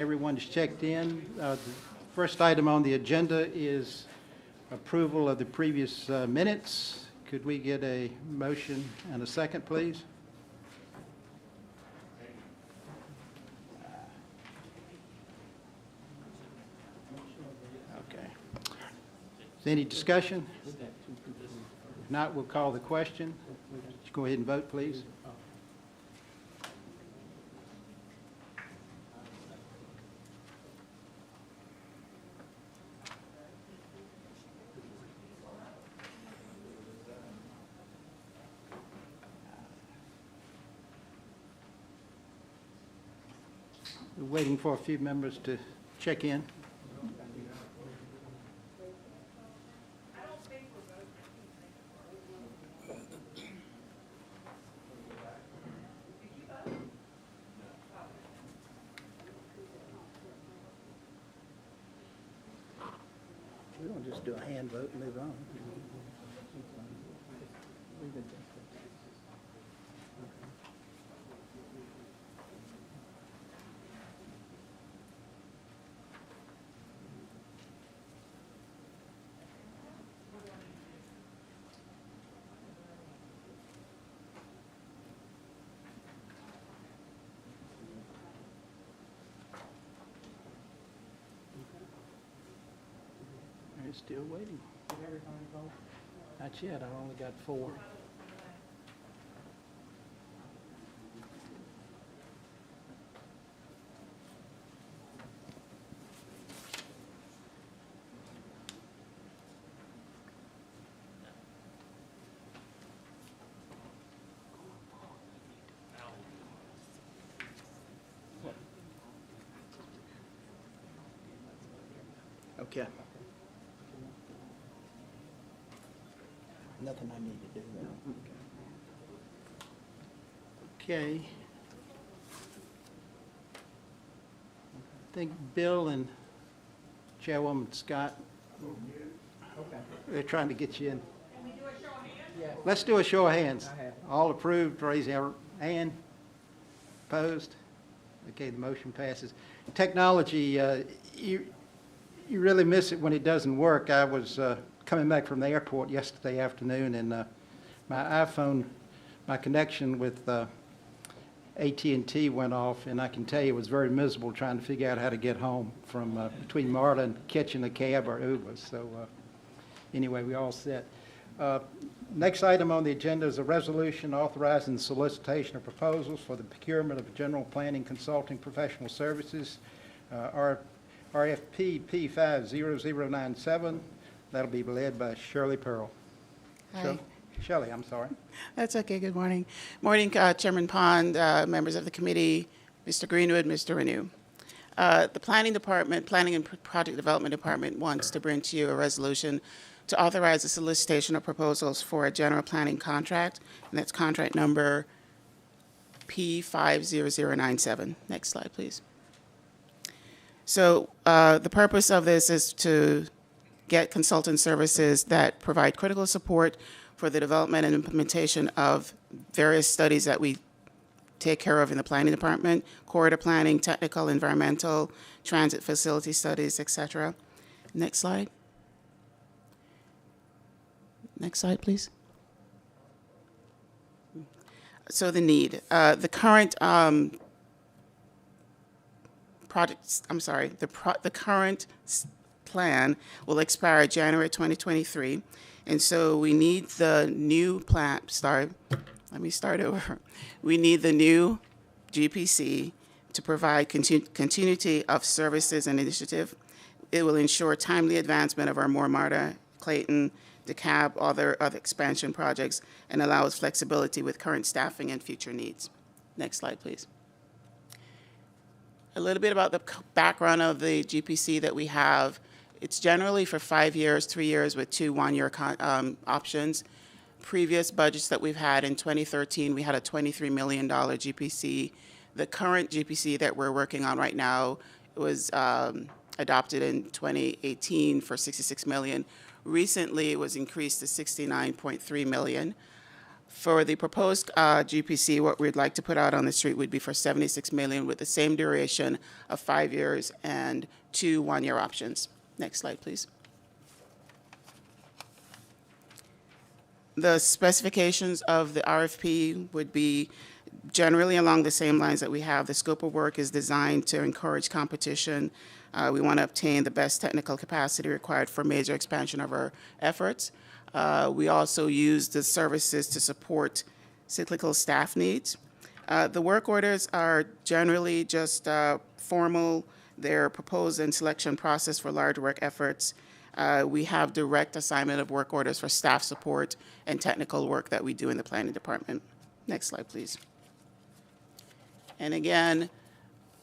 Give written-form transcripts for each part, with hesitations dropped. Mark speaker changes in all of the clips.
Speaker 1: Everyone is checked in. The first item on the agenda is approval of the previous minutes. Could we get a motion and a second, please? Okay. Is there any discussion? If not, we'll call the question. Just go ahead and vote, please. We're waiting for a few members to check in. We don't just do a hand vote and move on. We're still waiting. Not yet. I only got 4. Okay. Nothing I need to do now. Okay. I think Bill and Chairwoman Scott, they're trying to get you in. Can we do a show of hands? Yeah. Let's do a show of hands. All approved, raise your hand. Opposed? Okay, the motion passes. Technology, you really miss it when it doesn't work. I was coming back from the airport yesterday afternoon, and my iPhone, my connection with AT&T went off, and I can tell you it was very miserable trying to figure out how to get home from between MARTA and catching a cab or Uber. So anyway, we all set. Next item on the agenda is a resolution authorizing the solicitation of proposals for the procurement of general planning consulting professional services, RFP P50097. That'll be led by Shirley Pearl.
Speaker 2: Hi.
Speaker 1: Shelley, I'm sorry.
Speaker 2: That's okay. Good morning. Morning, Chairman Pond, members of the committee, Mr. Greenwood, Mr. Renew. The Planning and Project Development Department wants to bring to you a resolution to authorize the solicitation of proposals for a general planning contract, and that's contract number P50097. Next slide, please. So the purpose of this is to get consultant services that provide critical support for the development and implementation of various studies that we take care of in the planning department: corridor planning, technical, environmental, transit facility studies, etc. Next slide. Next slide, please. So the need. The current the current plan will expire January 2023, and so we need the new plan. Let me start over. We need the new GPC to provide continuity of services and initiative. It will ensure timely advancement of our MARTA, Clayton, DeKalb, other expansion projects, and allows flexibility with current staffing and future needs. Next slide, please. A little bit about the background of the GPC that we have. It's generally for 5 years, 3 years with 2 one-year options. Previous budgets that we've had in 2013, we had a $23 million GPC. The current GPC that we're working on right now was adopted in 2018 for $66 million. Recently, it was increased to $69.3 million. For the proposed GPC, what we'd like to put out on the street would be for $76 million with the same duration of 5 years and 2 one-year options. Next slide, please. The specifications of the RFP would be generally along the same lines that we have. The scope of work is designed to encourage competition. We want to obtain the best technical capacity required for major expansion of our efforts. We also use the services to support cyclical staff needs. The work orders are generally just formal. They're proposed and selection process for large work efforts. We have direct assignment of work orders for staff support and technical work that we do in the planning department. Next slide, please. And again,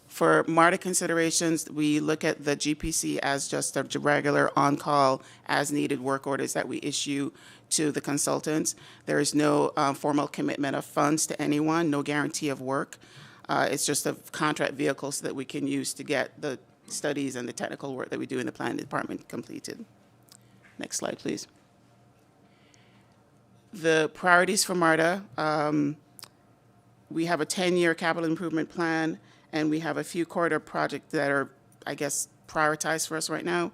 Speaker 2: for MARTA considerations, we look at the GPC as just a regular on-call, as-needed work orders that we issue to the consultants. There is no formal commitment of funds to anyone, no guarantee of work. It's just a contract vehicle so that we can use to get the studies and the technical work that we do in the planning department completed. Next slide, please. The priorities for MARTA, we have a 10-year capital improvement plan, and we have a few corridor projects that are, I guess, prioritized for us right now.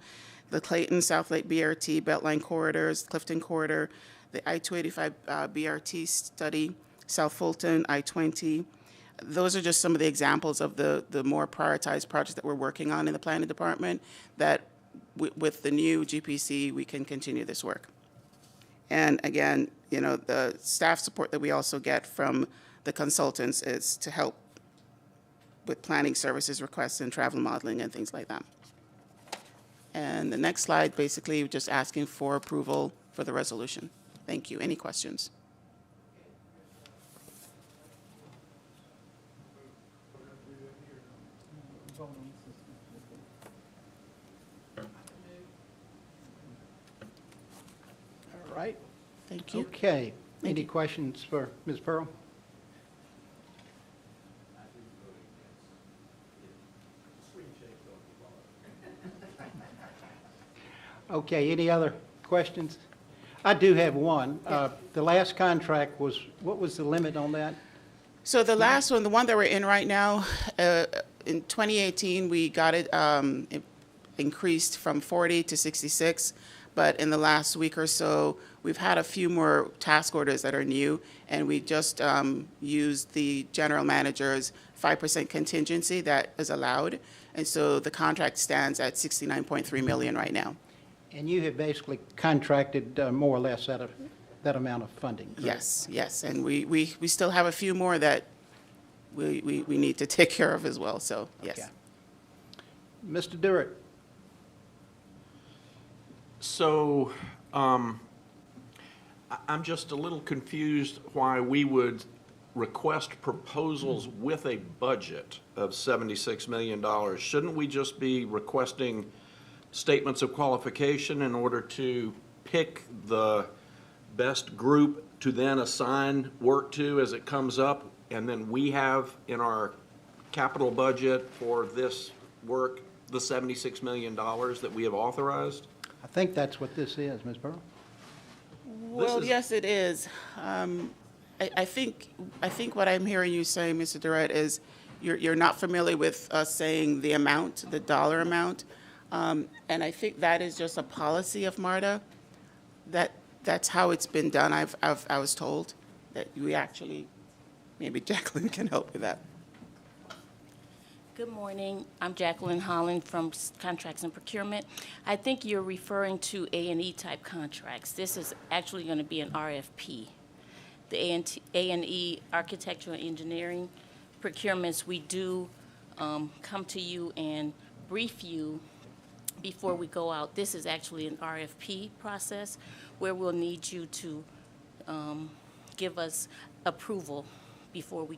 Speaker 2: The Clayton South Lake BRT, Beltline corridors, Clifton corridor, the I-285 BRT study, South Fulton, I-20. Those are just some of the examples of the more prioritized projects that we're working on in the planning department that with the new GPC, we can continue this work. And again, you know, the staff support that we also get from the consultants is to help with planning services requests and travel modeling and things like that. And the next slide, basically just asking for approval for the resolution. Thank you. Any questions?
Speaker 1: All right.
Speaker 2: Thank you.
Speaker 1: Okay. Any questions for Ms. Pearl? Okay, any other questions? I do have one. The last contract was, what was the limit on that?
Speaker 2: So the last one, the one that we're in right now, in 2018, we got it increased from 40 to 66, but in the last week or so, we've had a few more task orders that are new, and we just used the general manager's 5% contingency that is allowed, and so the contract stands at $69.3 million right now.
Speaker 1: And you have basically contracted more or less that amount of funding, correct?
Speaker 2: Yes, yes, and we still have a few more that we need to take care of as well, so yes.
Speaker 1: Okay. Mr. Durrett.
Speaker 3: So I'm just a little confused why we would request proposals with a budget of $76 million. Shouldn't we just be requesting statements of qualification in order to pick the best group to then assign work to as it comes up, and then we have in our capital budget for this work the $76 million that we have authorized?
Speaker 1: I think that's what this is, Ms. Pearl.
Speaker 2: Well, yes, it is. I think what I'm hearing you say, Mr. Durrett, is you're not familiar with us saying the amount, the dollar amount. And I think that is just a policy of MARTA. That's how it's been done. I was told that we actually, maybe Jacqueline can help with that.
Speaker 4: Good morning. I'm Jacqueline Holland from Contracts and Procurement. I think you're referring to A&E type contracts. This is actually going to be an RFP. The A&E architectural and engineering procurements, we do come to you and brief you before we go out. This is actually an RFP process where we'll need you to give us approval before we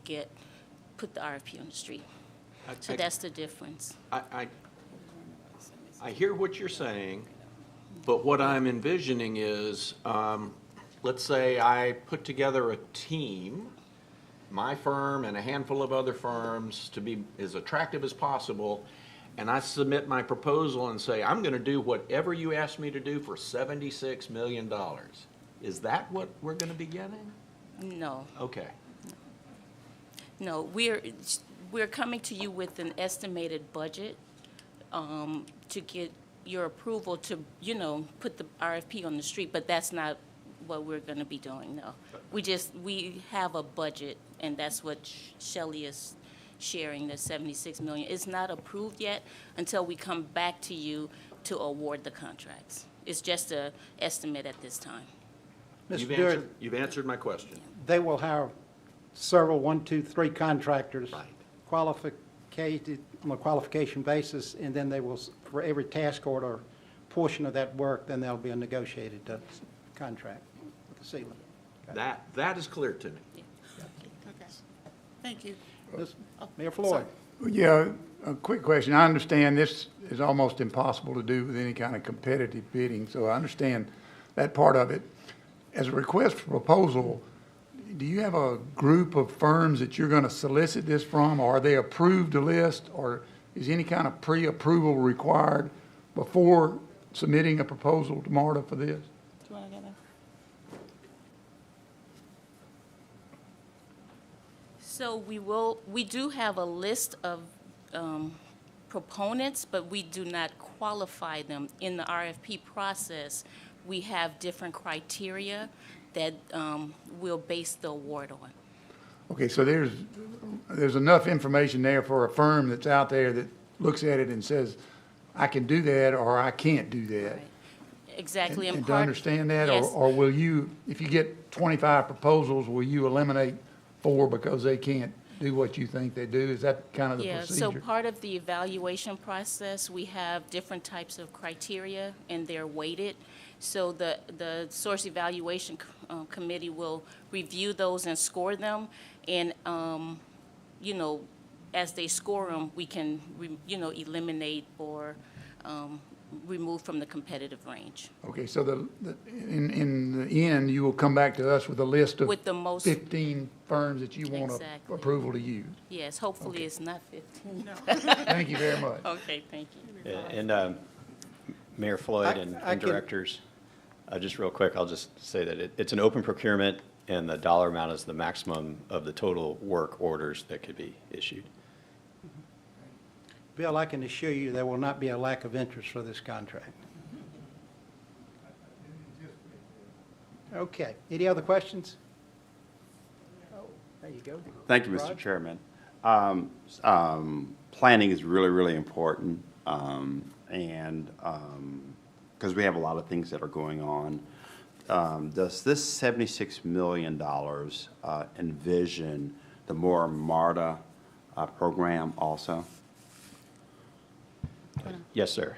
Speaker 4: put the RFP on the street. So that's the difference.
Speaker 3: I hear what you're saying, but what I'm envisioning is, let's say I put together a team, my firm and a handful of other firms, to be as attractive as possible, and I submit my proposal and say, I'm going to do whatever you ask me to do for $76 million. Is that what we're going to be getting?
Speaker 4: No,
Speaker 3: Okay.
Speaker 4: no, we're coming to you with an estimated budget to get your approval to, put the RFP on the street, but that's not what we're going to be doing, no. We have a budget, and that's what Shelley is sharing, the 76 million. It's not approved yet until we come back to you to award the contracts. It's just an estimate at this time.
Speaker 1: Mr.
Speaker 3: You've answered my question.
Speaker 1: They will hire several, 1, 2, 3 contractors.
Speaker 3: Right.
Speaker 1: Qualified on a qualification basis, and then they will, for every task order portion of that work, then there'll be a negotiated contract with the ceiling.
Speaker 3: That is clear to me.
Speaker 2: Okay. Thank you.
Speaker 1: Mayor Floyd?
Speaker 5: Yeah, a quick question. I understand this is almost impossible to do with any kind of competitive bidding, so I understand that part of it. As a request for proposal, do you have a group of firms that you're going to solicit this from? Or are they approved to list, or is any kind of pre-approval required before submitting a proposal to MARTA for this?
Speaker 2: Do you want to get that?
Speaker 4: So we do have a list of proponents, but we do not qualify them. In the RFP process, we have different criteria that we'll base the award on.
Speaker 5: Okay, so there's enough information there for a firm that's out there that looks at it and says, I can do that, or I can't do that.
Speaker 4: Right. Exactly.
Speaker 5: And to understand that,
Speaker 4: yes.
Speaker 5: or will you, if you get 25 proposals, will you eliminate 4 because they can't do what you think they do? Is that kind of the
Speaker 4: Yeah,
Speaker 5: procedure?
Speaker 4: so part of the evaluation process, we have different types of criteria, and they're weighted. So the source evaluation committee will review those and score them, and, as they score them, we can, eliminate or remove from the competitive range.
Speaker 5: Okay, so in the end, you will come back to us with a list of
Speaker 4: With the most,
Speaker 5: 15 firms that you want
Speaker 4: Exactly.
Speaker 5: approval to use.
Speaker 4: yes, hopefully it's not 15.
Speaker 5: Thank you very much.
Speaker 4: Okay, thank you.
Speaker 6: And Mayor Floyd and
Speaker 1: I can-
Speaker 6: directors, just real quick, I'll just say that it's an open procurement, and the dollar amount is the maximum of the total work orders that could be issued.
Speaker 1: Bill, I can assure you there will not be a lack of interest for this contract. Okay, any other questions? Oh, there you go.
Speaker 7: Thank you,
Speaker 1: Rod?
Speaker 7: Mr. Chairman. Planning is really, really important, and because we have a lot of things that are going on. Does this $76 million envision the MARTA program also?
Speaker 6: Yes, sir.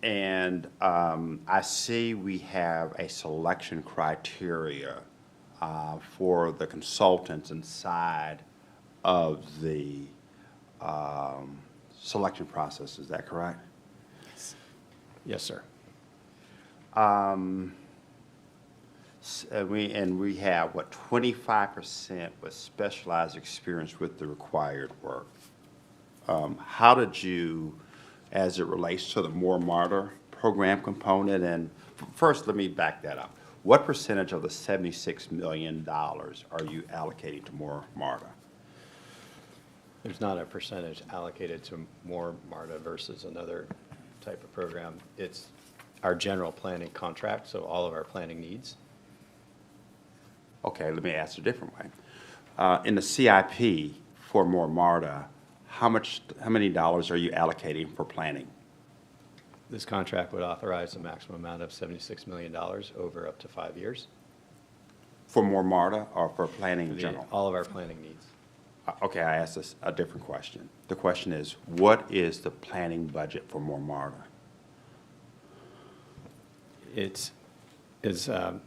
Speaker 7: And I see we have a selection criteria for the consultants inside of the selection process. Is that correct?
Speaker 6: Yes, sir.
Speaker 7: We have, 25% with specialized experience with the required work. How did you, as it relates to the MARTA program component, and first, let me back that up. What percentage of the $76 million are you allocating to MARTA?
Speaker 6: There's not a percentage allocated to more MARTA versus another type of program. It's our general planning contract, so all of our planning needs.
Speaker 7: Okay, let me ask a different way. In the CIP for MARTA, how many dollars are you allocating for planning?
Speaker 6: This contract would authorize a maximum amount of $76 million over up to 5 years.
Speaker 7: For MARTA or for planning in
Speaker 6: The-
Speaker 7: general?
Speaker 6: All of our planning needs.
Speaker 7: Okay, I asked this a different question. The question is, what is the planning budget for MARTA?
Speaker 6: It's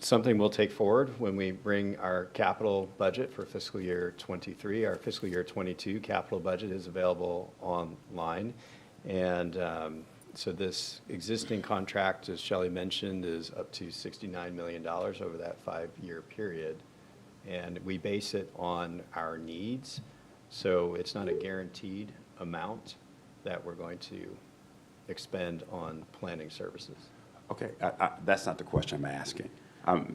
Speaker 6: something we'll take forward when we bring our capital budget for fiscal year '23. Our fiscal year '22 capital budget is available online. And so this existing contract, as Shelley mentioned, is up to $69 million over that 5-year period. And we base it on our needs. So it's not a guaranteed amount that we're going to expend on planning services.
Speaker 7: Okay, that's not the question I'm asking.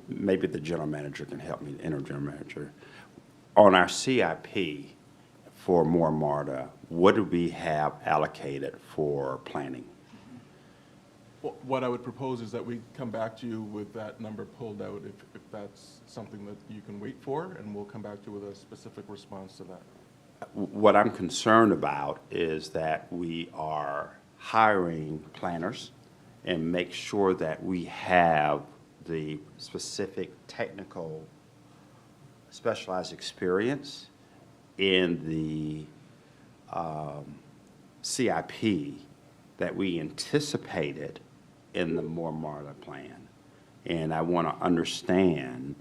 Speaker 7: maybe the general manager can help me, the interim general manager. On our CIP for More MARTA, what do we have allocated for planning?
Speaker 8: What I would propose is that we come back to you with that number pulled out if that's something that you can wait for, and we'll come back to you with a specific response to that.
Speaker 7: What I'm concerned about is that we are hiring planners and make sure that we have the specific technical specialized experience in the CIP that we anticipated in the More MARTA plan. And I want to understand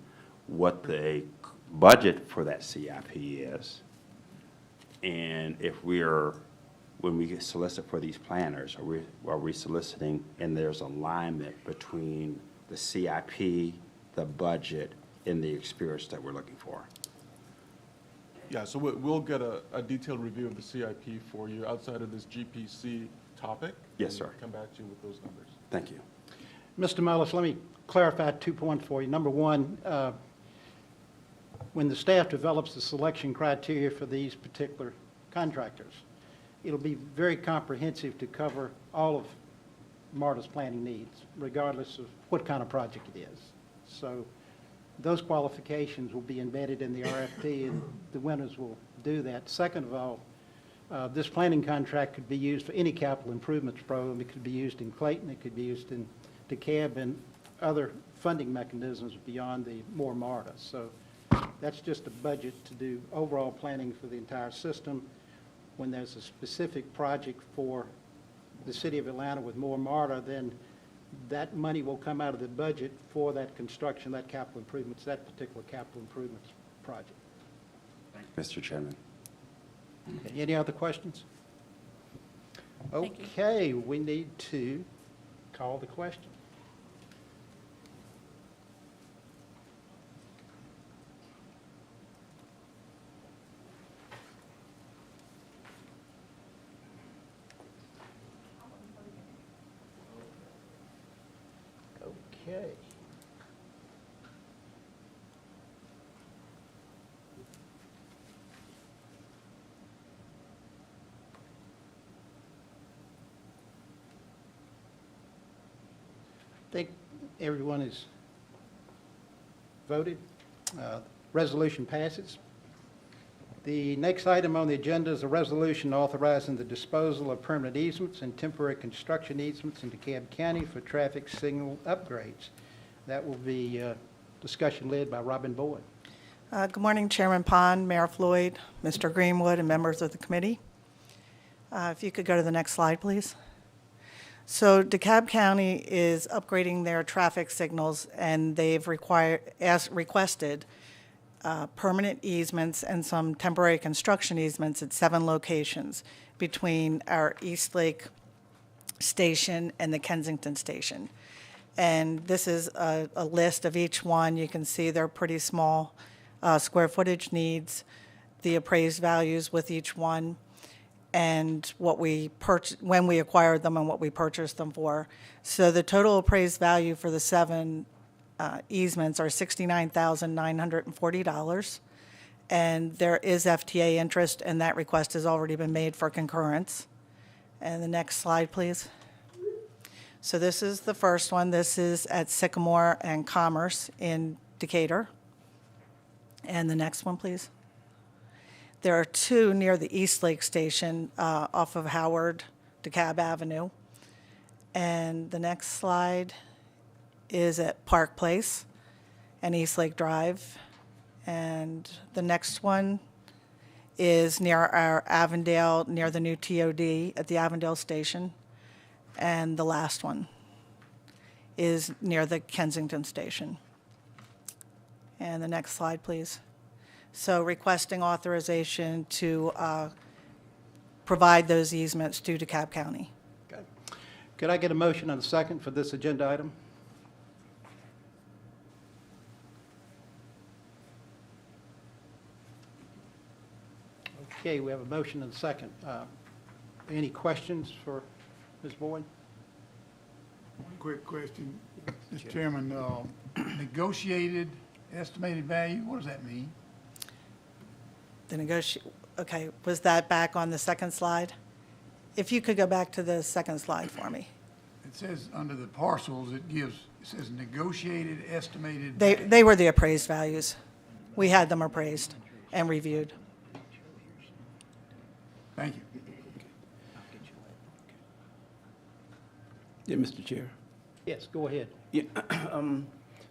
Speaker 7: what the budget for that CIP is. And if when we solicit for these planners, are we soliciting and there's alignment between the CIP, the budget, and the experience that we're looking for?
Speaker 8: Yeah, so we'll get a detailed review of the CIP for you outside of this GPC topic.
Speaker 7: Yes, sir.
Speaker 8: And come back to you with those numbers.
Speaker 7: Thank you.
Speaker 1: Mr. Mullis, let me clarify 2 points for you. Number one, when the staff develops the selection criteria for these particular contractors, it'll be very comprehensive to cover all of MARTA's planning needs, regardless of what kind of project it is. So those qualifications will be embedded in the RFP, and the winners will do that. Second of all, this planning contract could be used for any capital improvements program. It could be used in Clayton, it could be used in DeKalb, and other funding mechanisms beyond the More MARTA. So that's just a budget to do overall planning for the entire system. When there's a specific project for the City of Atlanta with More MARTA, then that money will come out of the budget for that construction, that capital improvements, that particular capital improvements project.
Speaker 7: Mr. Chairman.
Speaker 1: Okay, any other questions?
Speaker 4: Thank you.
Speaker 1: Okay, we need to call the question. Okay. I think everyone has voted. Resolution passes. The next item on the agenda is a resolution authorizing the disposal of permanent easements and temporary construction easements in DeKalb County for traffic signal upgrades. That will be discussion led by Robin Boyd.
Speaker 9: Good morning, Chairman Pond, Mayor Floyd, Mr. Greenwood, and members of the committee. If you could go to the next slide, please. So DeKalb County is upgrading their traffic signals, and they've requested permanent easements and some temporary construction easements at 7 locations between our Eastlake station and the Kensington station. And this is a list of each one. You can see they're pretty small square footage needs, the appraised values with each one, and what we when we acquired them and what we purchased them for. So the total appraised value for the 7 easements are $69,940, and there is FTA interest, and that request has already been made for concurrence. And the next slide, please. So this is the first one. This is at Sycamore and Commerce in Decatur. And the next one, please. There are 2 near the Eastlake station off of Howard, DeKalb Avenue. And the next slide is at Park Place and Eastlake Drive. And the next one is near our Avondale, near the new TOD at the Avondale station. And the last one is near the Kensington station. And the next slide, please. So requesting authorization to provide those easements to DeKalb County.
Speaker 1: Okay. Could I get a motion and a second for this agenda item? Okay, we have a motion and a second. Any questions for Ms. Boyd?
Speaker 5: One quick question, Mr. Chairman. negotiated estimated value, what does that mean?
Speaker 9: Okay, was that back on the second slide? If you could go back to the second slide for me.
Speaker 5: It says under the parcels, it says negotiated estimated
Speaker 9: They,
Speaker 5: value.
Speaker 9: they were the appraised values. We had them appraised and reviewed.
Speaker 5: Thank you.
Speaker 10: Yeah, Mr. Chair.
Speaker 1: Yes, go ahead.
Speaker 10: Yeah,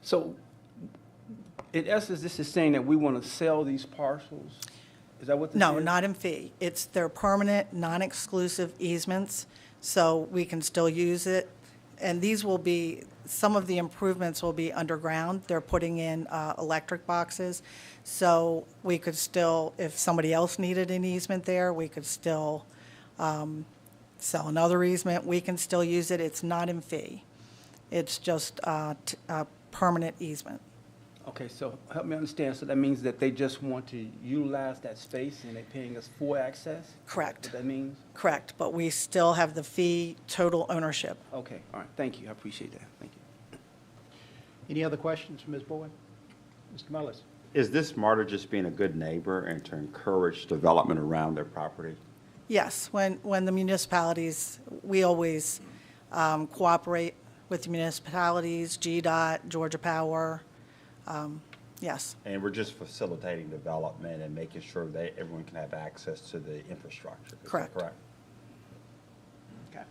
Speaker 10: so in essence, this is saying that we want to sell these parcels? Is that what this is?
Speaker 9: No, not in fee. It's their permanent, non-exclusive easements, so we can still use it. And these will be, some of the improvements will be underground. They're putting in electric boxes. So we could still, if somebody else needed an easement there, we could still sell another easement. We can still use it. It's not in fee. It's just a permanent easement.
Speaker 10: Okay, so help me understand. So that means that they just want to utilize that space and they're paying us for access?
Speaker 9: Correct.
Speaker 10: What that means?
Speaker 9: Correct, but we still have the fee, total ownership.
Speaker 10: Okay, all right, thank you. I appreciate that. Thank you.
Speaker 1: Any other questions for Ms. Boyd? Mr. Mullis?
Speaker 7: Is this MARTA just being a good neighbor and to encourage development around their property?
Speaker 9: Yes, when the municipalities, we always cooperate with the municipalities, GDOT, Georgia Power, yes,
Speaker 7: And we're just facilitating development and making sure that everyone can have access to the infrastructure. Is that
Speaker 9: Correct.
Speaker 7: correct? Okay.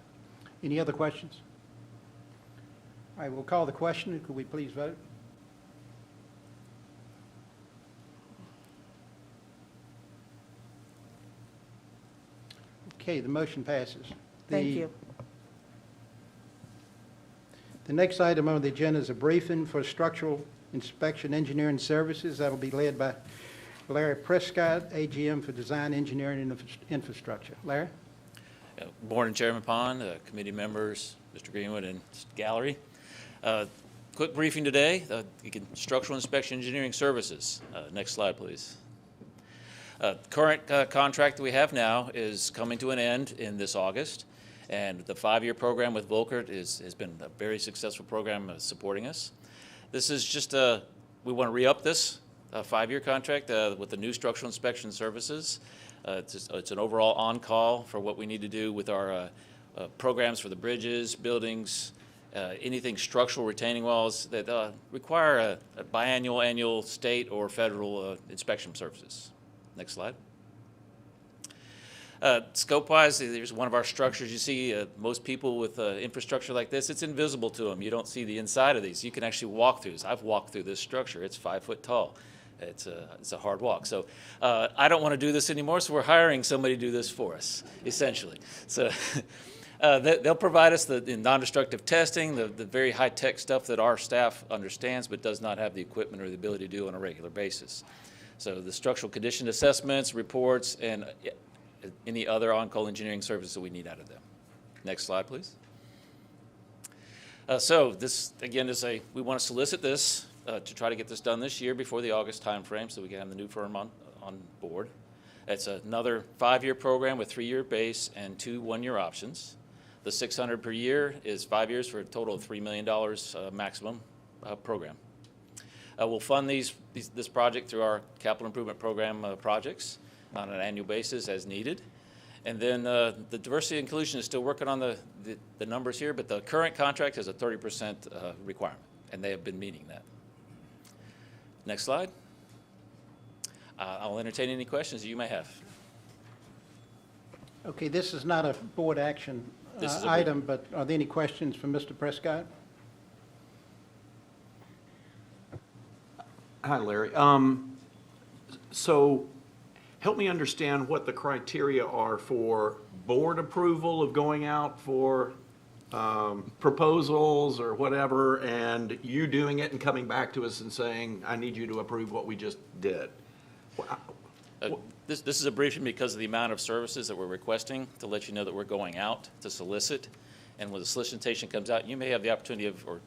Speaker 1: Any other questions? All right, we'll call the question. Could we please vote? Okay, the motion passes.
Speaker 9: thank you.
Speaker 1: The next item on the agenda is a briefing for structural inspection engineering services. That'll be led by Larry Prescott, AGM for Design, Engineering, and Infrastructure. Larry?
Speaker 11: Morning, Chairman Pond, committee members, Mr. Greenwood, and gallery. Quick briefing today, structural inspection engineering services. Next slide, please. Current contract that we have now is coming to an end in this August, and the 5-year program with Volkert has been a very successful program supporting us. This is just we want to re-up this 5-year contract with the new structural inspection services. It's an overall on-call for what we need to do with our programs for the bridges, buildings, anything structural retaining walls that require a biannual, annual state or federal inspection services. Next slide. Scope-wise, there's one of our structures. You see most people with infrastructure like this, it's invisible to them. You don't see the inside of these. You can actually walk through this. I've walked through this structure. It's 5 foot tall. It's a hard walk. So I don't want to do this anymore, so we're hiring somebody to do this for us, essentially. So they'll provide us the non-destructive testing, the very high-tech stuff that our staff understands but does not have the equipment or the ability to do on a regular basis. So the structural condition assessments, reports, and any other on-call engineering services that we need out of them. Next slide, please. So this, again, is we want to solicit this to try to get this done this year before the August timeframe so we can have the new firm on board. It's another 5-year program with 3-year base and 2 one-year options. The $600 per year is 5 years for a total of $3 million maximum program. We'll fund this project through our capital improvement program projects on an annual basis as needed. And then the diversity and inclusion is still working on the numbers here, but the current contract has a 30% requirement, and they have been meeting that. Next slide. I'll entertain any questions that you may have.
Speaker 1: Okay, this is not a board action
Speaker 11: This is a
Speaker 1: item, but are there any questions for Mr. Prescott?
Speaker 3: Hi, Larry. So help me understand what the criteria are for board approval of going out for proposals or whatever, and you doing it and coming back to us and saying, I need you to approve what we just did.
Speaker 11: This is a briefing because of the amount of services that we're requesting to let you know that we're going out to solicit. And when the solicitation comes out, you may have the opportunity or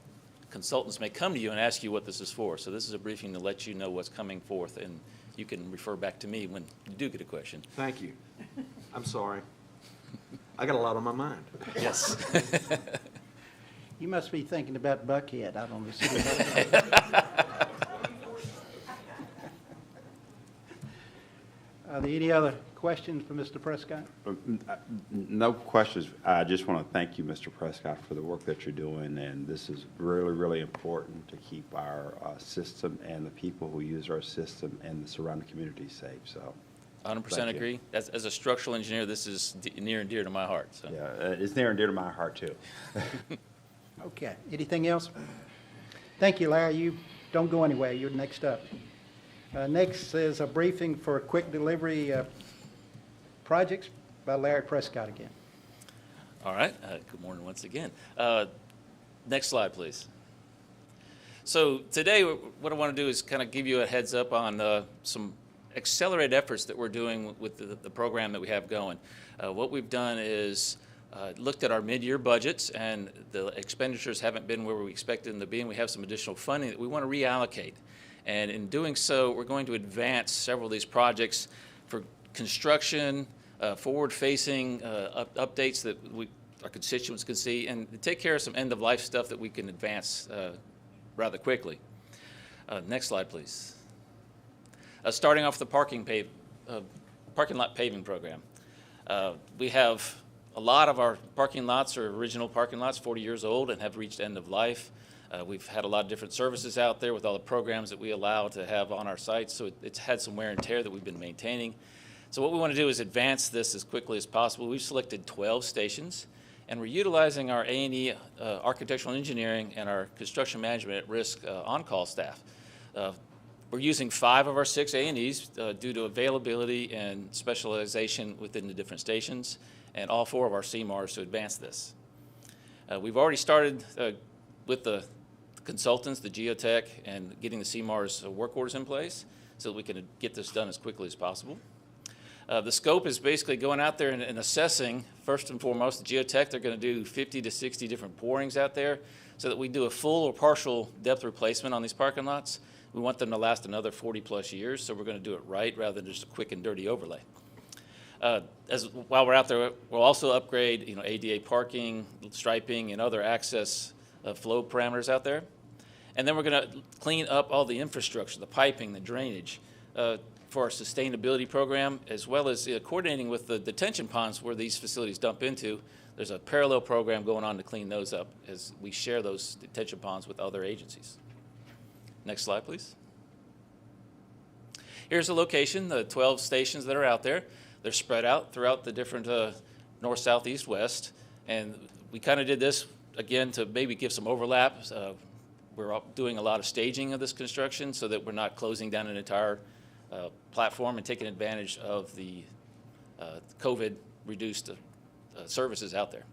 Speaker 11: consultants may come to you and ask you what this is for. So this is a briefing to let you know what's coming forth, and you can refer back to me when you do get a question.
Speaker 3: Thank you. I'm sorry. I got a lot on my mind.
Speaker 11: Yes.
Speaker 1: You must be thinking about Buckhead out on the city highway. Are there any other questions for Mr. Prescott?
Speaker 7: No questions. I just want to thank you, Mr. Prescott, for the work that you're doing, and this is really, really important to keep our system and the people who use our system and the surrounding community safe, so.
Speaker 11: 100%
Speaker 7: Thank you.
Speaker 11: agree. As a structural engineer, this is near and dear to my heart, so.
Speaker 7: Yeah, it's near and dear to my heart, too.
Speaker 1: Okay, anything else? Thank you, Larry. You don't go anywhere. You're next up. Next is a briefing for quick delivery projects by Larry Prescott again.
Speaker 11: All right, good morning once again. Next slide, please. So today, what I want to do is kind of give you a heads up on some accelerated efforts that we're doing with the program that we have going. What we've done is looked at our mid-year budgets, and the expenditures haven't been where we expected them to be, and we have some additional funding that we want to reallocate. And in doing so, we're going to advance several of these projects for construction, forward-facing updates that our constituents can see, and take care of some end-of-life stuff that we can advance rather quickly. Next slide, please. Starting off the parking lot paving program. We have a lot of our parking lots are original parking lots, 40 years old, and have reached end of life. We've had a lot of different services out there with all the programs that we allow to have on our sites, so it's had some wear and tear that we've been maintaining. So what we want to do is advance this as quickly as possible. We've selected 12 stations, and we're utilizing our A&E architectural engineering and our construction management at risk on-call staff. We're using 5 of our 6 A&Es due to availability and specialization within the different stations, and all 4 of our CMARs to advance this. We've already started with the consultants, the geotech, and getting the CMAR's work orders in place so that we can get this done as quickly as possible. The scope is basically going out there and assessing, first and foremost, the geotech. They're going to do 50 to 60 different borings out there so that we do a full or partial depth replacement on these parking lots. We want them to last another 40-plus years, so we're going to do it right rather than just a quick and dirty overlay. While we're out there, we'll also upgrade, ADA parking, striping, and other access flow parameters out there. And then we're going to clean up all the infrastructure, the piping, the drainage for our sustainability program, as well as coordinating with the detention ponds where these facilities dump into. There's a parallel program going on to clean those up as we share those detention ponds with other agencies. Next slide, please. Here's a location, the 12 stations that are out there. They're spread out throughout the different north, south, east, west. And we kind of did this, again, to maybe give some overlap. We're doing a lot of staging of this construction so that we're not closing down an entire platform and taking advantage of the COVID-reduced services out there.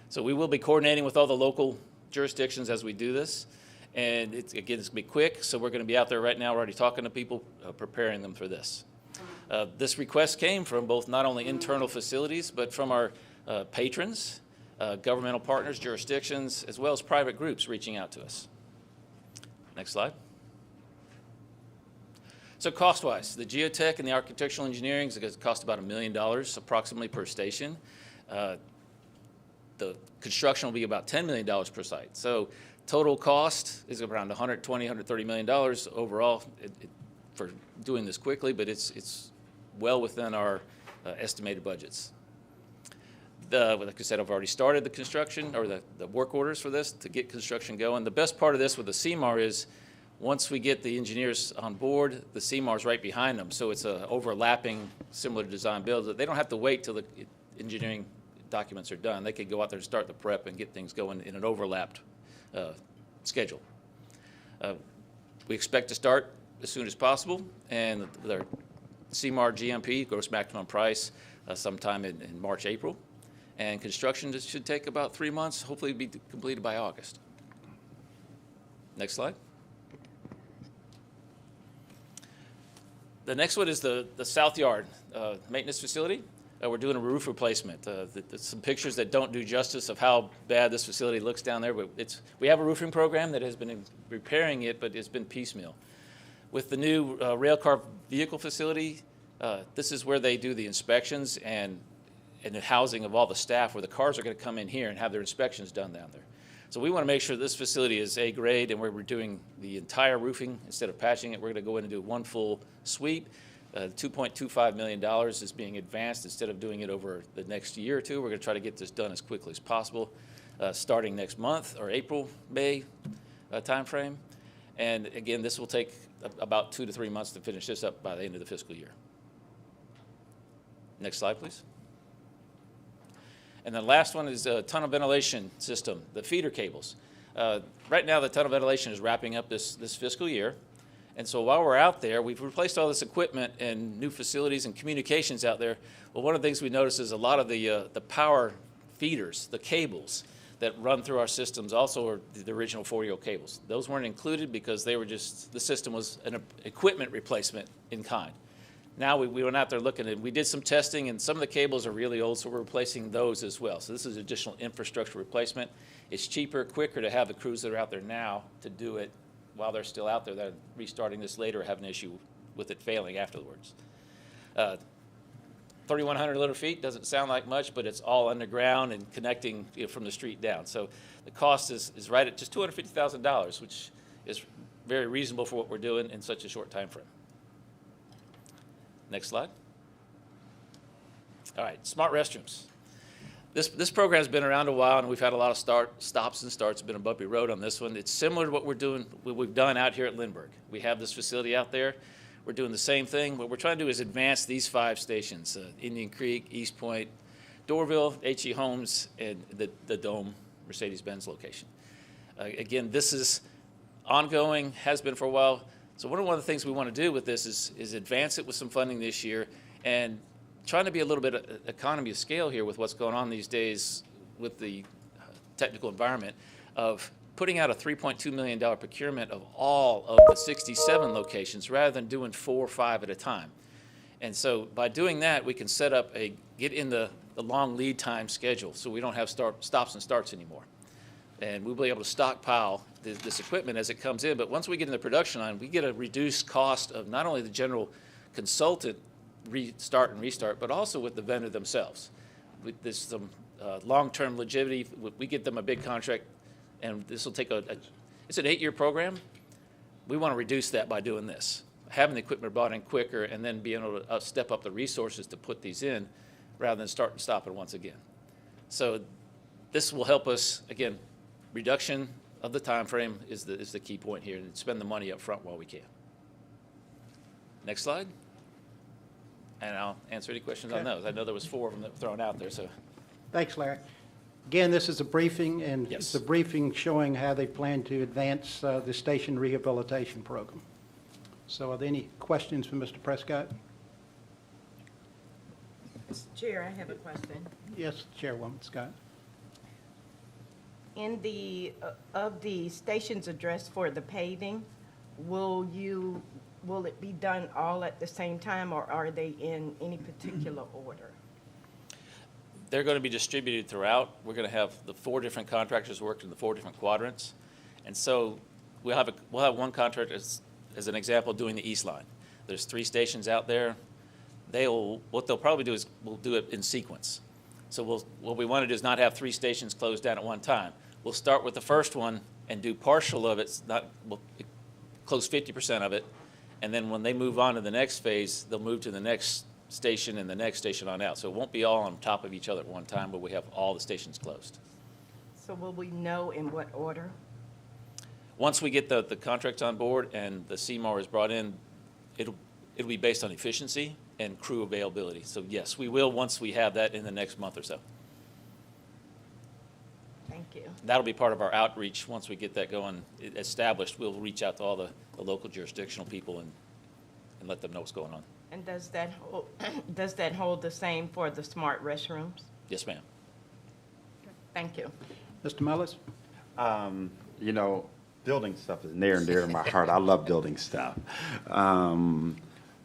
Speaker 11: So we will be coordinating with all the local jurisdictions as we do this. And it's going to be quick, so we're going to be out there right now already talking to people, preparing them for this. This request came from both not only internal facilities, but from our patrons, governmental partners, jurisdictions, as well as private groups reaching out to us. Next slide. So cost-wise, the geotech and the architectural engineering is going to cost about $1 million approximately per station. The construction will be about $10 million per site. So total cost is around $120, $130 million overall for doing this quickly, but it's well within our estimated budgets. Like I said, I've already started the construction or the work orders for this to get construction going. The best part of this with the CMAR is once we get the engineers on board, the CMAR's right behind them. So it's a overlapping, similar design build. They don't have to wait till the engineering documents are done. They can go out there and start the prep and get things going in an overlapped schedule. We expect to start as soon as possible, and their CMAR GMP, gross maximum price, sometime in March, April. And construction should take about 3 months, hopefully be completed by August. Next slide. The next one is the South Yard maintenance facility. We're doing a roof replacement. Some pictures that don't do justice of how bad this facility looks down there, but we have a roofing program that has been repairing it, but it's been piecemeal. With the new railcar vehicle facility, this is where they do the inspections and the housing of all the staff, where the cars are going to come in here and have their inspections done down there. So we want to make sure this facility is A grade, and we're doing the entire roofing instead of patching it. We're going to go in and do one full sweep. $2.25 million is being advanced instead of doing it over the next year or two. We're going to try to get this done as quickly as possible, starting next month or April, May timeframe. And again, this will take about 2 to 3 months to finish this up by the end of the fiscal year. Next slide, please. And the last one is a tunnel ventilation system, the feeder cables. Right now, the tunnel ventilation is wrapping up this fiscal year. And so while we're out there, we've replaced all this equipment and new facilities and communications out there. Well, one of the things we noticed is a lot of the power feeders, the cables that run through our systems also are the original 40-year-old cables. Those weren't included because they were just, the system was an equipment replacement in kind. Now we went out there looking and we did some testing, and some of the cables are really old, so we're replacing those as well. So this is additional infrastructure replacement. It's cheaper, quicker to have the crews that are out there now to do it while they're still out there. They're restarting this later or have an issue with it failing afterwards. 3,100 linear feet doesn't sound like much, but it's all underground and connecting from the street down. So the cost is right at just $250,000, which is very reasonable for what we're doing in such a short time frame. Next slide. All right, smart restrooms. This program has been around a while, and we've had a lot of stops and starts. It's been a bumpy road on this one. It's similar to what we've done out here at Lindbergh. We have this facility out there. We're doing the same thing. What we're trying to do is advance these 5 stations, Indian Creek, East Point, Dorville, H.E. Holmes, and the Dome Mercedes-Benz location. Again, this is ongoing, has been for a while. So one of the things we want to do with this is advance it with some funding this year and trying to be a little bit of economy of scale here with what's going on these days with the technical environment of putting out a $3.2 million procurement of all of the 67 locations rather than doing 4 or 5 at a time. And so by doing that, we can set up get in the long lead time schedule so we don't have stops and starts anymore. And we'll be able to stockpile this equipment as it comes in. But once we get in the production line, we get a reduced cost of not only the general consultant restart and restart, but also with the vendor themselves. There's some long-term longevity. We get them a big contract, and this will take it's an 8-year program. We want to reduce that by doing this, having the equipment brought in quicker, and then being able to step up the resources to put these in rather than start and stop it once again. So this will help us, again, reduction of the time frame is the key point here, and spend the money up front while we can. Next slide. And I'll answer any questions on those. I know there was 4 of them that were thrown out there. So,
Speaker 1: Thanks, Larry. Again, this is a briefing, and
Speaker 11: Yes.
Speaker 1: it's a briefing showing how they plan to advance the station rehabilitation program. So are there any questions for Mr. Prescott?
Speaker 12: Mr. Chair, I have a question.
Speaker 1: Yes, Chairwoman Scott.
Speaker 12: In of the stations addressed for the paving, will it be done all at the same time, or are they in any particular order?
Speaker 11: they're going to be distributed throughout. We're going to have the 4 different contractors work in the 4 different quadrants. And so we'll have one contractor, as an example, doing the east line. There's 3 stations out there. What they'll probably do is we'll do it in sequence. So what we want to do is not have 3 stations closed down at one time. We'll start with the first one and do partial of it, we'll close 50% of it, and then when they move on to the next phase, they'll move to the next station and the next station on out. So it won't be all on top of each other at one time, but we have all the stations closed.
Speaker 12: So will we know in what order?
Speaker 11: Once we get the contracts on board and the CMAR is brought in, it'll be based on efficiency and crew availability. So yes, we will once we have that in the next month or so.
Speaker 12: Thank you.
Speaker 11: That'll be part of our outreach. Once we get that going, established, we'll reach out to all the local jurisdictional people and let them know what's going on.
Speaker 12: And does that hold the same for the smart restrooms?
Speaker 11: Yes, ma'am.
Speaker 12: Thank you.
Speaker 1: Mr. Mullis?
Speaker 7: You know, building stuff is near and dear to my heart. I love building stuff. How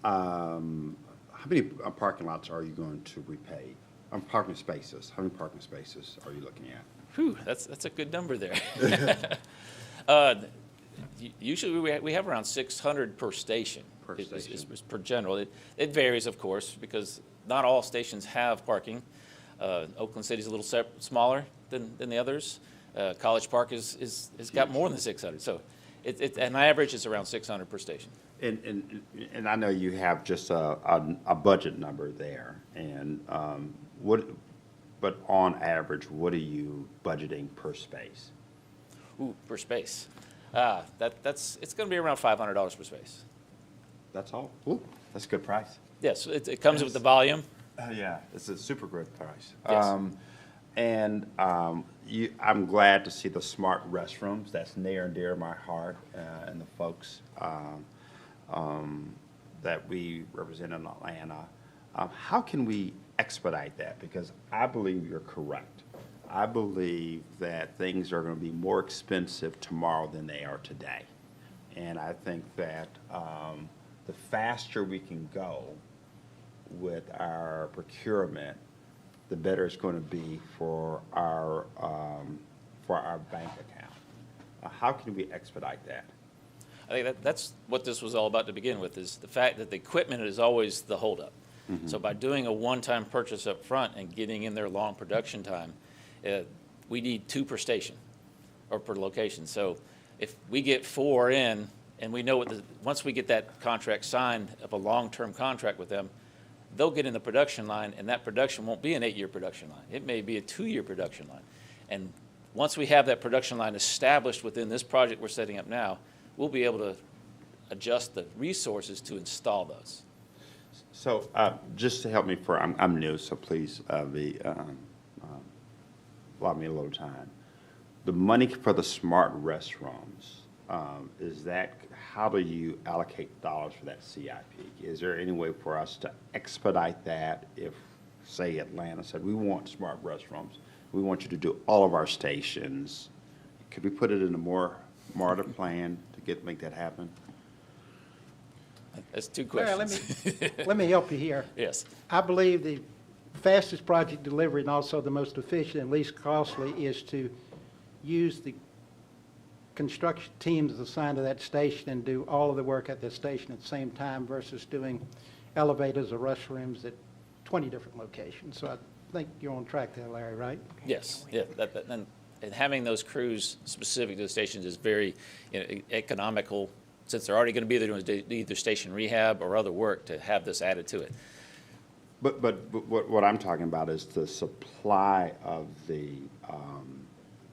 Speaker 7: many parking lots are you going to repave? Parking spaces. How many parking spaces are you looking at?
Speaker 11: Whew, that's a good number there. Usually we have around 600 per station.
Speaker 7: Per station.
Speaker 11: Is per general. It varies, of course, because not all stations have parking. Oakland City's a little smaller than the others. College Park has got more than 600. So an average is around 600 per station.
Speaker 7: And I know you have just a budget number there, and but on average, what are you budgeting per space?
Speaker 11: Ooh, per space. It's going to be around $500 per space.
Speaker 7: That's all? Ooh, that's a good price.
Speaker 11: Yes, it comes with the volume.
Speaker 7: Yeah, it's a super good price.
Speaker 11: Yes.
Speaker 7: I'm glad to see the smart restrooms. That's near and dear to my heart, and the folks that we represent in Atlanta. How can we expedite that? Because I believe you're correct. I believe that things are going to be more expensive tomorrow than they are today. And I think that the faster we can go with our procurement, the better it's going to be for our bank account. How can we expedite that?
Speaker 11: I think that's what this was all about to begin with, is the fact that the equipment is always the holdup.
Speaker 7: Mm-hmm.
Speaker 11: So by doing a one-time purchase up front and getting in their long production time, we need 2 per station or per location. So if we get 4 in, and we know once we get that contract signed of a long-term contract with them, they'll get in the production line, and that production won't be an 8-year production line. It may be a 2-year production line. And once we have that production line established within this project we're setting up now, we'll be able to adjust the resources to install those.
Speaker 7: So just to help me, I'm new, so please allow me a little time. The money for the smart restrooms, how do you allocate dollars for that CIP? Is there any way for us to expedite that if, say, Atlanta said, we want smart restrooms, we want you to do all of our stations? Could we put it in a more MARTA plan to make that happen?
Speaker 11: That's 2
Speaker 1: Larry,
Speaker 11: questions.
Speaker 1: let me help you here.
Speaker 11: Yes.
Speaker 1: I believe the fastest project delivery and also the most efficient and least costly is to use the construction teams assigned to that station and do all of the work at the station at the same time versus doing elevators or restrooms at 20 different locations. So I think you're on track there, Larry, right?
Speaker 11: Yes, yeah, and having those crews specific to the stations is very economical, since they're already going to be there doing either station rehab or other work, to have this added to it.
Speaker 7: But what I'm talking about is the supply of the,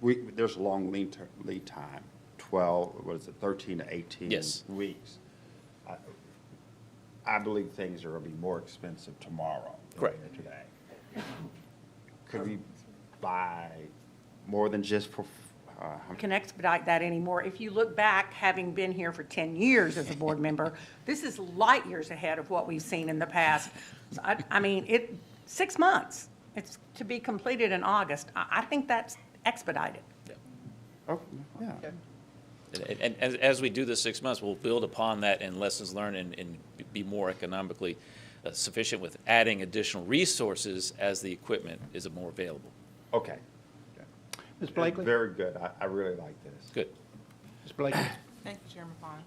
Speaker 7: there's a long lead time, 13 to 18
Speaker 11: Yes.
Speaker 7: weeks. I believe things are going to be more expensive tomorrow than
Speaker 11: Correct.
Speaker 7: they are today. Could we buy more than just for,
Speaker 13: Can expedite that anymore. If you look back, having been here for 10 years as a board member, this is light years ahead of what we've seen in the past. So I mean, 6 months. It's to be completed in August. I think that's expedited.
Speaker 7: oh, yeah.
Speaker 11: And as we do the 6 months, we'll build upon that and lessons learned and be more economically sufficient with adding additional resources as the equipment is more available.
Speaker 7: Okay.
Speaker 1: Ms. Blakely?
Speaker 7: Very good. I really like this.
Speaker 11: Good.
Speaker 1: Ms. Blakely?
Speaker 14: Thank you, Chairman Pond.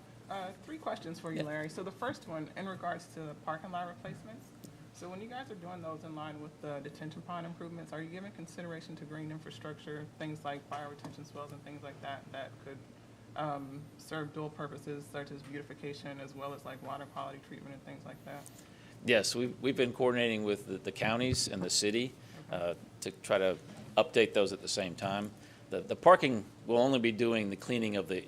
Speaker 14: 3 questions for you, Larry. So the first one, in regards to the parking lot replacements. So when you guys are doing those in line with the detention pond improvements, are you giving consideration to green infrastructure, things like fire retention swells and things like that, that could serve dual purposes such as beautification as well as like water quality treatment and things like that?
Speaker 11: Yes, we've been coordinating with the counties and the city to try to update those at the same time. The parking will only be doing the cleaning of the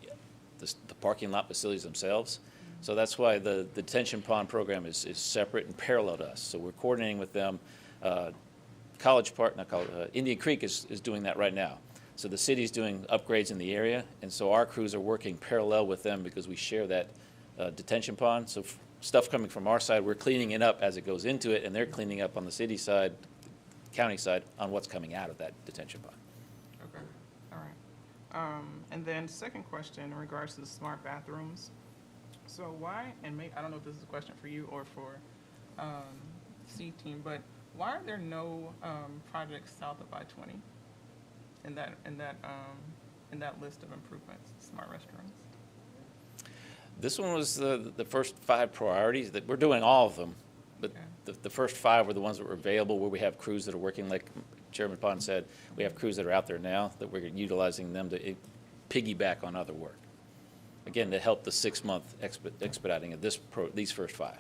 Speaker 11: parking lot facilities themselves. So that's why the detention pond program is separate and parallel to us. So we're coordinating with them. Indian Creek is doing that right now. So the city's doing upgrades in the area, and so our crews are working parallel with them because we share that detention pond. So stuff coming from our side, we're cleaning it up as it goes into it, and they're cleaning up on the city side, county side, on what's coming out of that detention pond.
Speaker 14: Okay, all right. And then second question in regards to the smart bathrooms. So why, and I don't know if this is a question for you or for C team, but why are there no projects south of I-20 in that list of improvements, smart restrooms?
Speaker 11: This one was the first 5 priorities. That we're doing all of them, but the first 5 were the ones that were available, where we have crews that are working, like Chairman Pond said, we have crews that are out there now that we're utilizing them to piggyback on other work. Again, to help the 6-month expediting of these first 5.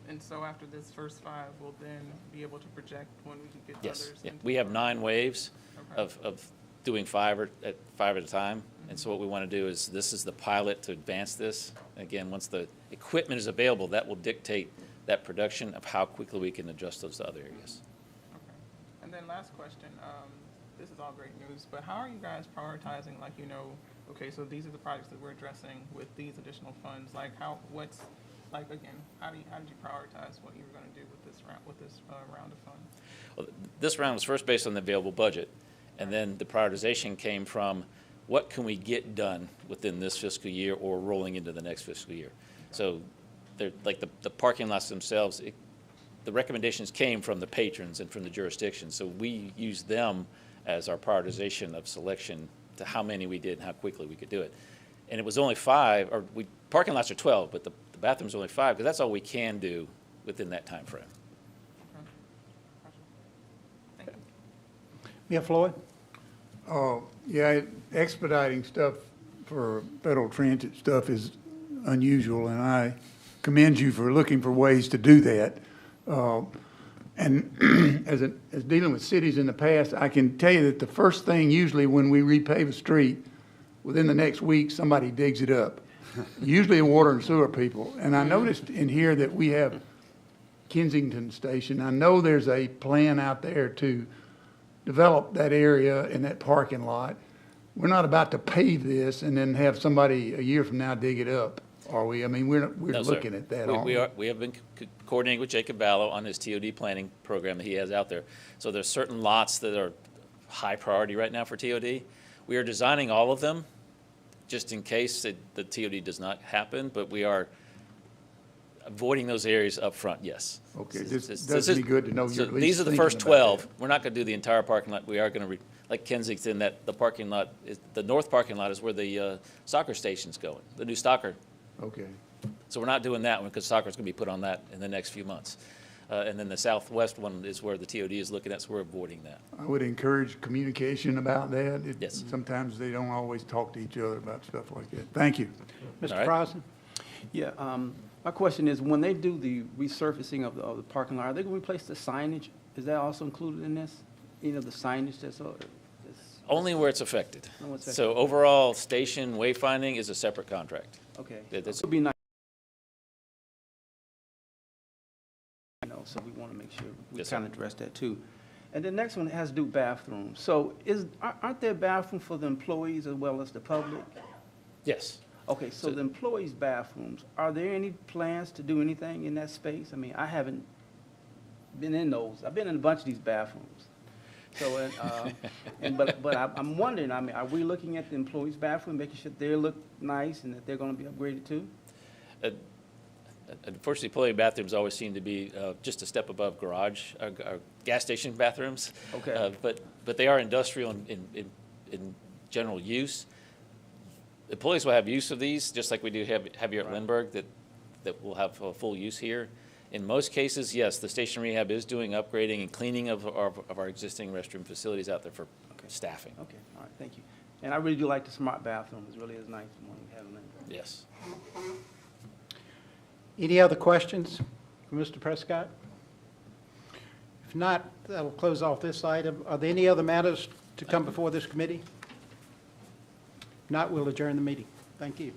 Speaker 14: And so after this first 5, we'll then be able to project when we can get
Speaker 11: Yes,
Speaker 14: others?
Speaker 11: yeah.
Speaker 14: into
Speaker 11: We have
Speaker 14: the-
Speaker 11: 9 waves
Speaker 14: Okay.
Speaker 11: of doing 5 at a time. And so what we want to do is, this is the pilot to advance this. Again, once the equipment is available, that will dictate that production of how quickly we can adjust those to other areas.
Speaker 14: Okay. And then last question, this is all great news, but how are you guys prioritizing, like, okay, so these are the projects that we're addressing with these additional funds, like how did you prioritize what you were gonna do with this round of funds?
Speaker 11: Well, this round was first based on the available budget, and then the prioritization came from what can we get done within this fiscal year or rolling into the next fiscal year. So they're, like the parking lots themselves, the recommendations came from the patrons and from the jurisdictions. So we used them as our prioritization of selection to how many we did and how quickly we could do it. And it was only 5, parking lots are 12, but the bathrooms are only 5, because that's all we can do within that time frame.
Speaker 14: Thank you.
Speaker 1: Yeah, Floyd?
Speaker 5: Yeah, expediting stuff for federal transit stuff is unusual, and I commend you for looking for ways to do that. And as dealing with cities in the past, I can tell you that the first thing usually when we repave a street, within the next week, somebody digs it up. Usually water and sewer people. And I noticed in here that we have Kensington Station. I know there's a plan out there to develop that area in that parking lot. We're not about to pave this and then have somebody a year from now dig it up, are we? I mean, we're
Speaker 11: No, sir.
Speaker 5: looking at that, aren't we?
Speaker 11: We have been coordinating with Jacob Ballo on his TOD planning program that he has out there. So there's certain lots that are high priority right now for TOD. We are designing all of them just in case the TOD does not happen, but we are avoiding those areas up front, yes.
Speaker 5: Okay, this does be good to know
Speaker 11: So
Speaker 5: you're at least
Speaker 11: these are the
Speaker 5: thinking
Speaker 11: first
Speaker 5: about
Speaker 11: 12.
Speaker 5: that.
Speaker 11: We're not going to do the entire parking lot. We are going to, like Kensington, that the parking lot, the north parking lot is where the soccer station's going, the new soccer.
Speaker 5: Okay.
Speaker 11: So we're not doing that one because soccer's going to be put on that in the next few months. And then the southwest one is where the TOD is looking at, so we're avoiding that.
Speaker 5: I would encourage communication about that.
Speaker 11: Yes.
Speaker 5: Sometimes they don't always talk to each other about stuff like that. Thank you.
Speaker 11: All
Speaker 1: Mr.
Speaker 11: right.
Speaker 1: Crossan?
Speaker 10: Yeah, my question is, when they do the resurfacing of the parking lot, are they going to replace the signage? Is that also included in this? The signage that's
Speaker 11: Only where it's affected.
Speaker 10: Only where it's
Speaker 11: So overall, station wayfinding is a separate contract.
Speaker 10: okay.
Speaker 11: That's-
Speaker 10: It would be nice. So we want to make sure we
Speaker 11: Yes, sir.
Speaker 10: kind of address that too. And the next one has to do bathrooms. So aren't there bathrooms for the employees as well as the public?
Speaker 11: Yes.
Speaker 10: Okay, so the employees' bathrooms, are there any plans to do anything in that space? I mean, I haven't been in those. I've been in a bunch of these bathrooms. So, but I'm wondering, I mean, are we looking at the employees' bathroom, making sure they look nice and that they're going to be upgraded too?
Speaker 11: Unfortunately, employee bathrooms always seem to be just a step above garage, gas station bathrooms.
Speaker 10: Okay.
Speaker 11: But they are industrial in general use. Employees will have use of these, just like we do have here at Lindbergh, that will have full use here. In most cases, yes, the station rehab is doing upgrading and cleaning of our existing restroom facilities out there for staffing.
Speaker 10: Okay, all right, thank you. And I really do like the smart bathroom. It really is nice when we have them in.
Speaker 11: Yes.
Speaker 1: Any other questions for Mr. Prescott? If not, that'll close off this item. Are there any other matters to come before this committee? If not, we'll adjourn the meeting. Thank you.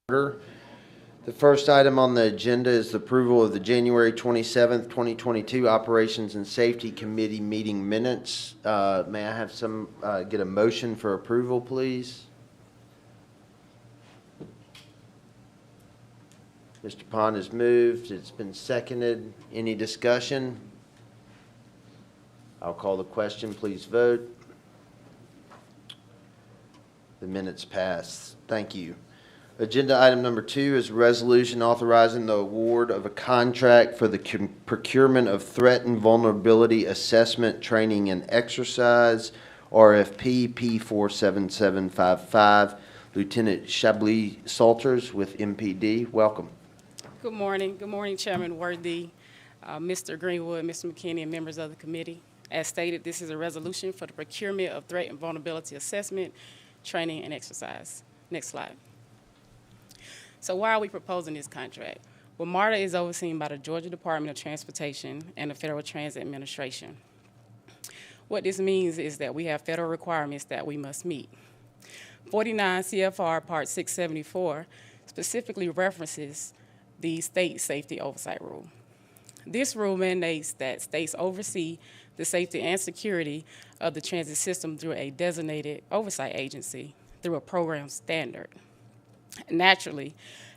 Speaker 15: order. The first item on the agenda is the approval of the January 27th, 2022 Operations and Safety Committee meeting minutes. May I have get a motion for approval, please? Mr. Pond has moved. It's been seconded. Any discussion? I'll call the question. Please vote. The minutes pass. Thank you. Agenda item number 2 is a resolution authorizing the award of a contract for the procurement of threat and vulnerability assessment, training, and exercise, RFP P47755. Lieutenant Chablis Salters with MPD. Welcome.
Speaker 16: Good morning. Good morning, Chairman Worthy, Mr. Greenwood, Mr. McKinney, and members of the committee. As stated, this is a resolution for the procurement of threat and vulnerability assessment, training, and exercise. Next slide. So why are we proposing this contract? Well, MARTA is overseen by the Georgia Department of Transportation and the Federal Transit Administration. What this means is that we have federal requirements that we must meet. 49 CFR Part 674 specifically references the State Safety Oversight Rule. This rule mandates that states oversee the safety and security of the transit system through a designated oversight agency through a program standard. Naturally,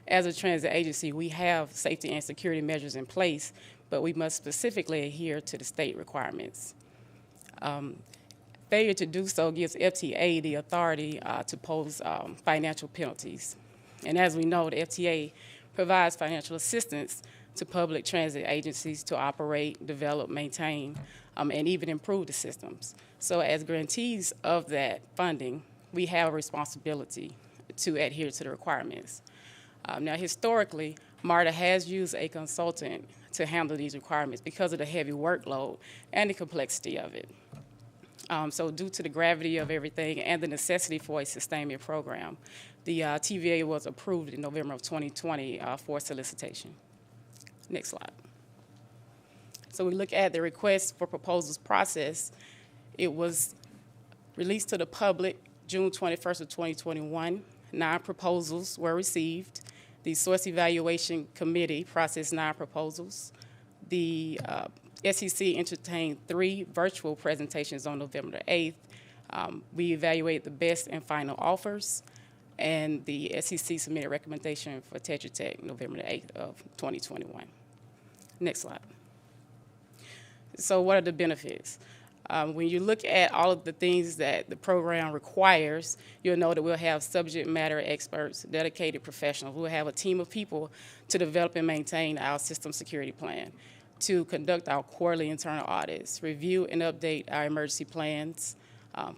Speaker 16: as a transit agency, we have safety and security measures in place, but we must specifically adhere to the state requirements. Failure to do so gives FTA the authority to pose financial penalties. And as we know, the FTA provides financial assistance to public transit agencies to operate, develop, maintain, and even improve the systems. So as grantees of that funding, we have a responsibility to adhere to the requirements. Now, historically, MARTA has used a consultant to handle these requirements because of the heavy workload and the complexity of it. So due to the gravity of everything and the necessity for a sustainment program, the TVA was approved in November of 2020 for solicitation. Next slide. So we look at the request for proposals process. It was released to the public June 21st of 2021. 9 proposals were received. The Source Evaluation Committee processed 9 proposals. The SEC entertained 3 virtual presentations on November the 8th. We evaluated the best and final offers, and the SEC submitted a recommendation for Tetra Tech November the 8th of 2021. Next slide. So what are the benefits? When you look at all of the things that the program requires, you'll know that we'll have subject matter experts, dedicated professionals. We'll have a team of people to develop and maintain our system security plan, to conduct our quarterly internal audits, review and update our emergency plans,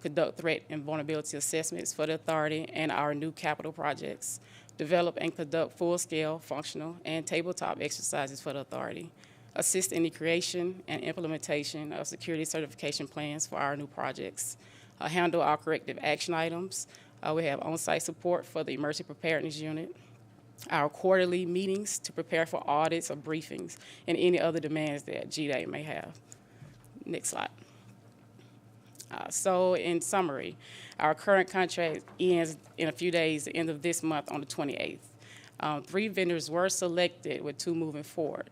Speaker 16: conduct threat and vulnerability assessments for the authority and our new capital projects, develop and conduct full-scale, functional, and tabletop exercises for the authority, assist in the creation and implementation of security certification plans for our new projects, handle our corrective action items. We have on-site support for the emergency preparedness unit, our quarterly meetings to prepare for audits or briefings, and any other demands that GDA may have. Next slide. So in summary, our current contract ends in a few days, the end of this month on the 28th. 3 vendors were selected with 2 moving forward.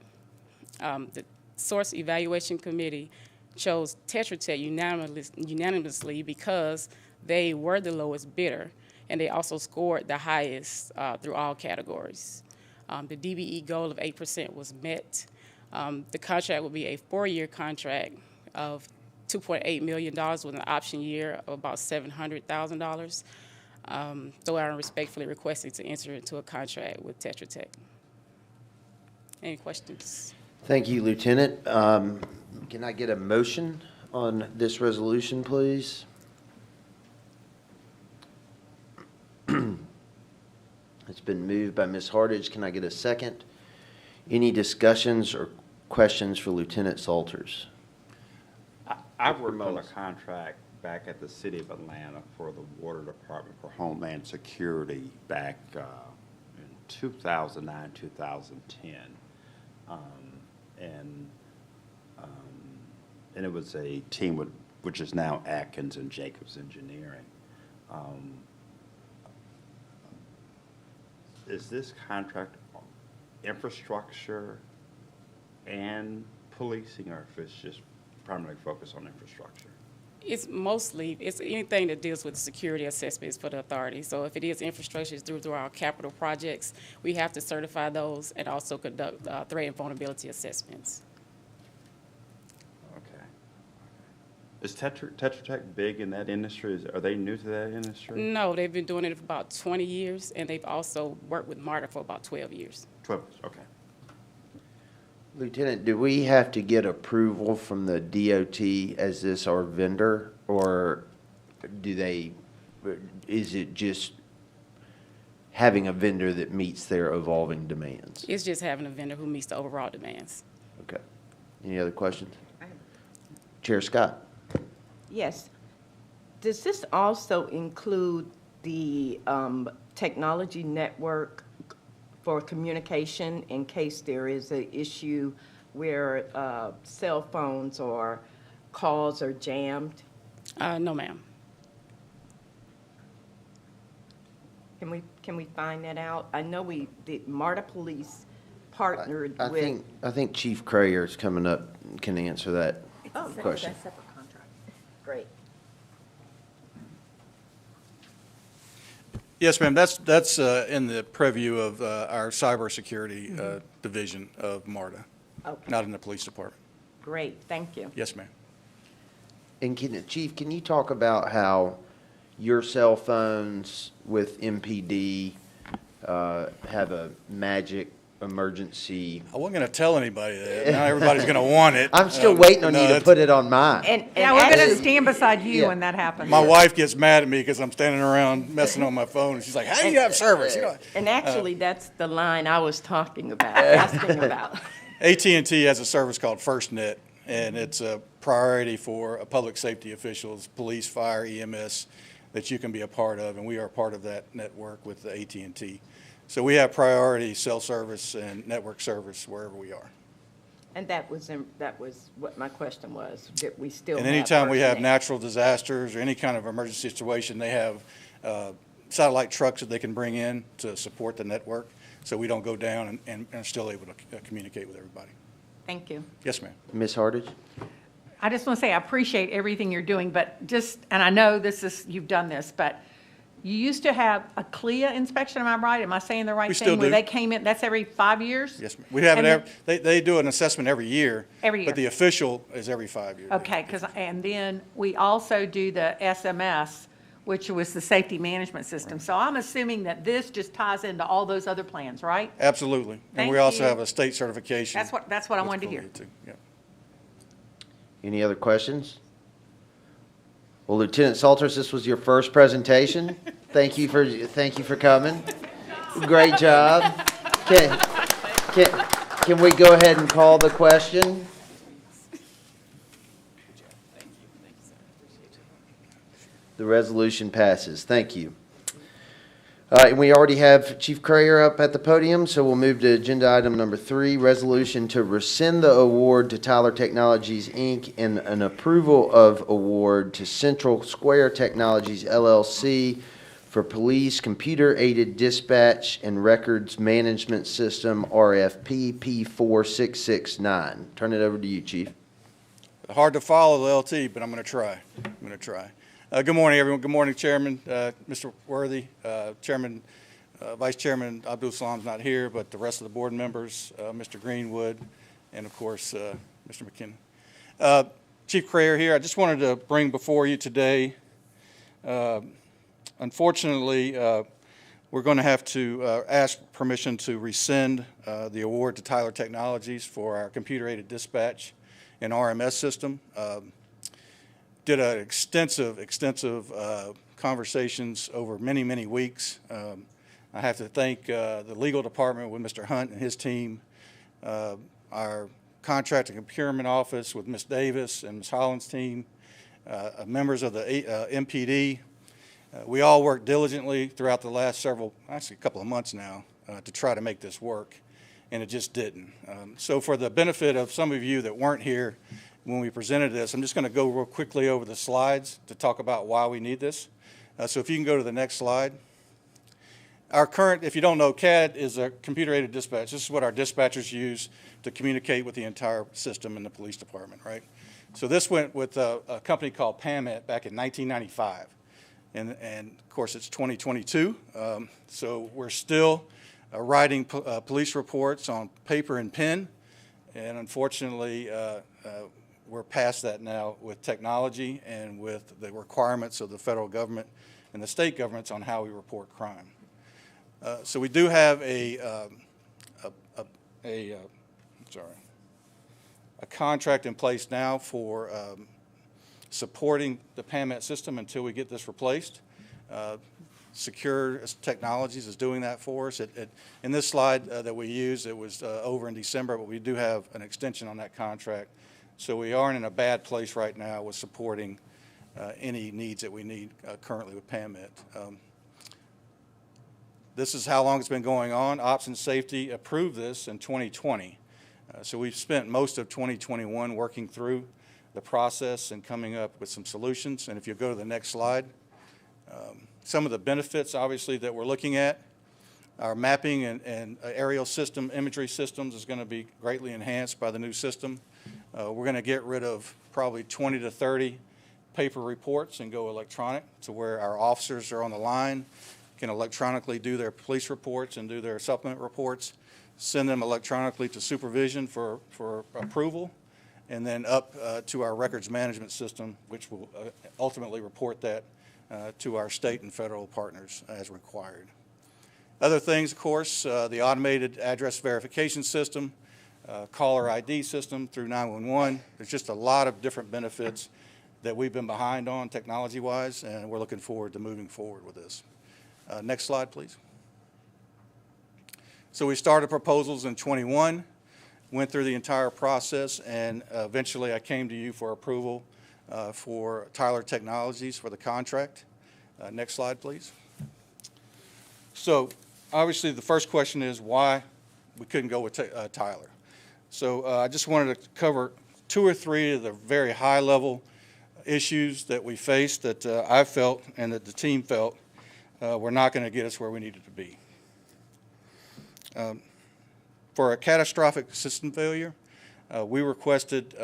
Speaker 16: The Source Evaluation Committee chose Tetra Tech unanimously because they were the lowest bidder, and they also scored the highest through all categories. The DBE goal of 8% was met. The contract will be a 4-year contract of $2.8 million with an option year of about $700,000. So I'm respectfully requesting to enter into a contract with Tetra Tech. Any questions?
Speaker 15: Thank you, Lieutenant. Can I get a motion on this resolution, please? It's been moved by Ms. Hardage. Can I get a second? Any discussions or questions for Lieutenant Salters?
Speaker 7: I worked on a contract back at the City of Atlanta for the Water Department for Homeland Security back in 2009, 2010. And it was a team which is now Atkins and Jacobs Engineering. is this contract infrastructure and policing, or if it's just primarily focused on infrastructure?
Speaker 16: It's anything that deals with security assessments for the authority. So if it is infrastructure, it's through our capital projects. We have to certify those and also conduct threat and vulnerability assessments.
Speaker 7: Okay. Is Tetra Tech big in that industry? Are they new to that industry?
Speaker 16: No, they've been doing it for about 20 years, and they've also worked with MARTA for about 12 years.
Speaker 7: 12, okay.
Speaker 15: Lieutenant, do we have to get approval from the DOT as this our vendor, or is it just having a vendor that meets their evolving demands?
Speaker 16: It's just having a vendor who meets the overall demands.
Speaker 15: Okay. Any other questions? Chair Scott?
Speaker 12: Yes. Does this also include the technology network for communication in case there is an issue where cell phones or calls are jammed?
Speaker 16: No, ma'am.
Speaker 12: Can we find that out? I know the MARTA Police partnered with.
Speaker 15: I think Chief Crayer is coming up, can answer that question.
Speaker 12: That's a separate contract. Great.
Speaker 17: Yes, ma'am. That's in the purview of our cybersecurity division of MARTA,
Speaker 12: Okay.
Speaker 17: not in the police department.
Speaker 12: Great. Thank you.
Speaker 17: Yes, ma'am.
Speaker 15: And Chief, can you talk about how your cell phones with MPD have a magic emergency?
Speaker 17: I wasn't going to tell anybody that. Now everybody's going to want it.
Speaker 15: I'm still waiting on you to put it on mine.
Speaker 13: Yeah, we're going to stand beside you when that happens.
Speaker 17: My wife gets mad at me because I'm standing around messing on my phone, and she's like, "How do you have service?" You know.
Speaker 12: And actually, that's the line I was talking about, asking about.
Speaker 17: AT&T has a service called FirstNet, and it's a priority for public safety officials, police, fire, EMS, that you can be a part of, and we are part of that network with the AT&T. So we have priority cell service and network service wherever we are.
Speaker 12: And that was what my question was, that we still have.
Speaker 17: And anytime we have
Speaker 12: FirstNet.
Speaker 17: natural disasters or any kind of emergency situation, they have satellite trucks that they can bring in to support the network, so we don't go down and are still able to communicate with everybody.
Speaker 12: Thank you.
Speaker 17: Yes, ma'am.
Speaker 15: Ms. Hardage?
Speaker 13: I just want to say I appreciate everything you're doing, but and I know you've done this, but you used to have a CLIA inspection, am I right? Am I saying the right thing?
Speaker 17: We still do.
Speaker 13: Where they came in, that's every 5 years?
Speaker 17: Yes, ma'am. We have
Speaker 13: And
Speaker 17: they do an assessment every year.
Speaker 13: Every year.
Speaker 17: But the official is every 5 years.
Speaker 13: Okay, and then we also do the SMS, which was the safety management system. So I'm assuming that this just ties into all those other plans, right?
Speaker 17: Absolutely. And
Speaker 13: Thank
Speaker 17: we also
Speaker 13: you.
Speaker 17: have a state certification.
Speaker 13: That's what I
Speaker 17: with
Speaker 13: wanted to hear.
Speaker 17: CLIA too. Yeah.
Speaker 15: Any other questions? Well, Lieutenant Salters, this was your first presentation. Thank you for coming. Great job. Can we go ahead and call the question? The resolution passes. Thank you. And we already have Chief Crayer up at the podium, so we'll move to agenda item number 3, resolution to rescind the award to Tyler Technologies, Inc. and an approval of award to Central Square Technologies, LLC for police computer-aided dispatch and records management system, RFP P4669. Turn it over to you, Chief.
Speaker 17: Hard to follow the LT, but I'm going to try. Good morning, everyone. Good morning, Chairman, Mr. Worthy, Chairman, Vice Chairman Abdul Salam's not here, but the rest of the board members, Mr. Greenwood, and of course, Mr. McKinnon. Chief Crayer here. I just wanted to bring before you today, unfortunately, we're going to have to ask permission to rescind the award to Tyler Technologies for our computer-aided dispatch and RMS system. Did an extensive conversations over many weeks. I have to thank the legal department with Mr. Hunt and his team, our contract and procurement office with Ms. Davis and Ms. Holland's team, members of the MPD. We all worked diligently throughout the last actually a couple of months now, to try to make this work, and it just didn't. So for the benefit of some of you that weren't here when we presented this, I'm just going to go real quickly over the slides to talk about why we need this. So if you can go to the next slide. Our current, if you don't know, CAD is a computer-aided dispatch. This is what our dispatchers use to communicate with the entire system in the police department, right? So this went with a company called PAMET back in 1995. And of course, it's 2022. So we're still writing police reports on paper and pen. And unfortunately, we're past that now with technology and with the requirements of the federal government and the state governments on how we report crime. So we do have a contract in place now for supporting the PAMET system until we get this replaced. Secure Technologies is doing that for us. In this slide that we use, it was over in December, but we do have an extension on that contract. So we aren't in a bad place right now with supporting any needs that we need currently with PAMET. This is how long it's been going on. Ops and Safety approved this in 2020. So we've spent most of 2021 working through the process and coming up with some solutions. And if you go to the next slide, some of the benefits, obviously, that we're looking at, our mapping and aerial system imagery systems is going to be greatly enhanced by the new system. We're going to get rid of probably 20 to 30 paper reports and go electronic to where our officers are on the line, can electronically do their police reports and do their supplement reports, send them electronically to supervision for approval, and then up to our records management system, which will ultimately report that to our state and federal partners as required. Other things, of course, the automated address verification system, caller ID system through 911. There's just a lot of different benefits that we've been behind on technology-wise, and we're looking forward to moving forward with this. Next slide, please. So we started proposals in 21, went through the entire process, and eventually I came to you for approval for Tyler Technologies for the contract. Next slide, please. So obviously the first question is why we couldn't go with Tyler. So I just wanted to cover 2 or 3 of the very high-level issues that we faced that I felt and that the team felt were not going to get us where we needed to be. For a catastrophic system failure, we requested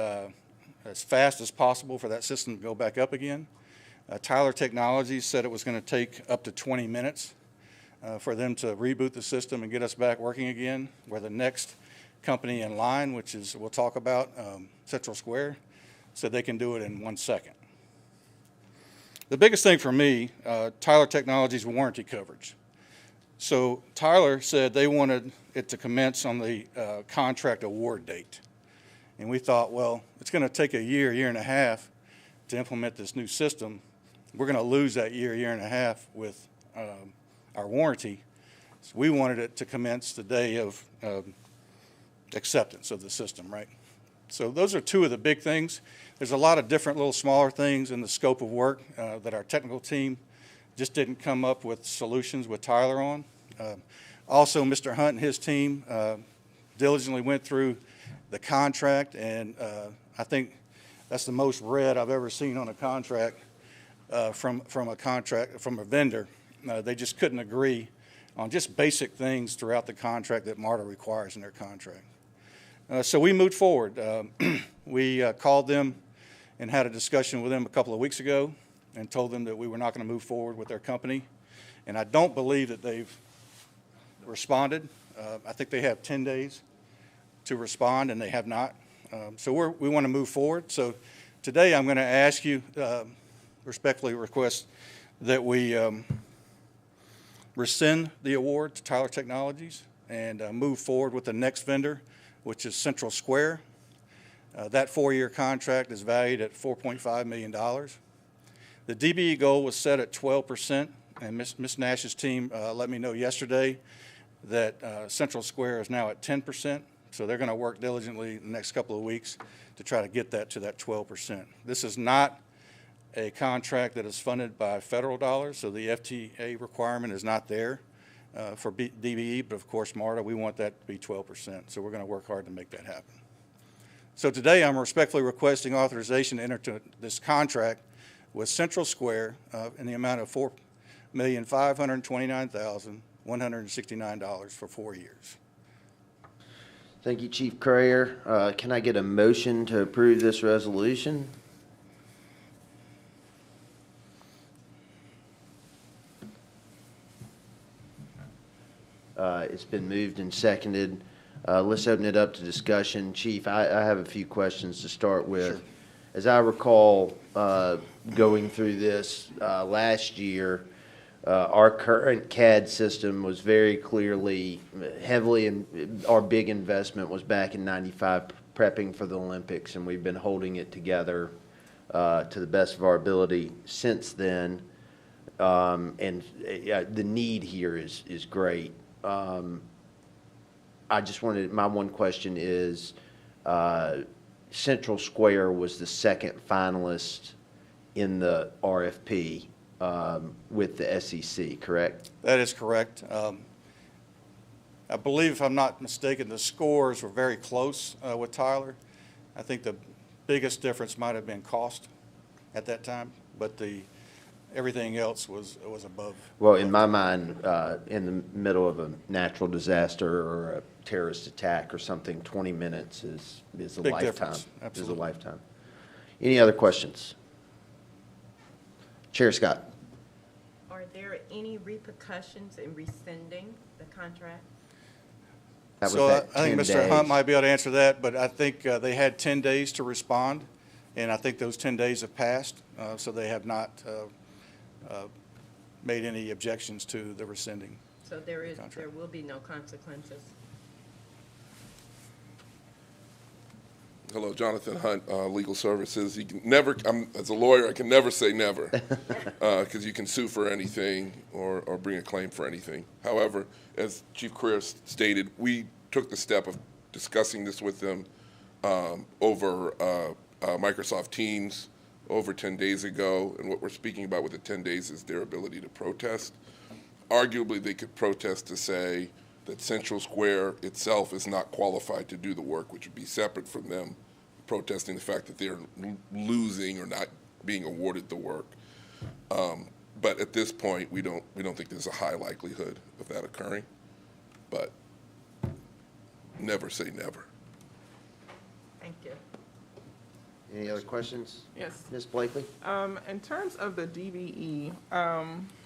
Speaker 17: as fast as possible for that system to go back up again. Tyler Technologies said it was going to take up to 20 minutes for them to reboot the system and get us back working again, where the next company in line, which is we'll talk about, Central Square, said they can do it in 1 second. The biggest thing for me, Tyler Technologies warranty coverage. So Tyler said they wanted it to commence on the contract award date. And we thought, well, it's going to take a year, year and a half to implement this new system. We're going to lose that year, year and a half with our warranty. So we wanted it to commence the day of acceptance of the system, right? So those are 2 of the big things. There's a lot of different little smaller things in the scope of work that our technical team just didn't come up with solutions with Tyler on. Also, Mr. Hunt and his team diligently went through the contract, and I think that's the most red I've ever seen on a contract from a vendor. They just couldn't agree on just basic things throughout the contract that MARTA requires in their contract. So we moved forward. We called them and had a discussion with them a couple of weeks ago and told them that we were not going to move forward with their company. And I don't believe that they've responded. I think they have 10 days to respond, and they have not. So we want to move forward. So today I'm going to ask you, respectfully request that we rescind the award to Tyler Technologies and move forward with the next vendor, which is Central Square. That 4-year contract is valued at $4.5 million. The DBE goal was set at 12%, and Ms. Nash's team let me know yesterday that Central Square is now at 10%, so they're going to work diligently the next couple of weeks to try to get that to that 12%. This is not a contract that is funded by federal dollars, so the FTA requirement is not there for DBE, but of course MARTA, we want that to be 12%, so we're going to work hard to make that happen. So today I'm respectfully requesting authorization to enter into this contract with Central Square in the amount of $4,529,000 $169 for 4 years.
Speaker 15: Thank you, Chief Courier. Can I get a motion to approve this resolution? It's been moved and seconded. Let's open it up to discussion. Chief, I have a few questions to start with.
Speaker 17: Sure.
Speaker 15: As I recall, going through this last year, our current CAD system was very clearly heavily, our big investment was back in '95 prepping for the Olympics, and we've been holding it together to the best of our ability since then. The need here is great. I just wanted, my one question is, Central Square was the second finalist in the RFP with the SEC, correct?
Speaker 17: That is correct. I believe, if I'm not mistaken, the scores were very close with Tyler. I think the biggest difference might have been cost at that time, but everything else was above.
Speaker 15: Well, in my mind, in the middle of a natural disaster or a terrorist attack or something, 20 minutes is a
Speaker 17: Big
Speaker 15: lifetime.
Speaker 17: difference. Absolutely.
Speaker 15: Is a lifetime. Any other questions? Chair Scott.
Speaker 12: Are there any repercussions in rescinding the contract?
Speaker 15: That was
Speaker 17: So
Speaker 15: that
Speaker 17: I think
Speaker 15: 10
Speaker 17: Mr. Hunt
Speaker 15: days.
Speaker 17: might be able to answer that, but I think they had 10 days to respond, and I think those 10 days have passed, so they have not made any objections to the rescinding.
Speaker 12: So there will be no consequences.
Speaker 18: Hello, Jonathan Hunt, Legal Services. You can never, as a lawyer, I can never say never, because you can sue for anything or bring a claim for anything. However, as Chief Courier stated, we took the step of discussing this with them over Microsoft Teams over 10 days ago, and what we're speaking about with the 10 days is their ability to protest. Arguably, they could protest to say that Central Square itself is not qualified to do the work, which would be separate from them protesting the fact that they're losing or not being awarded the work. But at this point, we don't think there's a high likelihood of that occurring. But never say never.
Speaker 12: Thank you.
Speaker 15: Any other questions?
Speaker 14: Yes.
Speaker 15: Ms. Blakely?
Speaker 14: In terms of the DBE,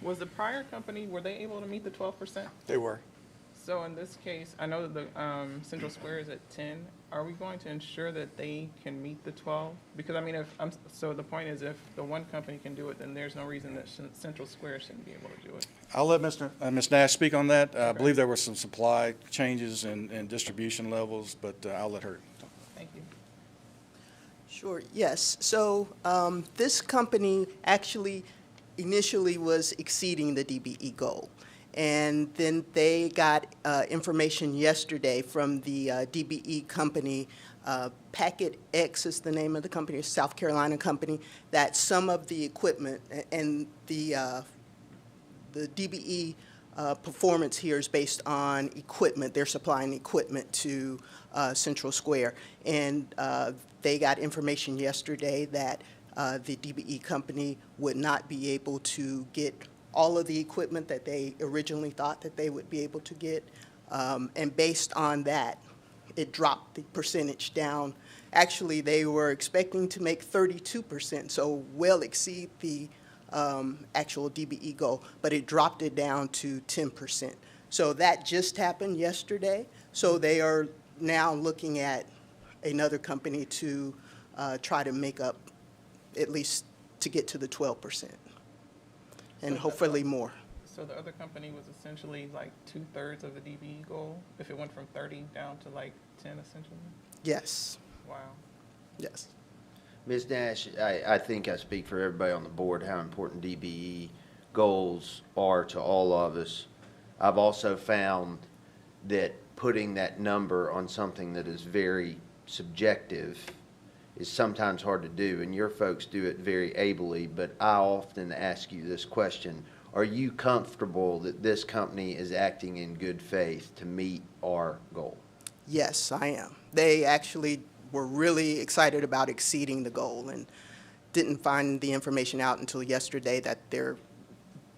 Speaker 14: was the prior company, were they able to meet the 12%?
Speaker 17: They were.
Speaker 14: So in this case, I know that the Central Square is at 10. Are we going to ensure that they can meet the 12? Because I mean, so the point is, if the one company can do it, then there's no reason that Central Square shouldn't be able to do it.
Speaker 17: I'll let Ms. Nash speak on that. I believe there were some supply changes in distribution levels, but I'll let her.
Speaker 14: Thank you.
Speaker 19: Sure, yes. So this company actually initially was exceeding the DBE goal. And then they got information yesterday from the DBE company, Packet X is the name of the company, a South Carolina company, that some of the equipment and the DBE performance here is based on equipment. They're supplying equipment to Central Square. And they got information yesterday that the DBE company would not be able to get all of the equipment that they originally thought that they would be able to get. And based on that, it dropped the percentage down. Actually, they were expecting to make 32%, so well exceed the actual DBE goal, but it dropped it down to 10%. So that just happened yesterday. So they are now looking at another company to try to make up, at least to get to the 12%. And hopefully more.
Speaker 14: So the other company was essentially like 2/3 of the DBE goal, if it went from 30 down to like 10 essentially?
Speaker 19: Yes.
Speaker 14: Wow.
Speaker 19: Yes.
Speaker 15: Ms. Nash, I think I speak for everybody on the board how important DBE goals are to all of us. I've also found that putting that number on something that is very subjective is sometimes hard to do, and your folks do it very ably, but I often ask you this question: are you comfortable that this company is acting in good faith to meet our goal?
Speaker 19: Yes, I am. They actually were really excited about exceeding the goal and didn't find the information out until yesterday that the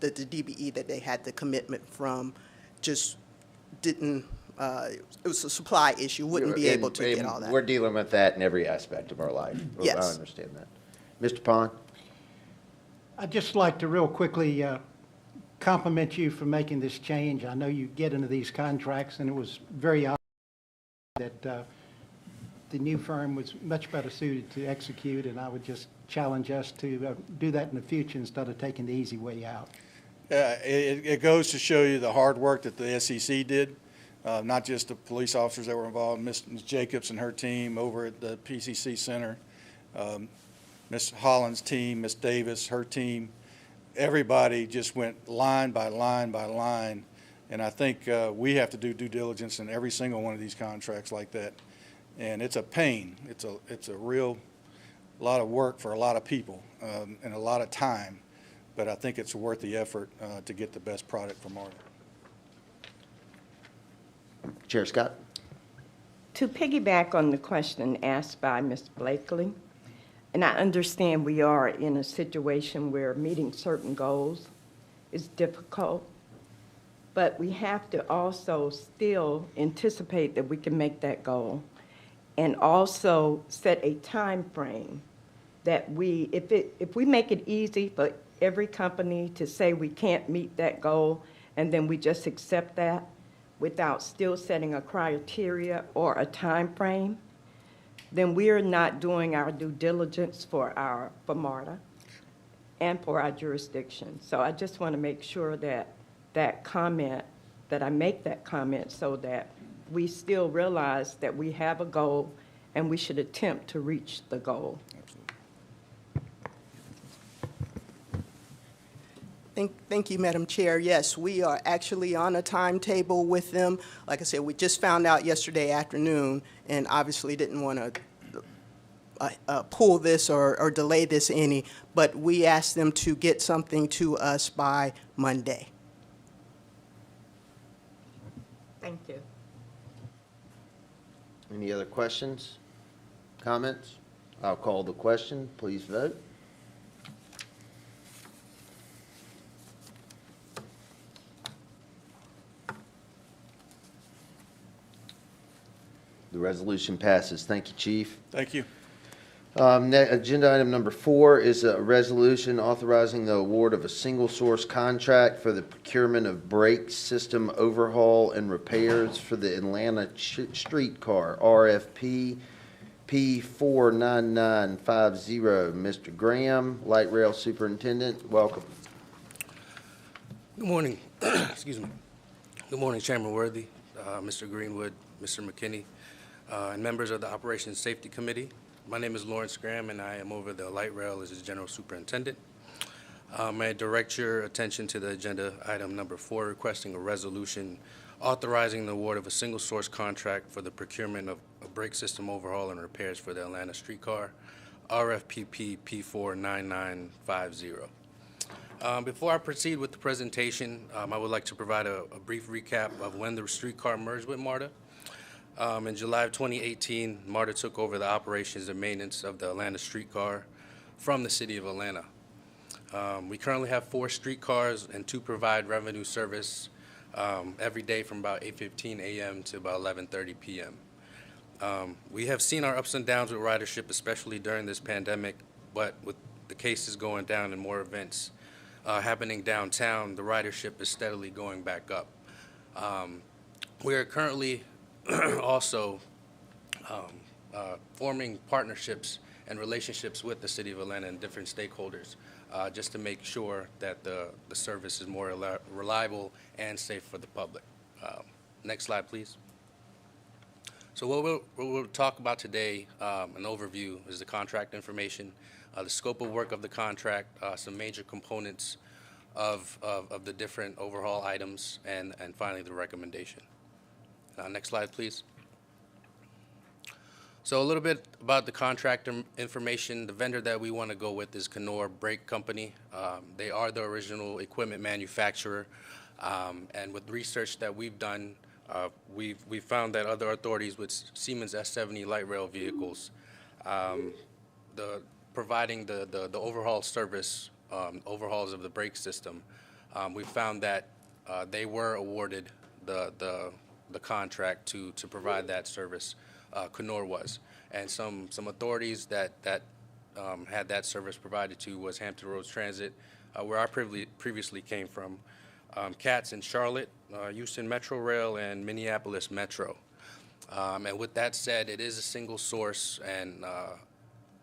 Speaker 19: DBE, that they had the commitment from just didn't, it was a supply issue, wouldn't be able to get all that.
Speaker 15: We're dealing with that in every aspect of our life.
Speaker 19: Yes.
Speaker 15: I understand that. Mr. Pond?
Speaker 1: I'd just like to real quickly compliment you for making this change. I know you get into these contracts, and it was very obvious that the new firm was much better suited to execute, and I would just challenge us to do that in the future instead of taking the easy way out.
Speaker 17: It goes to show you the hard work that the SEC did, not just the police officers that were involved, Ms. Jacobs and her team over at the PCC Center, Ms. Holland's team, Ms. Davis, her team. Everybody just went line by line by line, and I think we have to do due diligence in every single one of these contracts like that. And it's a pain. It's a real lot of work for a lot of people and a lot of time. But I think it's worth the effort to get the best product for MARTA.
Speaker 15: Chair Scott?
Speaker 12: To piggyback on the question asked by Ms. Blakely, and I understand we are in a situation where meeting certain goals is difficult, but we have to also still anticipate that we can make that goal, and also set a time frame that if we make it easy for every company to say we can't meet that goal, and then we just accept that without still setting a criteria or a time frame, then we're not doing our due diligence for MARTA and for our jurisdiction. So I just want to make sure that I make that comment so that we still realize that we have a goal and we should attempt to reach the goal.
Speaker 19: Thank you, Madam Chair. Yes, we are actually on a timetable with them. Like I said, we just found out yesterday afternoon and obviously didn't want to pull this or delay this any, but we asked them to get something to us by Monday.
Speaker 12: Thank you.
Speaker 15: Any other questions, comments? I'll call the question. Please vote. The resolution passes. Thank you, Chief.
Speaker 17: Thank you.
Speaker 15: Agenda item number 4 is a resolution authorizing the award of a single source contract for the procurement of brake system overhaul and repairs for the Atlanta Streetcar, RFP P49950. Mr. Graham, Light Rail Superintendent, welcome.
Speaker 20: Good morning. Excuse me. Good morning, Chairman Worthy, Mr. Greenwood, Mr. McKinney, and members of the Operations Safety Committee. My name is Lawrence Graham, and I am over the Light Rail as its General Superintendent. May I direct your attention to the agenda item number 4, requesting a resolution authorizing the award of a single source contract for the procurement of a brake system overhaul and repairs for the Atlanta Streetcar, RFP P49950. Before I proceed with the presentation, I would like to provide a brief recap of when the Streetcar merged with MARTA. In July of 2018, MARTA took over the operations and maintenance of the Atlanta Streetcar from the City of Atlanta. We currently have 4 streetcars and 2 provide revenue service every day from about 8:15 a.m. to about 11:30 p.m. We have seen our ups and downs with ridership, especially during this pandemic, but with the cases going down and more events happening downtown, the ridership is steadily going back up. We are currently also forming partnerships and relationships with the City of Atlanta and different stakeholders just to make sure that the service is more reliable and safe for the public. Next slide, please. So what we'll talk about today, an overview, is the contract information, the scope of work of the contract, some major components of the different overhaul items, and finally the recommendation. Next slide, please. So a little bit about the contract information. The vendor that we want to go with is Kenor Brake Company. They are the original equipment manufacturer, and with research that we've done, we've found that other authorities with Siemens S70 light rail vehicles, providing the overhaul service, overhauls of the brake system, we found that they were awarded the contract to provide that service. Kenora was, and some authorities that had that service provided to was Hampton Roads Transit, where I previously came from, CATS in Charlotte, Houston Metro Rail, and Minneapolis Metro. And with that said, it is a single source, and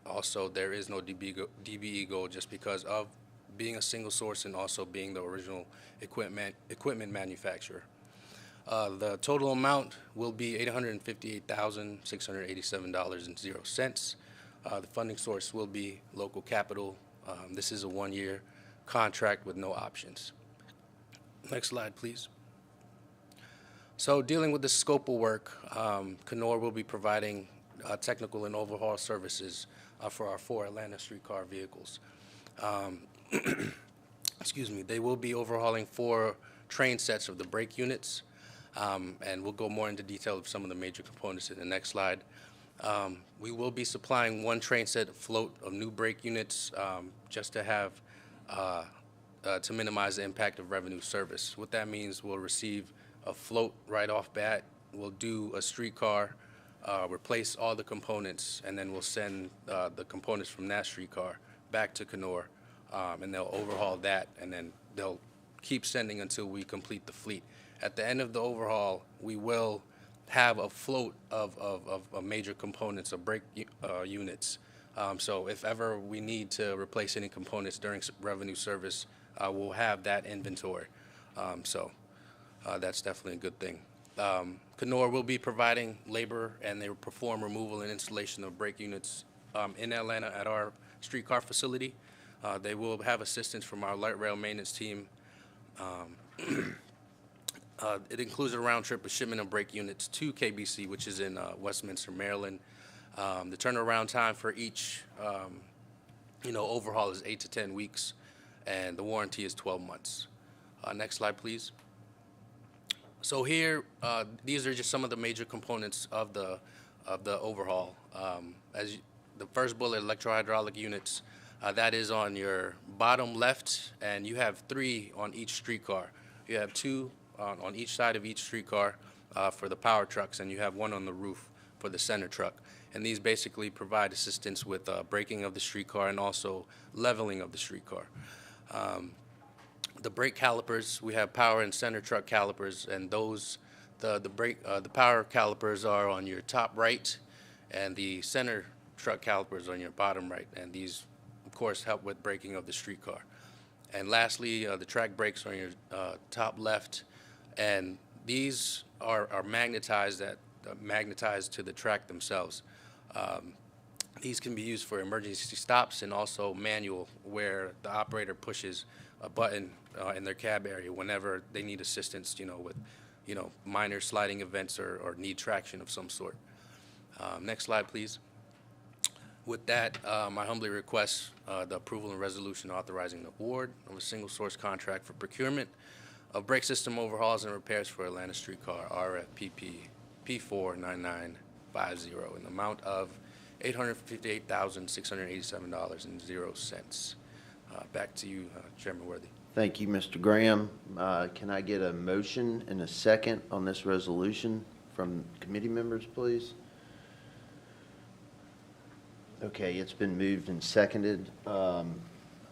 Speaker 20: also there is no DBE goal just because of being a single source and also being the original equipment manufacturer. The total amount will be $858,687.00. The funding source will be local capital. This is a one-year contract with no options. Next slide, please. So dealing with the scope of work, Kenora will be providing technical and overhaul services for our 4 Atlanta streetcar vehicles. Excuse me, they will be overhauling 4 train sets of the brake units, and we'll go more into detail of some of the major components in the next slide. We will be supplying 1 train set of float of new brake units just to have to minimize the impact of revenue service. What that means, we'll receive a float right off bat. We'll do a streetcar, replace all the components, and then we'll send the components from that streetcar back to Kenora, and they'll overhaul that, and then they'll keep sending until we complete the fleet. At the end of the overhaul, we will have a float of major components of brake units. So if ever we need to replace any components during revenue service, we'll have that inventory. So that's definitely a good thing. Kenora will be providing labor, and they will perform removal and installation of brake units in Atlanta at our streetcar facility. They will have assistance from our light rail maintenance team. It includes a round trip of shipment of brake units to KBC, which is in Westminster, Maryland. The turnaround time for each overhaul is 8 to 10 weeks, and the warranty is 12 months. Next slide, please. So here, these are just some of the major components of the overhaul. The first bullet, electrohydraulic units, that is on your bottom left, and you have 3 on each streetcar. You have 2 on each side of each streetcar for the power trucks, and you have 1 on the roof for the center truck. And these basically provide assistance with braking of the streetcar and also leveling of the streetcar. The brake calipers, we have power and center truck calipers, and those, the power calipers are on your top right, and the center truck calipers on your bottom right, and these, of course, help with braking of the streetcar. And lastly, the track brakes are on your top left, and these are magnetized to the track themselves. These can be used for emergency stops and also manual, where the operator pushes a button in their cab area whenever they need assistance, with minor sliding events or need traction of some sort. Next slide, please. With that, I humbly request the approval and resolution authorizing the award of a single source contract for procurement of brake system overhauls and repairs for Atlanta Streetcar RFPP P49950 in the amount of $858,687.00. Back to you, Chairman Worthy.
Speaker 15: Thank you, Mr. Graham. Can I get a motion and a second on this resolution from committee members, please? Okay, it's been moved and seconded. I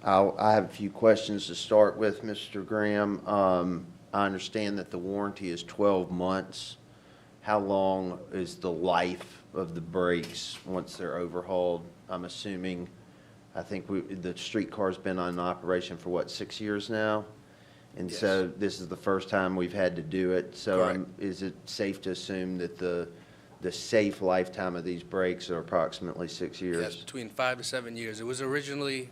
Speaker 15: have a few questions to start with, Mr. Graham. I understand that the warranty is 12 months. How long is the life of the brakes once they're overhauled? I'm assuming, I think the streetcar's been on operation for, what, 6 years now? And
Speaker 20: Yes.
Speaker 15: so this is the first time we've had to do it. So
Speaker 20: Correct.
Speaker 15: is it safe to assume that the safe lifetime of these brakes are approximately 6 years?
Speaker 20: Yes, between 5 to 7 years. It was originally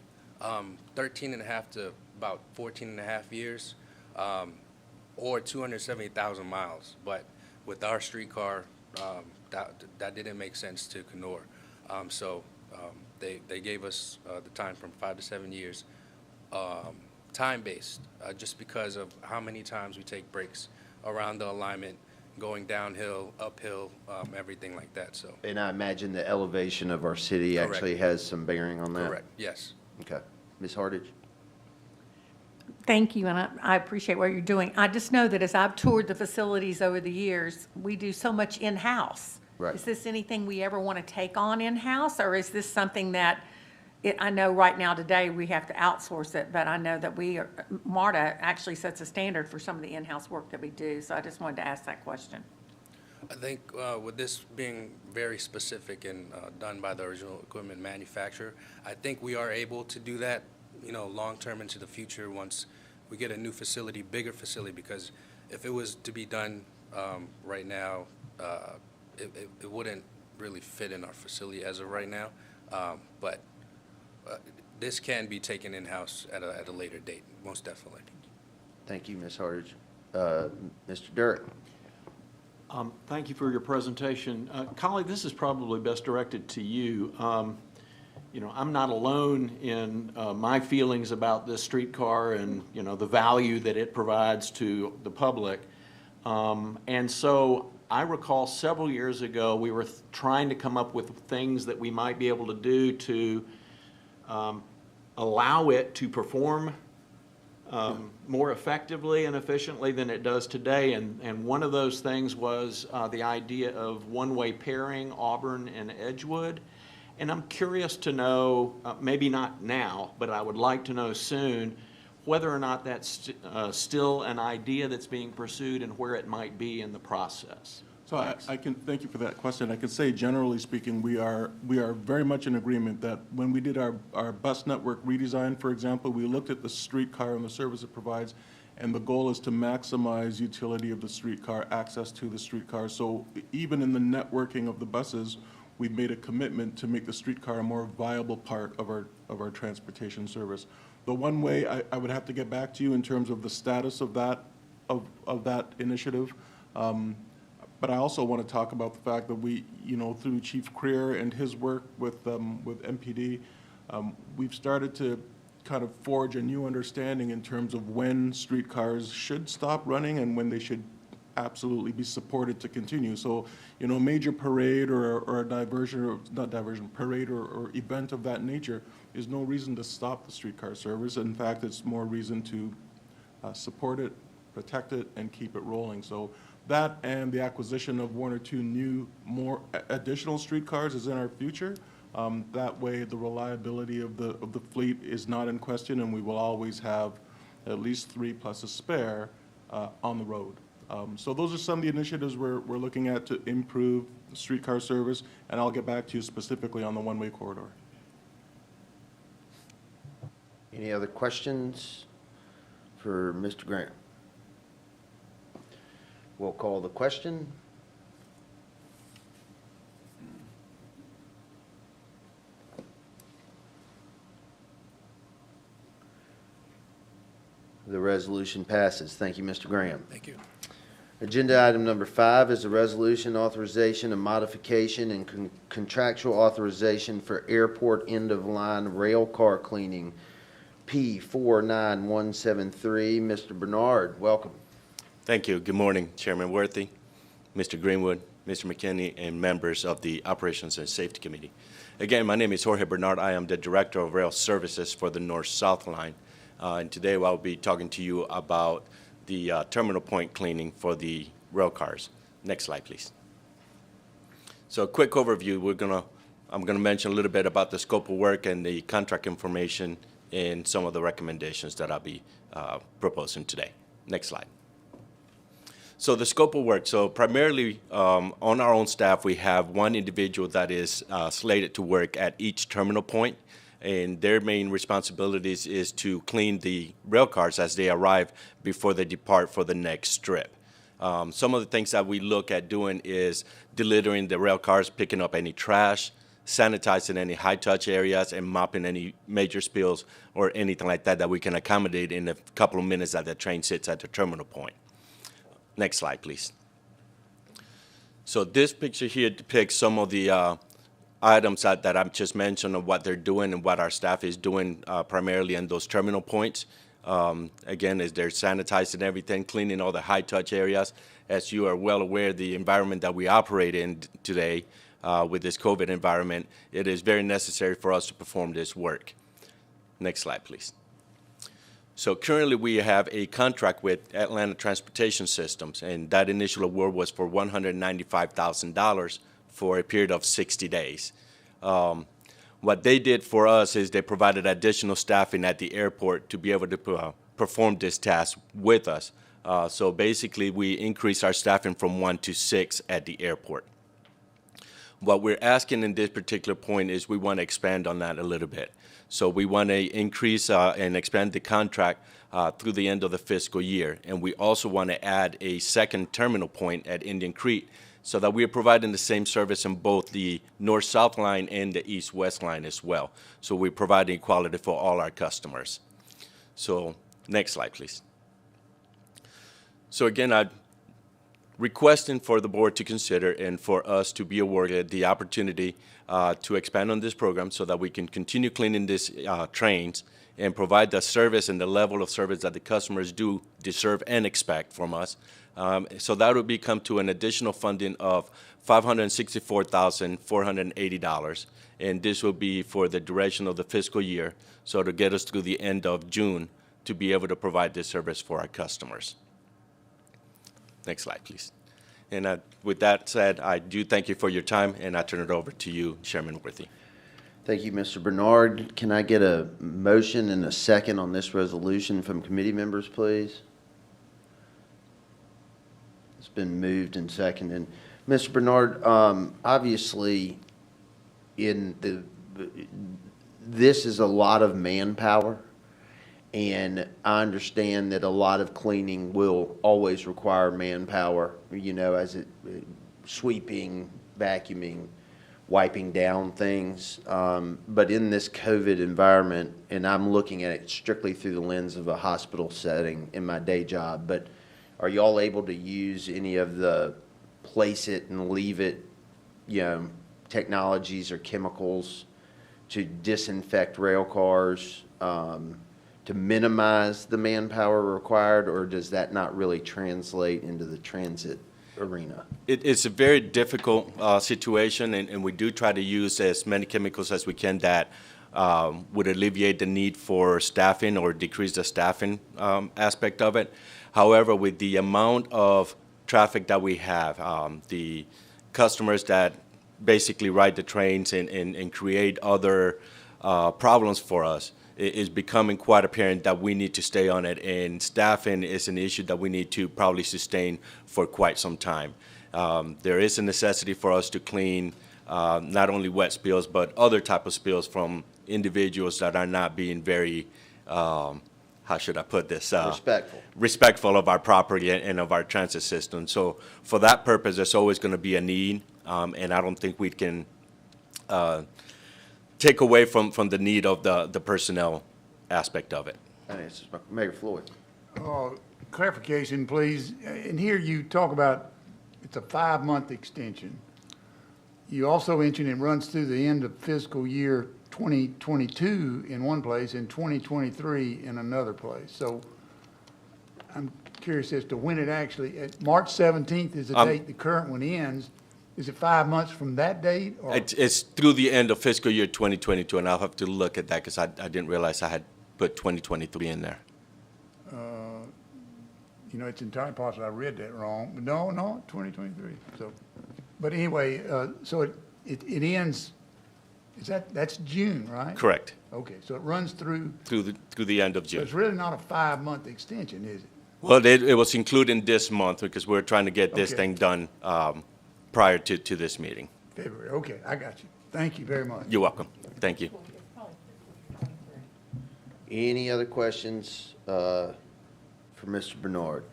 Speaker 20: 13 and a half to about 14 and a half years, or 270,000 miles. But with our streetcar, that didn't make sense to Kenora. So they gave us the time from 5 to 7 years, time-based, just because of how many times we take breaks around the alignment, going downhill, uphill, everything like that. So.
Speaker 15: And I imagine the elevation of our city actually has some bearing on that?
Speaker 20: Correct, yes.
Speaker 15: Okay. Ms. Hardage?
Speaker 13: Thank you, and I appreciate what you're doing. I just know that as I've toured the facilities over the years, we do so much in-house.
Speaker 15: Right.
Speaker 13: Is this anything we ever want to take on in-house, or is this something that, I know right now today we have to outsource it, but I know that MARTA actually sets a standard for some of the in-house work that we do, so I just wanted to ask that question.
Speaker 20: I think with this being very specific and done by the original equipment manufacturer, I think we are able to do that, long-term into the future once we get a new facility, bigger facility, because if it was to be done right now, it wouldn't really fit in our facility as of right now. But this can be taken in-house at a later date, most definitely.
Speaker 15: Thank you, Ms. Hartage. Mr. Durrett.
Speaker 3: Thank you for your presentation. Colleague, this is probably best directed to you. I'm not alone in my feelings about this streetcar and, the value that it provides to the public. And so I recall several years ago, we were trying to come up with things that we might be able to do to allow it to perform more effectively and efficiently than it does today. And one of those things was the idea of one-way pairing Auburn and Edgewood. And I'm curious to know, maybe not now, but I would like to know soon, whether or not that's still an idea that's being pursued and where it might be in the process.
Speaker 8: So I can thank you for that question. I can say, generally speaking, we are very much in agreement that when we did our bus network redesign, for example, we looked at the streetcar and the service it provides, and the goal is to maximize utility of the streetcar, access to the streetcar. So even in the networking of the buses, we've made a commitment to make the streetcar a more viable part of our transportation service. The one way I would have to get back to you in terms of the status of that initiative. But I also want to talk about the fact that we, through Chief Creer and his work with MPD, we've started to kind of forge a new understanding in terms of when streetcars should stop running and when they should absolutely be supported to continue. So, major parade or a diversion, or not diversion, parade or event of that nature is no reason to stop the streetcar service. In fact, it's more reason to support it, protect it, and keep it rolling. So that and the acquisition of one or two more additional streetcars is in our future. That way, the reliability of the fleet is not in question, and we will always have at least 3 plus a spare on the road. So those are some of the initiatives we're looking at to improve the streetcar service, and I'll get back to you specifically on the one-way corridor.
Speaker 15: Any other questions for Mr. Graham? We'll call the question. The resolution passes. Thank you, Mr. Graham.
Speaker 20: Thank you.
Speaker 15: Agenda item number 5 is a resolution authorization of modification and contractual authorization for airport end-of-line rail car cleaning, P49173. Mr. Bernard, welcome.
Speaker 21: Thank you. Good morning, Chairman Worthy, Mr. Greenwood, Mr. McKinney, and members of the Operations and Safety Committee. Again, my name is Jorge Bernard. I am the Director of Rail Services for the North-South Line. And today I'll be talking to you about the terminal point cleaning for the rail cars. Next slide, please. So a quick overview. I'm gonna mention a little bit about the scope of work and the contract information and some of the recommendations that I'll be proposing today. Next slide. So the scope of work, so primarily on our own staff, we have one individual that is slated to work at each terminal point, and their main responsibilities is to clean the rail cars as they arrive before they depart for the next trip. Some of the things that we look at doing is delittering the rail cars, picking up any trash, sanitizing any high-touch areas, and mopping any major spills or anything like that that we can accommodate in a couple of minutes that the train sits at the terminal point. Next slide, please. So this picture here depicts some of the items that I've just mentioned of what they're doing and what our staff is doing primarily in those terminal points. Again, as they're sanitizing everything, cleaning all the high-touch areas. As you are well aware, the environment that we operate in today with this COVID environment, it is very necessary for us to perform this work. Next slide, please. So currently, we have a contract with Atlanta Transportation Systems, and that initial award was for $195,000 for a period of 60 days. What they did for us is they provided additional staffing at the airport to be able to perform this task with us. So basically, we increased our staffing from 1 to 6 at the airport. What we're asking in this particular point is we want to expand on that a little bit. So we want to increase and expand the contract through the end of the fiscal year. And we also want to add a second terminal point at Indian Creek so that we are providing the same service in both the north-south line and the east-west line as well. So we're providing equality for all our customers. So next slide, please. So again, I'm requesting for the board to consider and for us to be awarded the opportunity to expand on this program so that we can continue cleaning these trains and provide the service and the level of service that the customers do deserve and expect from us. So that would become to an additional funding of $564,480, and this will be for the duration of the fiscal year, so to get us through the end of June to be able to provide this service for our customers. Next slide, please. And with that said, I do thank you for your time, and I turn it over to you, Chairman Worthy.
Speaker 15: Thank you, Mr. Bernard. Can I get a motion and a second on this resolution from committee members, please? It's been moved and seconded. Mr. Bernard, obviously, this is a lot of manpower, and I understand that a lot of cleaning will always require manpower, you know, as sweeping, vacuuming, wiping down things. But in this COVID environment, and I'm looking at it strictly through the lens of a hospital setting in my day job, but are y'all able to use any of the place it and leave it, you know, technologies or chemicals to disinfect rail cars, to minimize the manpower required, or does that not really translate into the transit arena?
Speaker 21: It's a very difficult situation, and we do try to use as many chemicals as we can that would alleviate the need for staffing or decrease the staffing aspect of it. However, with the amount of traffic that we have, the customers that basically ride the trains and create other problems for us, it is becoming quite apparent that we need to stay on it, and staffing is an issue that we need to probably sustain for quite some time. There is a necessity for us to clean not only wet spills, but other type of spills from individuals that are not being very, how should I put this? Respectful of our property and of our transit system. So for that purpose, there's always going to be a need, and I don't think we can take away from the need of the personnel aspect of it.
Speaker 15: Mayor Floyd.
Speaker 5: Clarification, please. In here, you talk about it's a 5-month extension. You also mentioned it runs through the end of fiscal year 2022 in one place and 2023 in another place. So I'm curious as to when it actually, March 17th is the date the current one ends. Is it 5 months from that date? Or?
Speaker 21: It's through the end of fiscal year 2022, and I'll have to look at that because I didn't realize I had put 2023 in there.
Speaker 5: You know, it's entirely possible I read that wrong. But no, 2023. So, but anyway, so it ends. That's June, right?
Speaker 21: Correct.
Speaker 5: Okay, so it runs through
Speaker 21: the end of June.
Speaker 5: So it's really not a 5-month extension, is it?
Speaker 21: Well, it was included in this month because we're trying to get this thing done prior to this meeting.
Speaker 5: February. Okay, I got you. Thank you very much.
Speaker 21: You're welcome. Thank you.
Speaker 15: Any other questions for Mr. Bernard?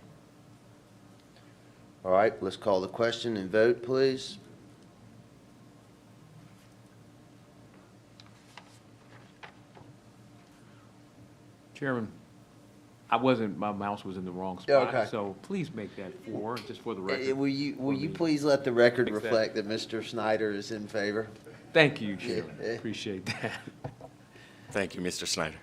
Speaker 15: All right, let's call the question and vote, please.
Speaker 2: Chairman, my mouse was in the wrong spot.
Speaker 15: Okay.
Speaker 2: So please make that 4, just for the record.
Speaker 15: Will you please let the record reflect that Mr. Snyder is in favor?
Speaker 2: Thank you, Chairman. Appreciate that.
Speaker 21: Thank you, Mr. Snyder.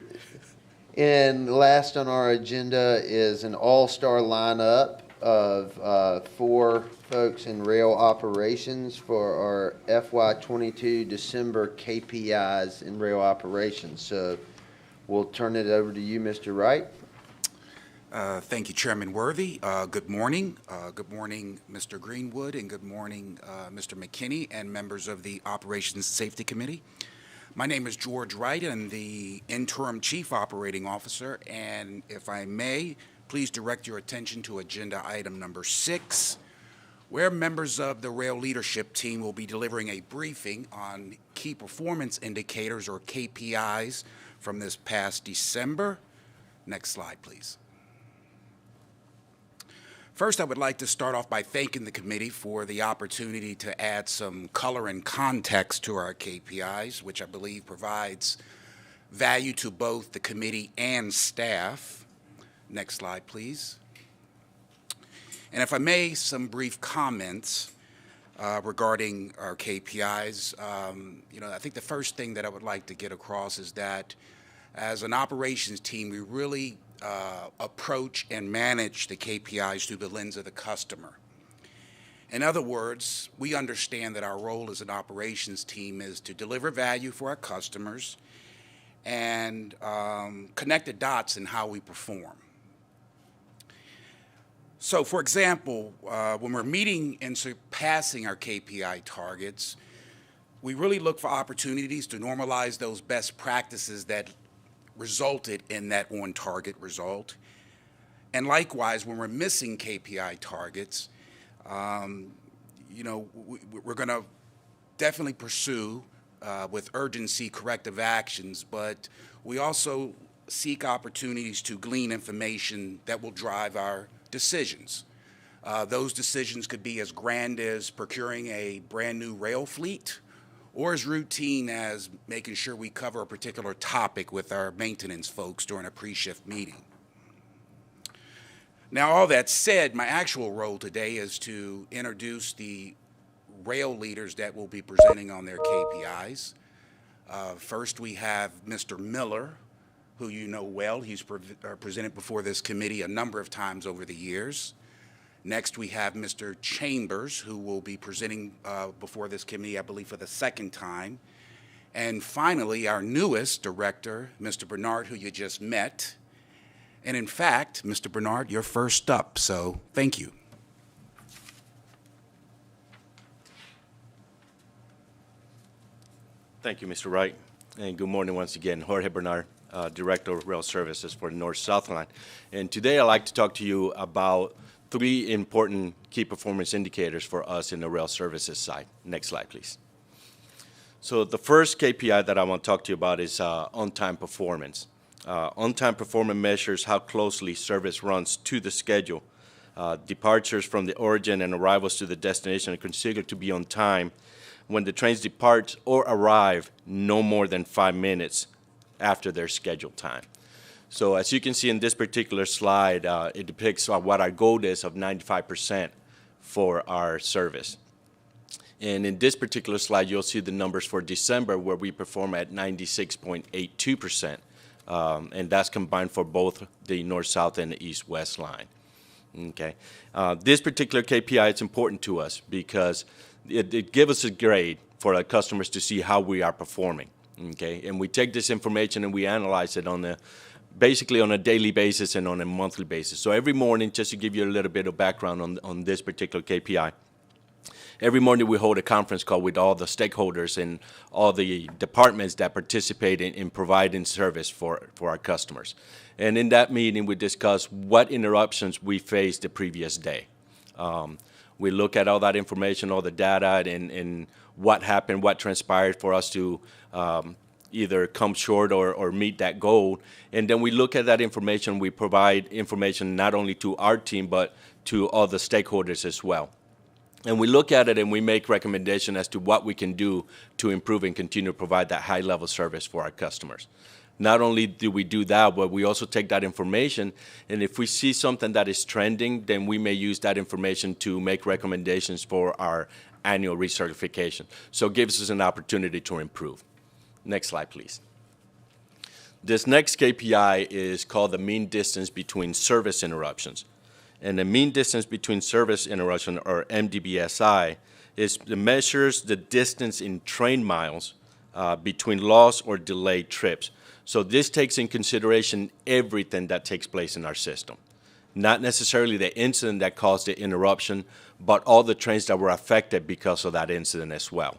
Speaker 15: And last on our agenda is an all-star lineup of 4 folks in rail operations for our FY22 December KPIs in rail operations. So we'll turn it over to you, Mr. Wright.
Speaker 6: Thank you, Chairman Worthy. Good morning. Good morning, Mr. Greenwood, and good morning, Mr. McKinney and members of the Operations and Safety Committee. My name is George Wright. I'm the Interim Chief Operating Officer, and if I may, please direct your attention to Agenda Item Number 6, where members of the rail leadership team will be delivering a briefing on key performance indicators, or KPIs, from this past December. Next slide, please. First, I would like to start off by thanking the committee for the opportunity to add some color and context to our KPIs, which I believe provides value to both the committee and staff. Next slide, please. And if I may, some brief comments regarding our KPIs. I think the first thing that I would like to get across is that as an operations team, we really approach and manage the KPIs through the lens of the customer. In other words, we understand that our role as an operations team is to deliver value for our customers and connect the dots in how we perform. So, for example, when we're meeting and surpassing our KPI targets, we really look for opportunities to normalize those best practices that resulted in that on-target result. And likewise, when we're missing KPI targets, we're going to definitely pursue with urgency corrective actions, but we also seek opportunities to glean information that will drive our decisions. Those decisions could be as grand as procuring a brand new rail fleet, or as routine as making sure we cover a particular topic with our maintenance folks during a pre-shift meeting. Now, all that said, my actual role today is to introduce the rail leaders that will be presenting on their KPIs. First, we have Mr. Miller, who you know well. He's presented before this committee a number of times over the years. Next, we have Mr. Chambers, who will be presenting before this committee, I believe, for the second time. And finally, our newest director, Mr. Bernard, who you just met. And in fact, Mr. Bernard, you're first up, so thank you.
Speaker 21: Thank you, Mr. Wright, and good morning once again. Jorge Bernard, Director of Rail Services for the North-South Line. And today I'd like to talk to you about 3 important key performance indicators for us in the rail services side. Next slide, please. So the first KPI that I want to talk to you about is on-time performance. On-time performance measures how closely service runs to the schedule. Departures from the origin and arrivals to the destination are considered to be on time when the trains depart or arrive no more than 5 minutes after their scheduled time. So as you can see in this particular slide, it depicts what our goal is of 95% for our service. And in this particular slide, you'll see the numbers for December, where we perform at 96.82%. And that's combined for both the north-south and the east-west line. Okay. This particular KPI is important to us because it gives us a grade for our customers to see how we are performing. Okay. And we take this information and we analyze it basically on a daily basis and on a monthly basis. So every morning, just to give you a little bit of background on this particular KPI, every morning we hold a conference call with all the stakeholders and all the departments that participate in providing service for our customers. And in that meeting, we discuss what interruptions we faced the previous day. We look at all that information, all the data, and what happened, what transpired for us to either come short or meet that goal. And then we look at that information. We provide information not only to our team, but to all the stakeholders as well. And we look at it and we make recommendations as to what we can do to improve and continue to provide that high-level service for our customers. Not only do we do that, but we also take that information, and if we see something that is trending, then we may use that information to make recommendations for our annual recertification. So it gives us an opportunity to improve. Next slide, please. This next KPI is called the mean distance between service interruptions. And the mean distance between service interruption, or MDBSI, measures the distance in train miles between lost or delayed trips. So this takes in consideration everything that takes place in our system. not necessarily the incident that caused the interruption, but all the trains that were affected because of that incident as well.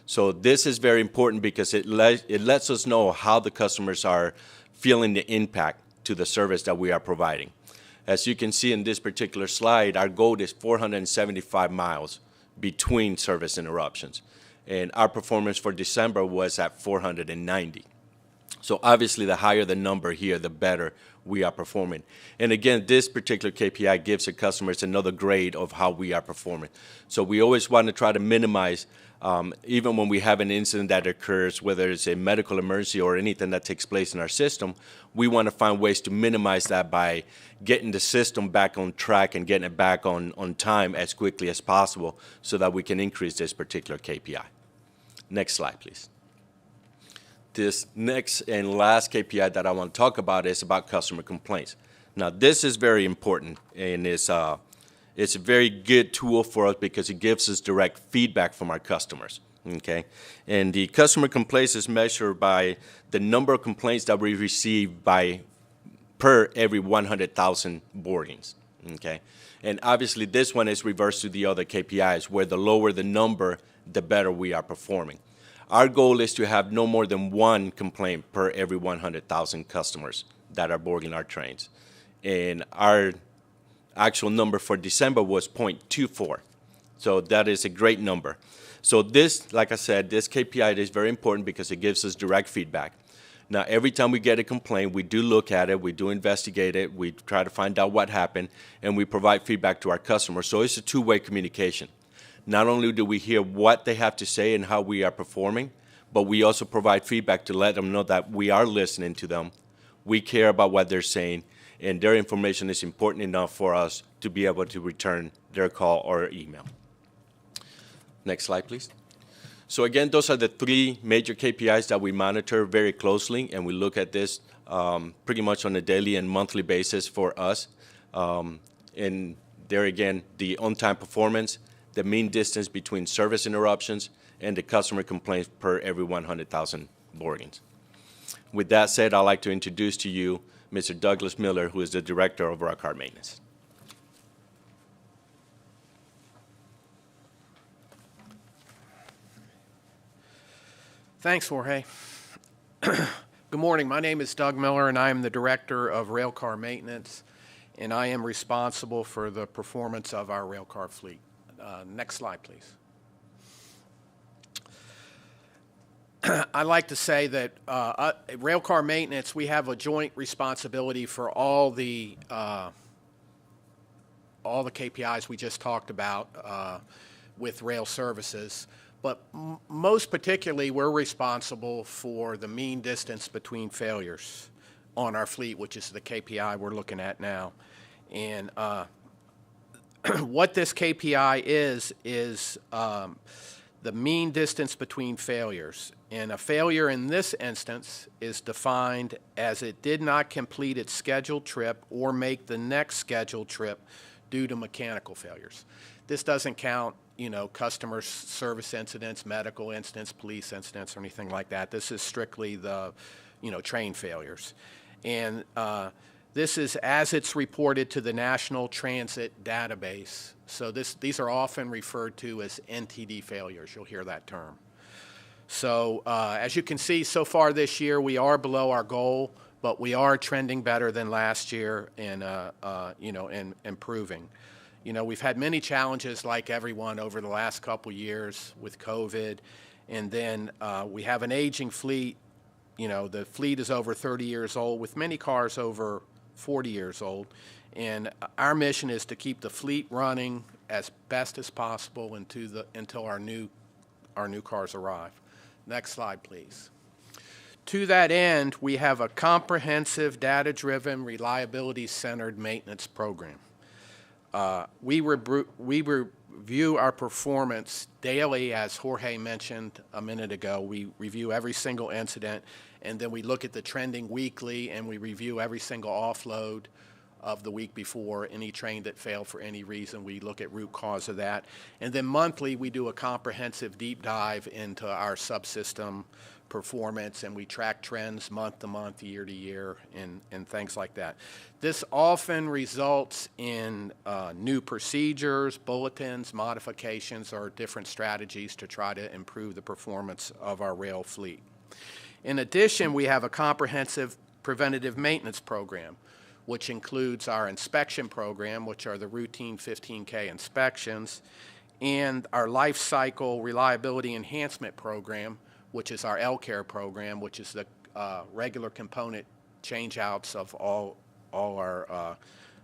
Speaker 21: So this is very important because it lets us know how the customers are feeling the impact to the service that we are providing. As you can see in this particular slide, our goal is 475 miles between service interruptions. And our performance for December was at 490. So obviously, the higher the number here, the better we are performing. And again, this particular KPI gives the customers another grade of how we are performing. So we always want to try to minimize, even when we have an incident that occurs, whether it's a medical emergency or anything that takes place in our system, we want to find ways to minimize that by getting the system back on track and getting it back on time as quickly as possible so that we can increase this particular KPI. Next slide, please. This next and last KPI that I want to talk about is about customer complaints. Now, this is very important, and it's a very good tool for us because it gives us direct feedback from our customers, okay? And the customer complaints is measured by the number of complaints that we receive per every 100,000 boardings, okay? And obviously, this one is reversed to the other KPIs, where the lower the number, the better we are performing. Our goal is to have no more than one complaint per every 100,000 customers that are boarding our trains. And our actual number for December was 0.24. So that is a great number. So this, like I said, this KPI is very important because it gives us direct feedback. Now, every time we get a complaint, we do look at it, we do investigate it, we try to find out what happened, and we provide feedback to our customers. So it's a two-way communication. Not only do we hear what they have to say and how we are performing, but we also provide feedback to let them know that we are listening to them, we care about what they're saying, and their information is important enough for us to be able to return their call or email. Next slide, please. So again, those are the three major KPIs that we monitor very closely, and we look at this pretty much on a daily and monthly basis for us. And there again, the on-time performance, the mean distance between service interruptions, and the customer complaints per every 100,000 boardings. With that said, I'd like to introduce to you Mr. Douglas Miller, who is the Director of our car maintenance.
Speaker 4: Thanks, Jorge. Good morning. My name is Doug Miller, and I am the Director of Railcar Maintenance, and I am responsible for the performance of our railcar fleet. Next slide, please. I like to say that railcar maintenance, we have a joint responsibility for all the KPIs we just talked about with rail services. But most particularly, we're responsible for the mean distance between failures on our fleet, which is the KPI we're looking at now. And what this KPI is the mean distance between failures. And a failure in this instance is defined as it did not complete its scheduled trip or make the next scheduled trip due to mechanical failures. This doesn't count, customer service incidents, medical incidents, police incidents, or anything like that. This is strictly the, train failures. And this is as it's reported to the National Transit Database. So these are often referred to as NTD failures. You'll hear that term. So as you can see, so far this year, we are below our goal, but we are trending better than last year and, and improving. We've had many challenges like everyone over the last couple years with COVID, and then we have an aging fleet. The fleet is over 30 years old with many cars over 40 years old, and our mission is to keep the fleet running as best as possible until our new cars arrive. Next slide, please. To that end, we have a comprehensive, data-driven, reliability-centered maintenance program. We review our performance daily, as Jorge mentioned a minute ago. We review every single incident, and then we look at the trending weekly, and we review every single offload of the week before. Any train that failed for any reason, we look at root cause of that. And then monthly, we do a comprehensive deep dive into our subsystem performance, and we track trends month to month, year to year, and things like that. This often results in new procedures, bulletins, modifications, or different strategies to try to improve the performance of our rail fleet. In addition, we have a comprehensive preventative maintenance program, which includes our inspection program, which are the routine 15K inspections, and our life cycle reliability enhancement program, which is our L-Care program, which is the regular component changeouts of all our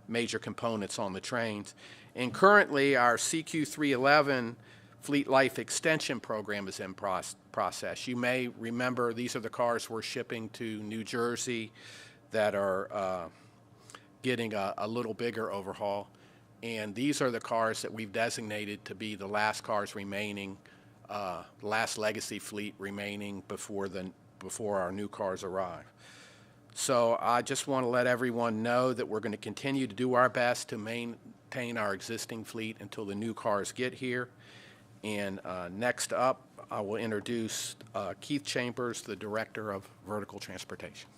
Speaker 4: major components on the trains. And currently, our CQ311 Fleet Life Extension program is in process. You may remember these are the cars we're shipping to New Jersey that are getting a little bigger overhaul. And these are the cars that we've designated to be the last cars remaining, last legacy fleet remaining before our new cars arrive. So I just want to let everyone know that we're going to continue to do our best to maintain our existing fleet until the new cars get here. And next up, I will introduce Keith Chambers, the Director of Vertical Transportation.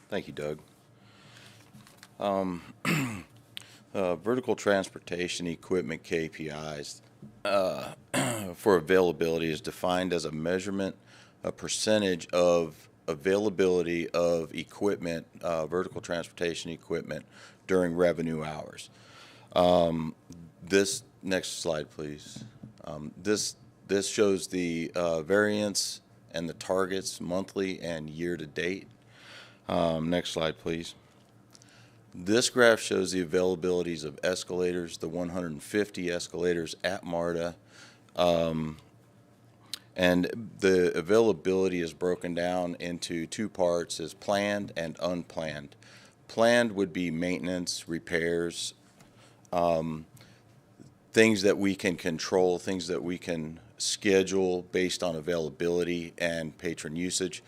Speaker 9: Thank you, Doug. Vertical transportation equipment KPIs for availability is defined as a measurement, a percentage of availability of equipment, vertical transportation equipment during revenue hours. This next slide, please. This shows the variance and the targets monthly and year to date. Next slide, please. This graph shows the availabilities of escalators, the 150 escalators at MARTA. And the availability is broken down into two parts as planned and unplanned. Planned would be maintenance, repairs, things that we can control, things that we can schedule based on availability and patron usage.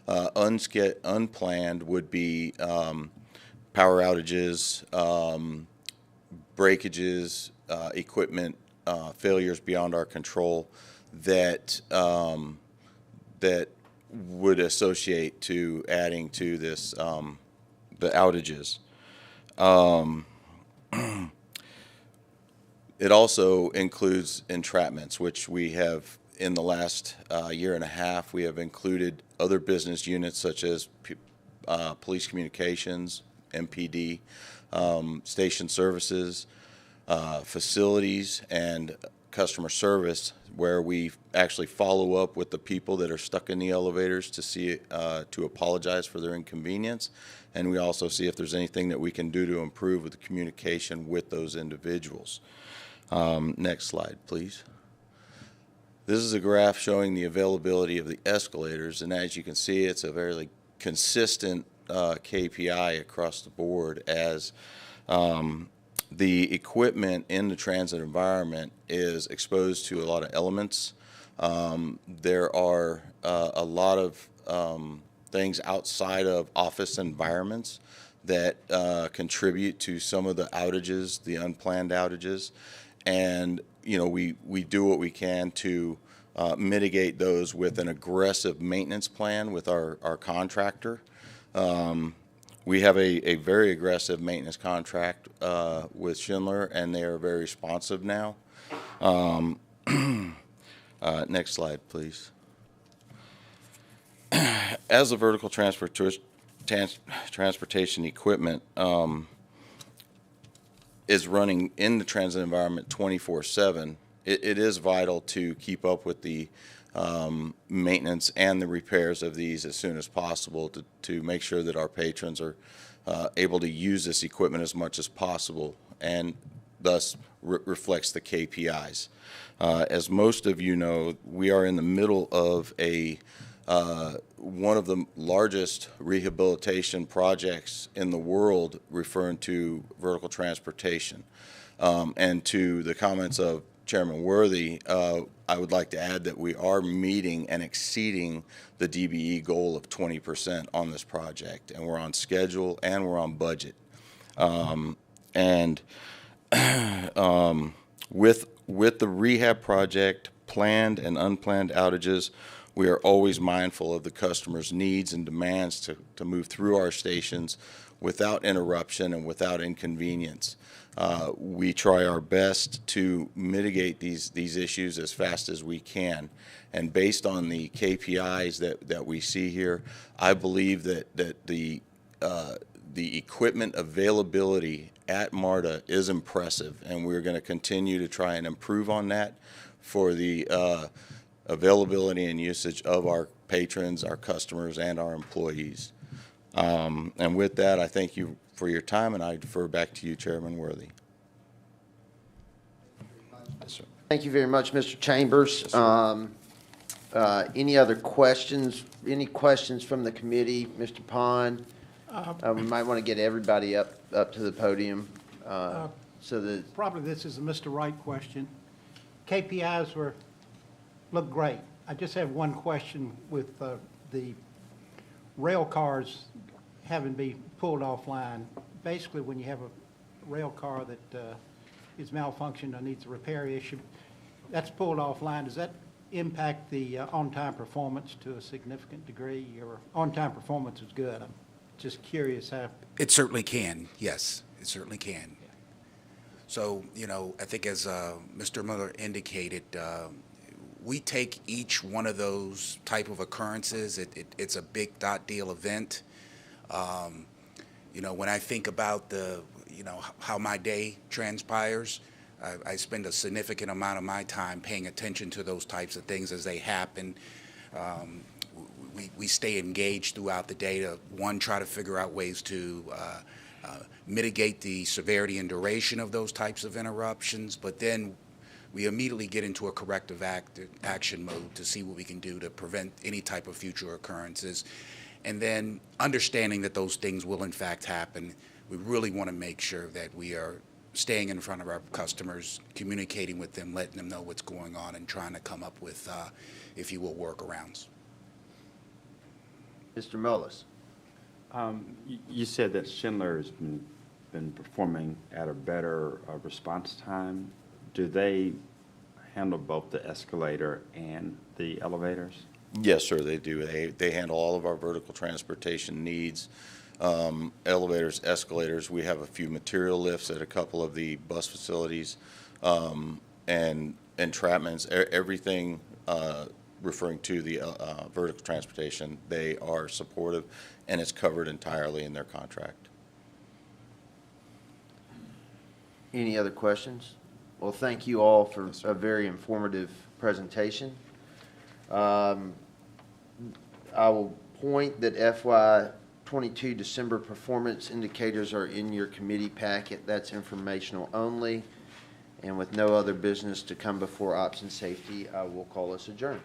Speaker 9: Unplanned would be power outages, breakages, equipment failures beyond our control that that would associate to adding to this the outages. It also includes entrapments, which we have in the last year and a half. We have included other business units such as police communications, MPD, station services, facilities, and customer service, where we actually follow up with the people that are stuck in the elevators to see to apologize for their inconvenience, and we also see if there's anything that we can do to improve with the communication with those individuals. Next slide, please. This is a graph showing the availability of the escalators, and as you can see, it's a very consistent KPI across the board as the equipment in the transit environment is exposed to a lot of elements. There are a lot of things outside of office environments that contribute to some of the outages, the unplanned outages, and we do what we can to mitigate those with an aggressive maintenance plan with our contractor. We have a very aggressive maintenance contract with Schindler, and they are very responsive now. Next slide, please. As a vertical transportation equipment is running in the transit environment 24/7, it is vital to keep up with the maintenance and the repairs of these as soon as possible to make sure that our patrons are able to use this equipment as much as possible, and thus reflects the KPIs. As most of you know, we are in the middle of one of the largest rehabilitation projects in the world referring to vertical transportation. And to the comments of Chairman Worthy, I would like to add that we are meeting and exceeding the DBE goal of 20% on this project, and we're on schedule and we're on budget. And with the rehab project, planned and unplanned outages, we are always mindful of the customer's needs and demands to move through our stations without interruption and without inconvenience. We try our best to mitigate these issues as fast as we can. And based on the KPIs that we see here, I believe that the equipment availability at MARTA is impressive, and we're going to continue to try and improve on that for the availability and usage of our patrons, our customers, and our employees. And with that, I thank you for your time, and I defer back to you, Chairman Worthy. Yes, sir.
Speaker 15: Thank you very much, Mr. Chambers. Any other questions? Any questions from the committee, Mr. Pond? We might want to get everybody up to the podium. So that
Speaker 1: Probably this is a Mr. Wright question. KPIs look great. I just have one question with the rail cars having been pulled offline. Basically, when you have a rail car that is malfunctioned or needs a repair issue, that's pulled offline. Does that impact the on-time performance to a significant degree? Or on-time performance is good. I'm just curious how.
Speaker 6: It certainly can, yes, it certainly can. So, you know, I think as Mr. Miller indicated, we take each one of those type of occurrences. It's a big deal event. You know, when I think about how my day transpires, I spend a significant amount of my time paying attention to those types of things as they happen. We stay engaged throughout the day to, one, try to figure out ways to mitigate the severity and duration of those types of interruptions, but then we immediately get into a corrective action mode to see what we can do to prevent any type of future occurrences. And then understanding that those things will in fact happen, we really want to make sure that we are staying in front of our customers, communicating with them, letting them know what's going on, and trying to come up with, if you will, workarounds.
Speaker 15: Mr. Mullis.
Speaker 7: You said that Schindler has been performing at a better response time. Do they handle both the escalator and the elevators?
Speaker 9: Yes, sir, they do. They handle all of our vertical transportation needs, elevators, escalators. We have a few material lifts at a couple of the bus facilities, and entrapments, everything referring to the vertical transportation. They are supportive, and it's covered entirely in their contract.
Speaker 15: Any other questions? Well, thank you all for a very informative presentation. I will point that FY22 December performance indicators are in your committee packet. That's informational only. And with no other business to come before Ops and Safety, I will call us adjourned.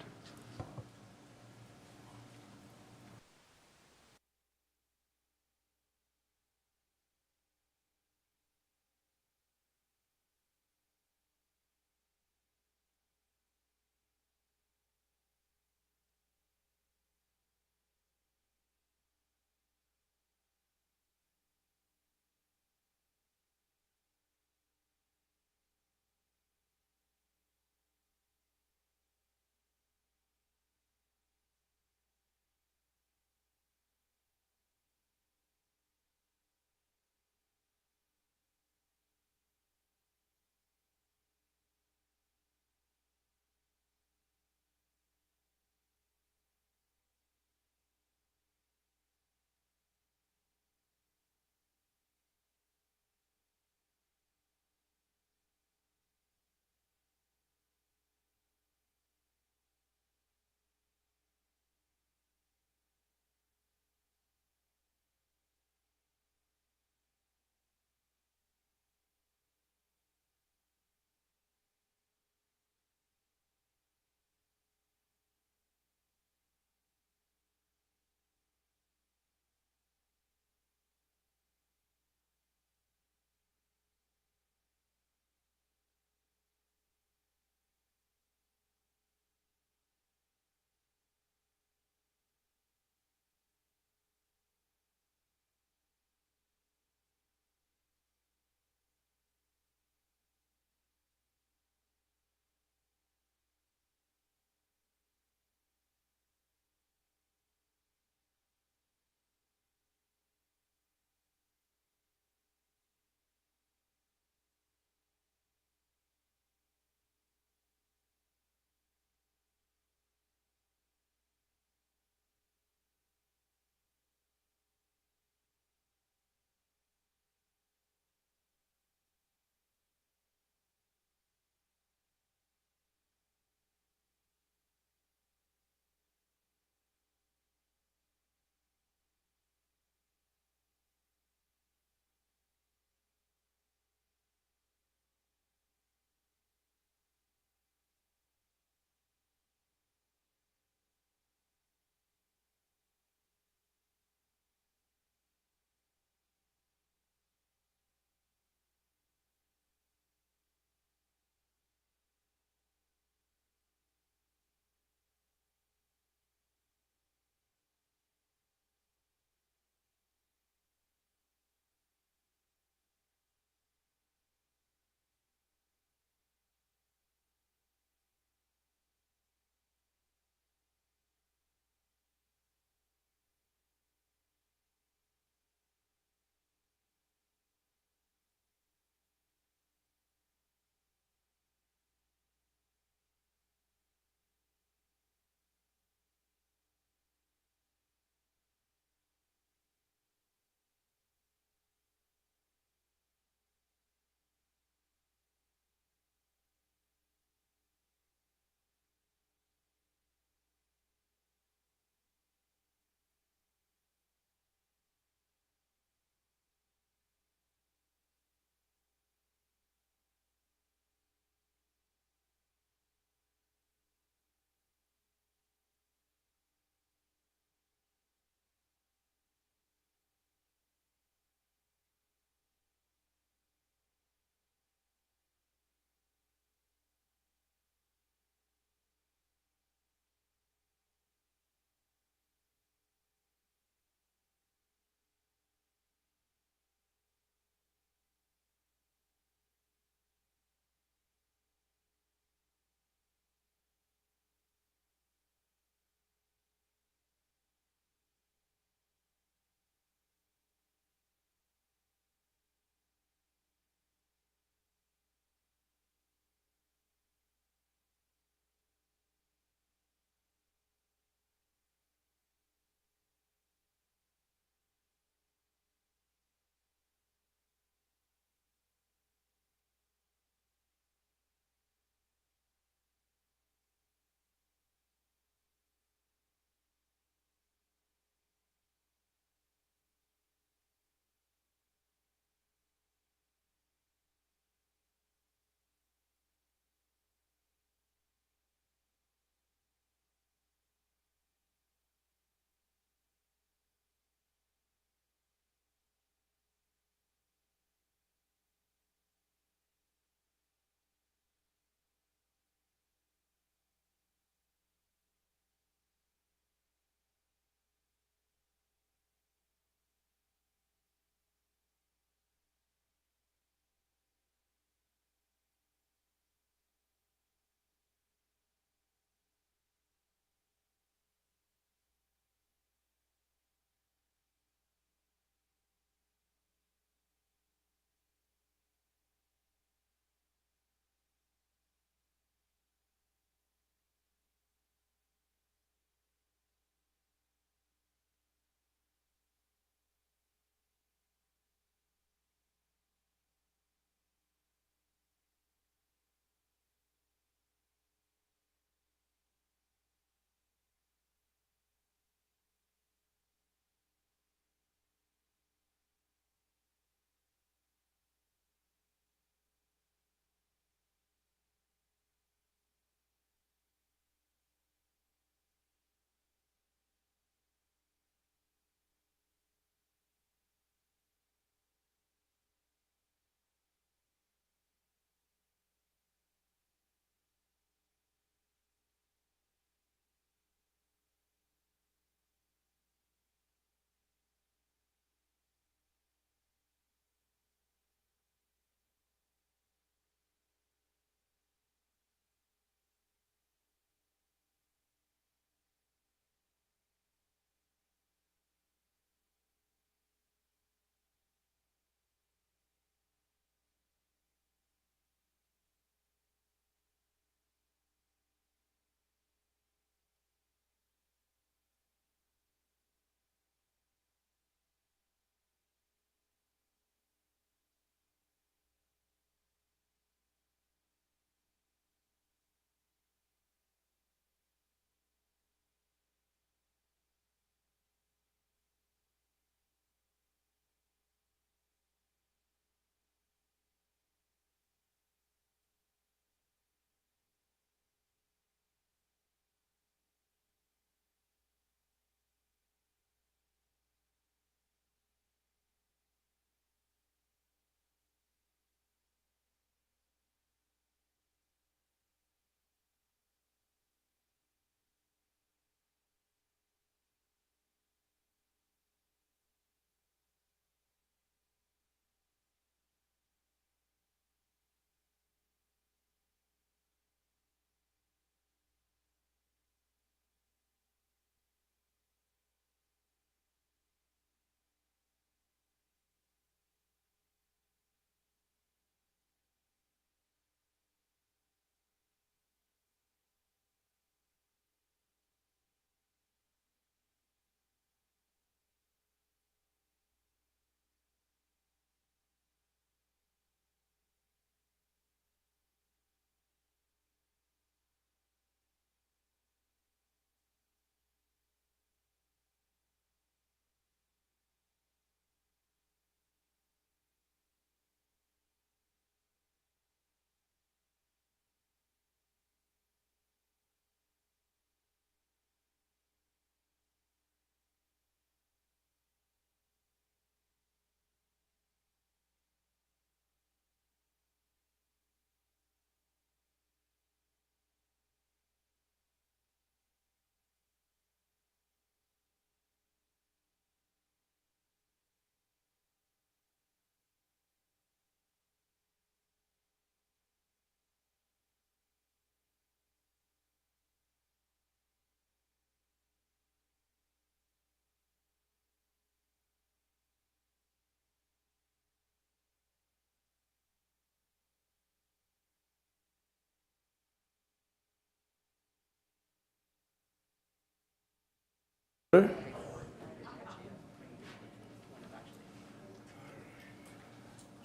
Speaker 10: All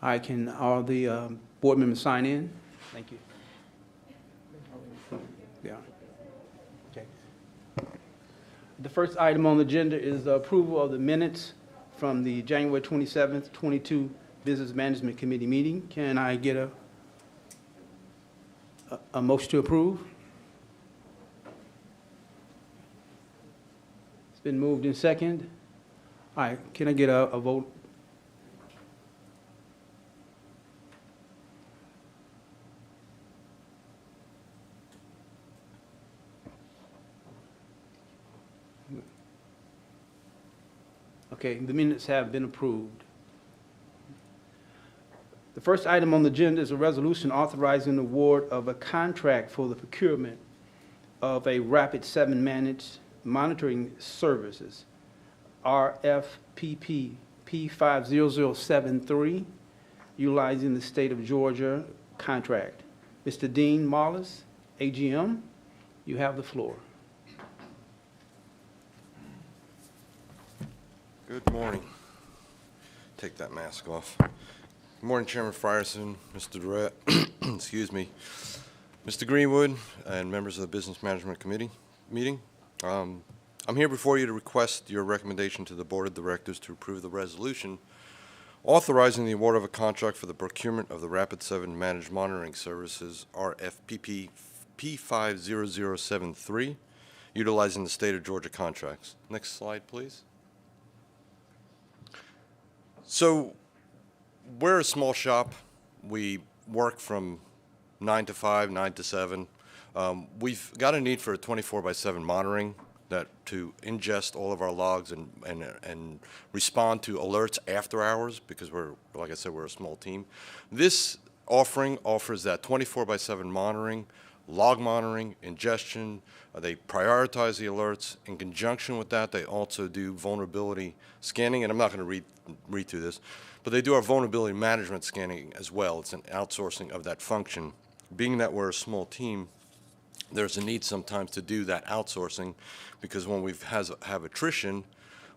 Speaker 10: right, can all the board members sign in? Thank you. Yeah. Okay. The first item on the agenda is the approval of the minutes from the January 27th, 22 Business Management Committee meeting. Can I get a motion to approve? It's been moved in second. All right, can I get a vote? Okay, the minutes have been approved. The first item on the agenda is a resolution authorizing the award of a contract for the procurement of a Rapid 7 managed monitoring services, RFPP P50073, utilizing the state of Georgia contract. Mr. Dean Marlis, AGM, you have the floor.
Speaker 22: Good morning. Take that mask off. Good morning, Chairman Frierson, Mr. Durrett, excuse me, Mr. Greenwood, and members of the Business Management Committee meeting. I'm here before you to request your recommendation to the Board of Directors to approve the resolution authorizing the award of a contract for the procurement of the Rapid 7 Managed Monitoring Services, RFPP P50073, utilizing the state of Georgia contracts. Next slide, please. So we're a small shop. We work from 9 to 5, 9 to 7. We've got a need for a 24/7 monitoring to ingest all of our logs and respond to alerts after hours because like I said, we're a small team. This offering offers that 24/7 monitoring, log monitoring, ingestion. They prioritize the alerts. In conjunction with that, they also do vulnerability scanning, and I'm not going to read through this, but they do our vulnerability management scanning as well. It's an outsourcing of that function. Being that we're a small team, there's a need sometimes to do that outsourcing because when we have attrition,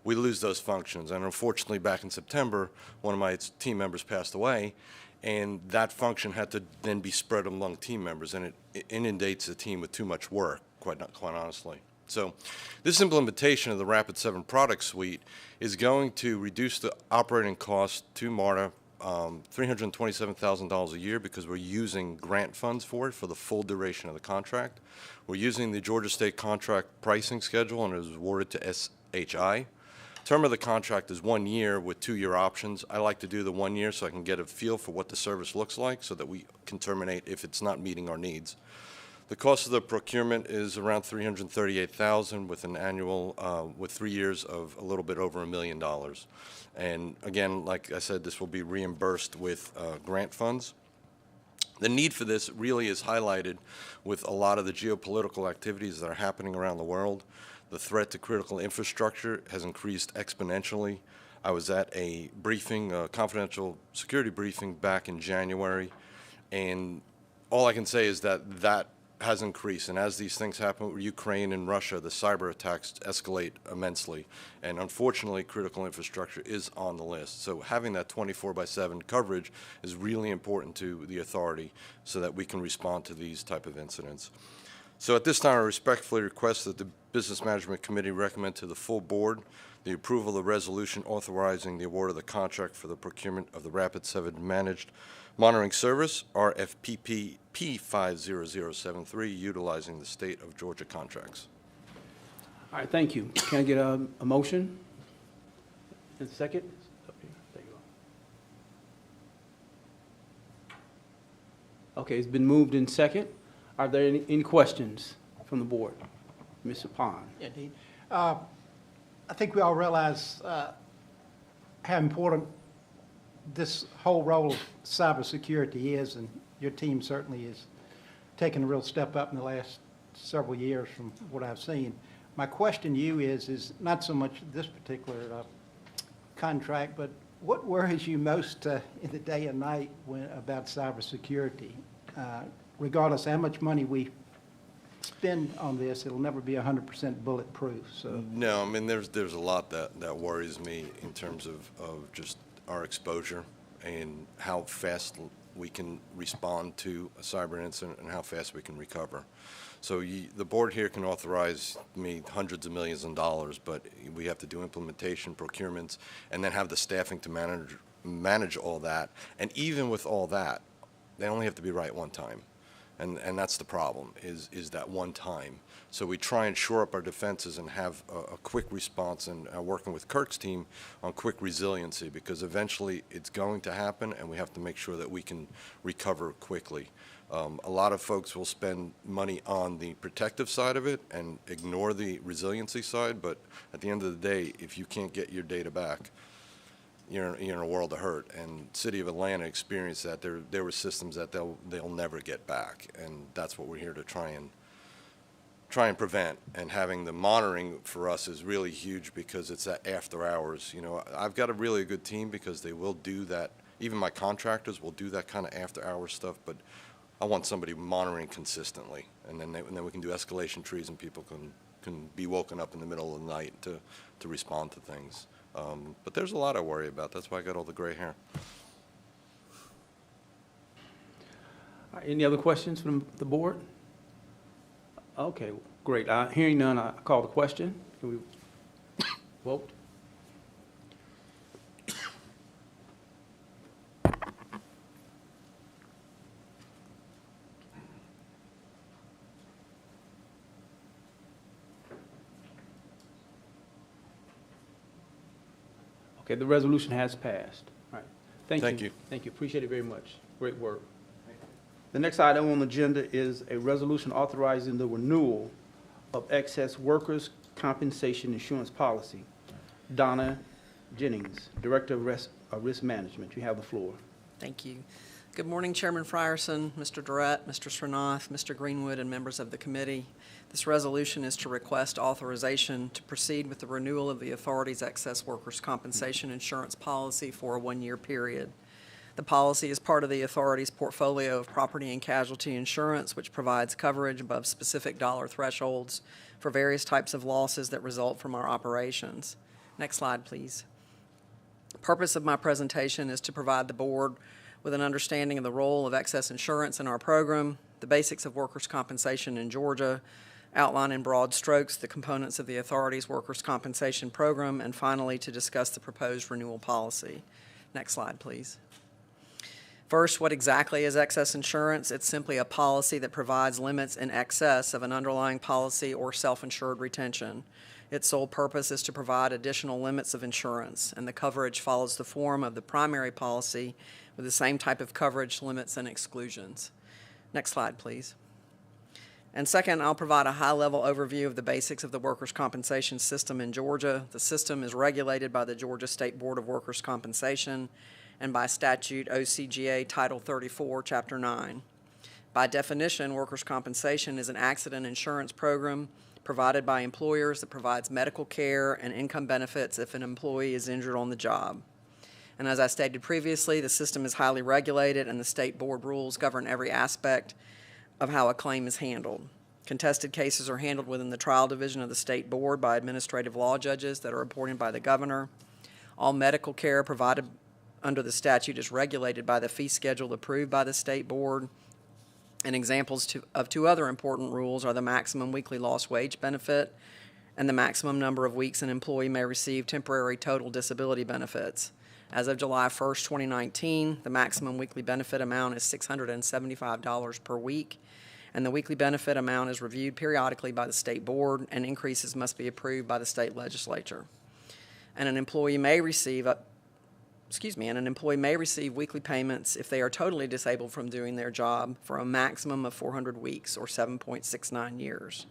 Speaker 22: we lose those functions. And unfortunately, back in September, one of my team members passed away, and that function had to then be spread among team members, and it inundates the team with too much work, quite honestly. So this implementation of the Rapid 7 product suite is going to reduce the operating cost to MARTA $327,000 a year because we're using grant funds for it for the full duration of the contract. We're using the Georgia State contract pricing schedule, and it was awarded to SHI. Term of the contract is 1 year with 2-year options. I like to do the 1 year so I can get a feel for what the service looks like so that we can terminate if it's not meeting our needs. The cost of the procurement is around $338,000 with an annual, with 3 years of a little bit over $1 million. And again, like I said, this will be reimbursed with grant funds. The need for this really is highlighted with a lot of the geopolitical activities that are happening around the world. The threat to critical infrastructure has increased exponentially. I was at a briefing, a confidential security briefing back in January, and all I can say is that that has increased. And as these things happen with Ukraine and Russia, the cyber attacks escalate immensely. And unfortunately, critical infrastructure is on the list. So having that 24/7 coverage is really important to the authority so that we can respond to these type of incidents. So at this time, I respectfully request that the Business Management Committee recommend to the full board the approval of the resolution authorizing the award of the contract for the procurement of the Rapid 7 Managed Monitoring Service, RFPP P50073, utilizing the state of Georgia contracts.
Speaker 10: All right, thank you. Can I get a motion? And second? There you go. Okay, it's been moved in second. Are there any questions from the board? Mr. Pond.
Speaker 1: Yeah, Dean. I think we all realize how important this whole role of cybersecurity is, and your team certainly has taken a real step up in the last several years from what I've seen. My question to you is not so much this particular contract, but what worries you most in the day and night about cybersecurity? Regardless of how much money we spend on this, it'll never be 100% bulletproof, so.
Speaker 22: No, I mean, there's a lot that worries me in terms of just our exposure and how fast we can respond to a cyber incident and how fast we can recover. So the board here can authorize me hundreds of millions of dollars, but we have to do implementation, procurements, and then have the staffing to manage all that. And even with all that, they only have to be right one time. And that's the problem, is that one time. So we try and shore up our defenses and have a quick response, and working with Kirk's team on quick resiliency, because eventually it's going to happen and we have to make sure that we can recover quickly. A lot of folks will spend money on the protective side of it and ignore the resiliency side, but at the end of the day, if you can't get your data back, you're in a world of hurt. And City of Atlanta experienced that. There were systems that they'll never get back, and that's what we're here to try and prevent. And having the monitoring for us is really huge, because it's that after hours. You know, I've got a really good team, because they will do that. Even my contractors will do that kind of after hours stuff, but I want somebody monitoring consistently, and then we can do escalation trees, and people can be woken up in the middle of the night to respond to things. But there's a lot I worry about. That's why I got all the gray hair.
Speaker 10: All right, any other questions from the board? Okay, great. Hearing none, I call the question. Can we vote? Okay, the resolution has passed. All right. Thank you. Thank you. Appreciate it very much. Great work. The next item on the agenda is a resolution authorizing the renewal of excess workers' compensation insurance policy. Donna Jennings, Director of Risk Management. You have the floor.
Speaker 11: Thank you. Good morning, Chairman Frierson, Mr. Durrett, Mr. Srinath, Mr. Greenwood, and members of the committee. This resolution is to request authorization to proceed with the renewal of the authority's excess workers' compensation insurance policy for a one-year period. The policy is part of the authority's portfolio of property and casualty insurance, which provides coverage above specific dollar thresholds for various types of losses that result from our operations. Next slide, please. The purpose of my presentation is to provide the board with an understanding of the role of excess insurance in our program, the basics of workers' compensation in Georgia, outline in broad strokes the components of the authority's workers' compensation program, and finally to discuss the proposed renewal policy. Next slide, please. First, what exactly is excess insurance? It's simply a policy that provides limits in excess of an underlying policy or self-insured retention. Its sole purpose is to provide additional limits of insurance, and the coverage follows the form of the primary policy with the same type of coverage, limits, and exclusions. Next slide, please. And second, I'll provide a high-level overview of the basics of the workers' compensation system in Georgia. The system is regulated by the Georgia State Board of Workers' Compensation and by statute OCGA Title 34, Chapter 9. By definition, workers' compensation is an accident insurance program provided by employers that provides medical care and income benefits if an employee is injured on the job. And as I stated previously, the system is highly regulated, and the state board rules govern every aspect of how a claim is handled. Contested cases are handled within the trial division of the state board by administrative law judges that are appointed by the governor. All medical care provided under the statute is regulated by the fee schedule approved by the state board. And examples of two other important rules are the maximum weekly lost wage benefit and the maximum number of weeks an employee may receive temporary total disability benefits. As of July 1st, 2019, the maximum weekly benefit amount is $675 per week, and the weekly benefit amount is reviewed periodically by the state board, and increases must be approved by the state legislature. And an employee may receive weekly payments if they are totally disabled from doing their job for a maximum of 400 weeks or 7.69 years.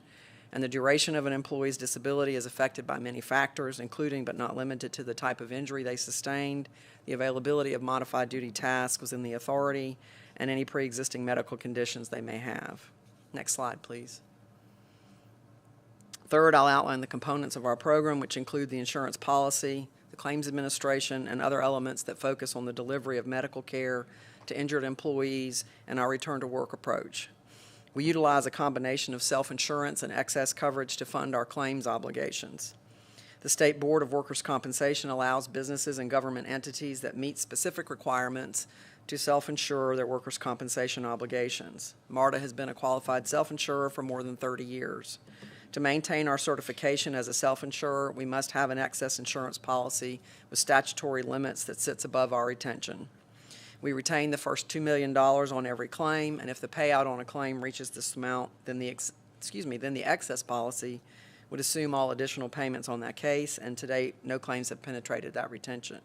Speaker 11: And the duration of an employee's disability is affected by many factors, including but not limited to the type of injury they sustained, the availability of modified duty tasks within the authority, and any pre-existing medical conditions they may have. Next slide, please. Third, I'll outline the components of our program, which include the insurance policy, the claims administration, and other elements that focus on the delivery of medical care to injured employees and our return to work approach. We utilize a combination of self-insurance and excess coverage to fund our claims obligations. The State Board of Workers' Compensation allows businesses and government entities that meet specific requirements to self-insure their workers' compensation obligations. MARTA has been a qualified self-insurer for more than 30 years. To maintain our certification as a self-insurer, we must have an excess insurance policy with statutory limits that sits above our retention. We retain the first $2 million on every claim, and if the payout on a claim reaches this amount, then the excess policy would assume all additional payments on that case, and to date, no claims have penetrated that retention.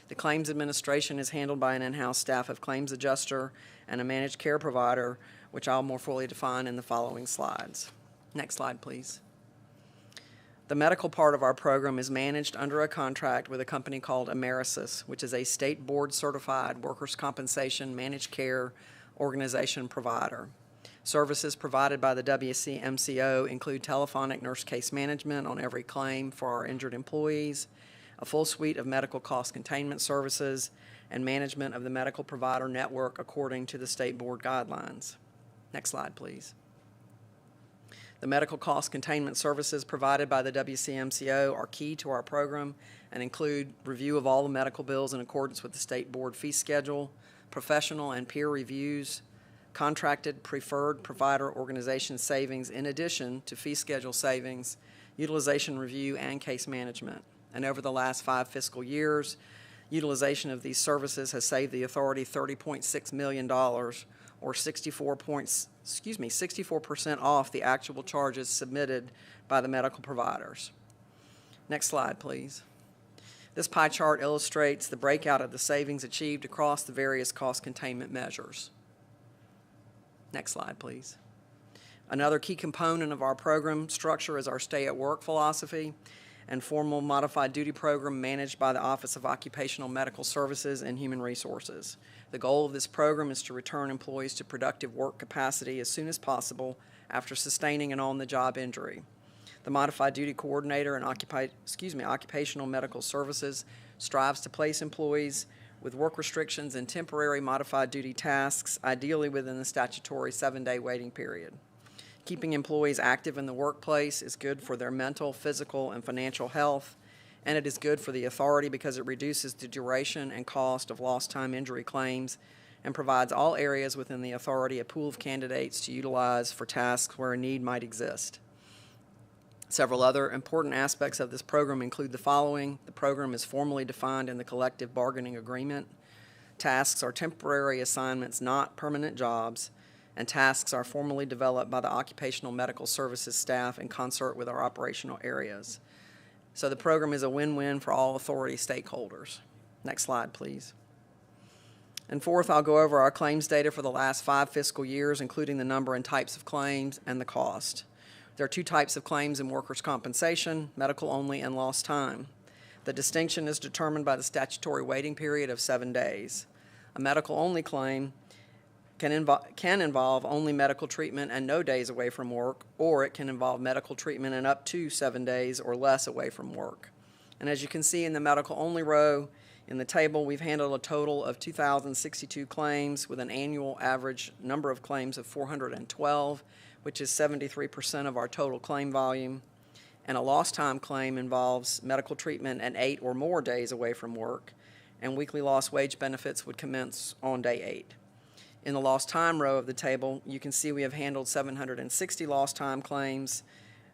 Speaker 11: The claims administration is handled by an in-house staff of claims adjuster and a managed care provider, which I'll more fully define in the following slides. Next slide, please. The medical part of our program is managed under a contract with a company called Amerisys, which is a state board-certified workers' compensation managed care organization provider. Services provided by the WCMCO include telephonic nurse case management on every claim for our injured employees, a full suite of medical cost containment services, and management of the medical provider network according to the state board guidelines. Next slide, please. The medical cost containment services provided by the WCMCO are key to our program and include review of all the medical bills in accordance with the state board fee schedule, professional and peer reviews, contracted preferred provider organization savings in addition to fee schedule savings, utilization review, and case management. And over the last 5 fiscal years, utilization of these services has saved the authority $30.6 million, or 64% off the actual charges submitted by the medical providers. Next slide, please. This pie chart illustrates the breakout of the savings achieved across the various cost containment measures. Next slide, please. Another key component of our program structure is our stay-at-work philosophy and formal modified duty program managed by the Office of Occupational Medical Services and Human Resources. The goal of this program is to return employees to productive work capacity as soon as possible after sustaining an on-the-job injury. The Modified Duty Coordinator in Occupational Medical Services strives to place employees with work restrictions and temporary modified duty tasks, ideally within the statutory 7-day waiting period. Keeping employees active in the workplace is good for their mental, physical, and financial health, and it is good for the authority because it reduces the duration and cost of lost time injury claims and provides all areas within the authority a pool of candidates to utilize for tasks where a need might exist. Several other important aspects of this program include the following. The program is formally defined in the collective bargaining agreement. Tasks are temporary assignments, not permanent jobs, and tasks are formally developed by the Occupational Medical Services staff in concert with our operational areas. So the program is a win-win for all authority stakeholders. Next slide, please. And fourth, I'll go over our claims data for the last 5 fiscal years, including the number and types of claims and the cost. There are 2 types of claims in workers' compensation, medical only and lost time. The distinction is determined by the statutory waiting period of 7 days. A medical only claim can involve only medical treatment and no days away from work, or it can involve medical treatment and up to 7 days or less away from work. And as you can see in the medical only row in the table, we've handled a total of 2,062 claims with an annual average number of claims of 412, which is 73% of our total claim volume. And a lost time claim involves medical treatment and 8 or more days away from work, and weekly lost wage benefits would commence on day 8. In the lost time row of the table, you can see we have handled 760 lost time claims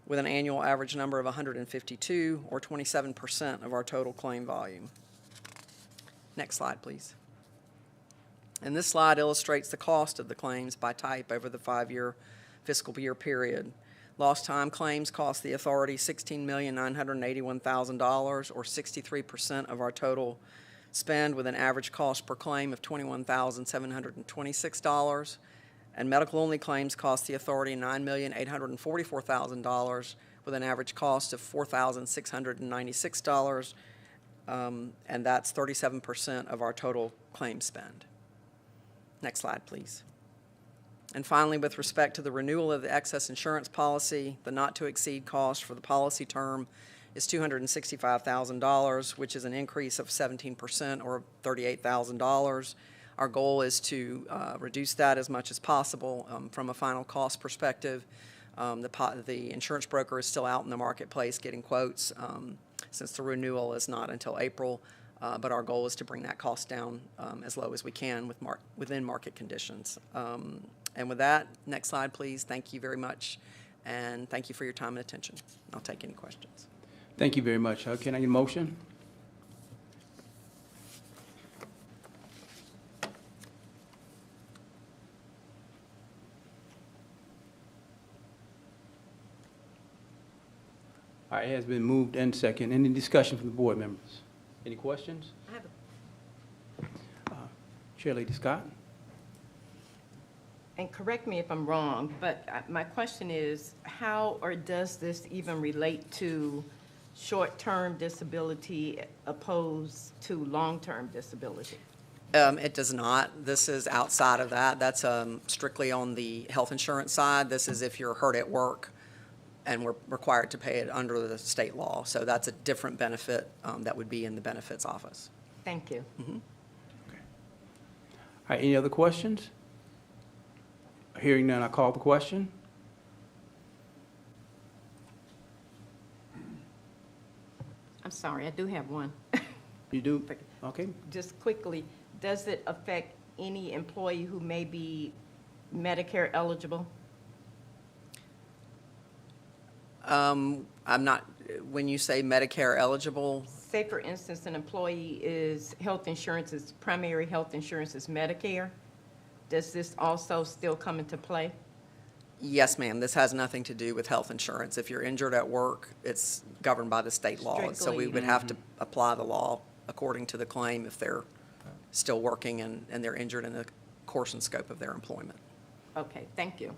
Speaker 11: with an annual average number of 152, or 27% of our total claim volume. Next slide, please. And this slide illustrates the cost of the claims by type over the 5-year fiscal year period. Lost time claims cost the authority $16,981,000, or 63% of our total spend, with an average cost per claim of $21,726, and medical-only claims cost the authority $9,844,000, with an average cost of $4,696, and that's 37% of our total claim spend. Next slide, please. And finally, with respect to the renewal of the excess insurance policy, the not-to-exceed cost for the policy term is $265,000, which is an increase of 17%, or $38,000. Our goal is to reduce that as much as possible from a final cost perspective. The insurance broker is still out in the marketplace getting quotes since the renewal is not until April, but our goal is to bring that cost down as low as we can within market conditions. And with that, next slide, please. Thank you very much, and thank you for your time and attention. I'll take any questions.
Speaker 10: Thank you very much. Can I get a motion? All right, it has been moved and second. Any discussion from the board members? Any questions?
Speaker 12: I have
Speaker 10: Chair Lady Scott?
Speaker 12: And correct me if I'm wrong, but my question is, how or does this even relate to short-term disability opposed to long-term disability?
Speaker 11: It does not. This is outside of that. That's strictly on the health insurance side. This is if you're hurt at work and we're required to pay it under the state law. So that's a different benefit that would be in the benefits office.
Speaker 12: Thank you.
Speaker 11: Mm-hmm.
Speaker 10: All right, any other questions? Hearing none, I call the question.
Speaker 12: I'm sorry, I do have one.
Speaker 10: You do? Okay.
Speaker 12: Just quickly, does it affect any employee who may be Medicare eligible?
Speaker 11: I'm not, when you say Medicare eligible,
Speaker 12: Say, for instance, an employee is health insurance, is primary health insurance is Medicare. Does this also still come into play?
Speaker 11: yes, ma'am, this has nothing to do with health insurance. If you're injured at work, it's governed by the state law. And so we
Speaker 12: Strictly.
Speaker 11: would have to apply the law according to the claim if they're still working and they're injured in the course and scope of their employment.
Speaker 12: Okay, thank you.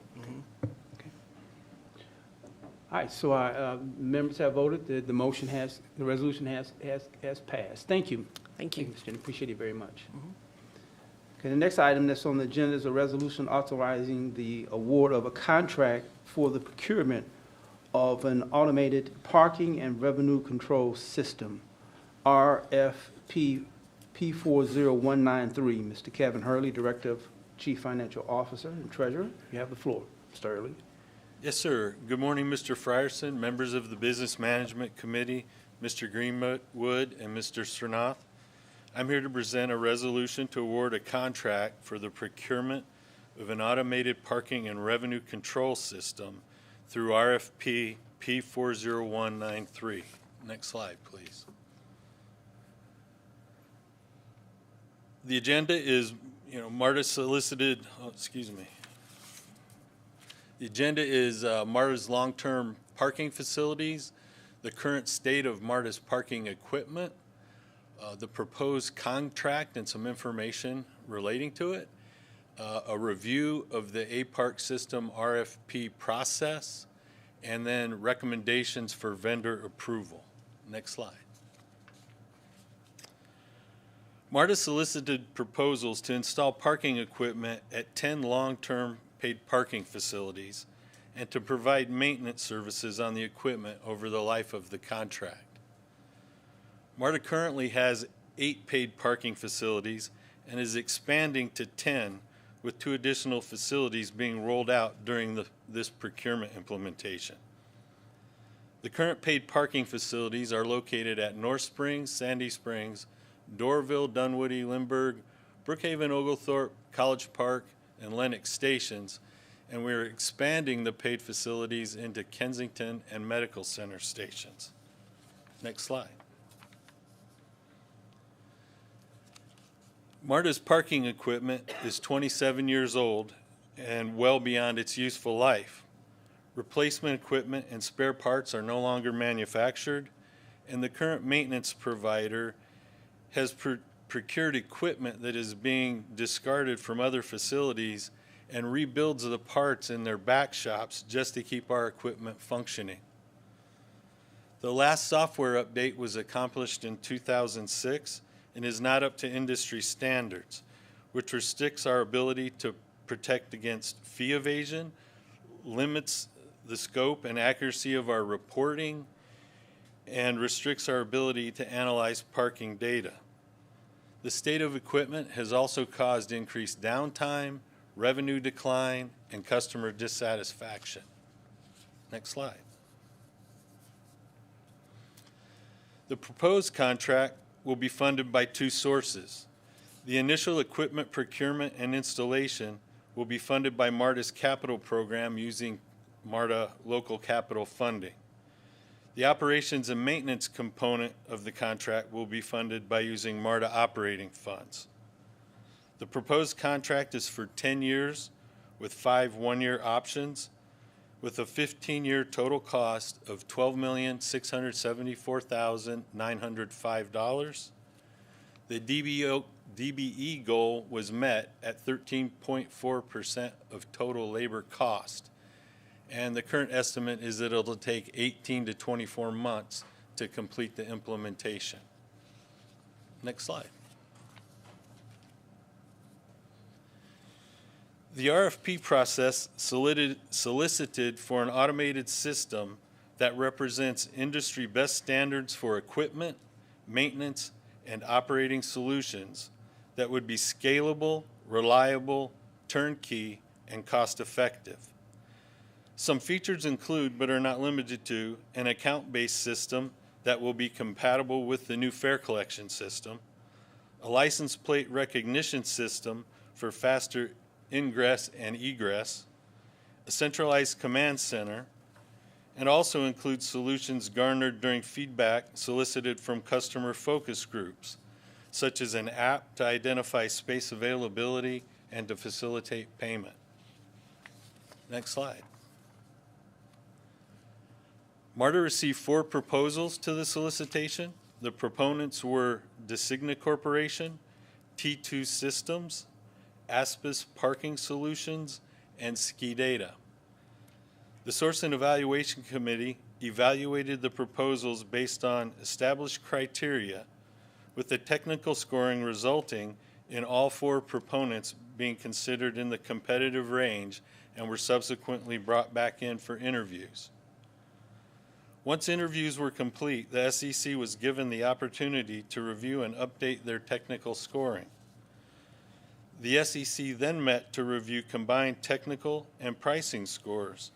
Speaker 10: All right, so our members have voted. The motion has, the resolution has passed. Thank you.
Speaker 11: Thank you.
Speaker 10: Ms. Jenny. Appreciate it very much. Okay, the next item that's on the agenda is a resolution authorizing the award of a contract for the procurement of an automated parking and revenue control system, RFP P40193. Mr. Kevin Hurley, Director of Chief Financial Officer and Treasurer, you have the floor, Mr. Hurley.
Speaker 16: Yes, sir. Good morning, Mr. Frierson, members of the Business Management Committee, Mr. Greenwood, and Mr. Srinath. I'm here to present a resolution to award a contract for the procurement of an automated parking and revenue control system through RFP P40193. Next slide, please. The agenda is, MARTA solicited, The agenda is MARTA's long-term parking facilities, the current state of MARTA's parking equipment, the proposed contract and some information relating to it, a review of the A-Park system RFP process, and then recommendations for vendor approval. Next slide. MARTA solicited proposals to install parking equipment at 10 long-term paid parking facilities and to provide maintenance services on the equipment over the life of the contract. MARTA currently has 8 paid parking facilities and is expanding to 10, with 2 additional facilities being rolled out during this procurement implementation. The current paid parking facilities are located at North Springs, Sandy Springs, Doraville, Dunwoody, Lindbergh, Brookhaven, Oglethorpe, College Park, and Lenox stations, and we're expanding the paid facilities into Kensington and Medical Center stations. Next slide. MARTA's parking equipment is 27 years old and well beyond its useful life. Replacement equipment and spare parts are no longer manufactured, and the current maintenance provider has procured equipment that is being discarded from other facilities and rebuilds the parts in their back shops just to keep our equipment functioning. The last software update was accomplished in 2006 and is not up to industry standards, which restricts our ability to protect against fee evasion, limits the scope and accuracy of our reporting, and restricts our ability to analyze parking data. The state of equipment has also caused increased downtime, revenue decline, and customer dissatisfaction. Next slide. The proposed contract will be funded by two sources. The initial equipment procurement and installation will be funded by MARTA's capital program using MARTA local capital funding. The operations and maintenance component of the contract will be funded by using MARTA operating funds. The proposed contract is for 10 years with 5 one-year options, with a 15-year total cost of $12,674,905. The DBE goal was met at 13.4% of total labor cost. And the current estimate is that it'll take 18 to 24 months to complete the implementation. Next slide. The RFP process solicited for an automated system that represents industry best standards for equipment, maintenance, and operating solutions that would be scalable, reliable, turnkey, and cost-effective. Some features include, but are not limited to, an account-based system that will be compatible with the new fare collection system, a license plate recognition system for faster ingress and egress, a centralized command center, and also includes solutions garnered during feedback solicited from customer focus groups, such as an app to identify space availability and to facilitate payment. Next slide. MARTA received 4 proposals to the solicitation. The proponents were Designa Corporation, T2 Systems, Aspis Parking Solutions, and Ski Data. The Source and Evaluation Committee evaluated the proposals based on established criteria, with the technical scoring resulting in all 4 proponents being considered in the competitive range and were subsequently brought back in for interviews. Once interviews were complete, the SEC was given the opportunity to review and update their technical scoring. The SEC then met to review combined technical and pricing scores.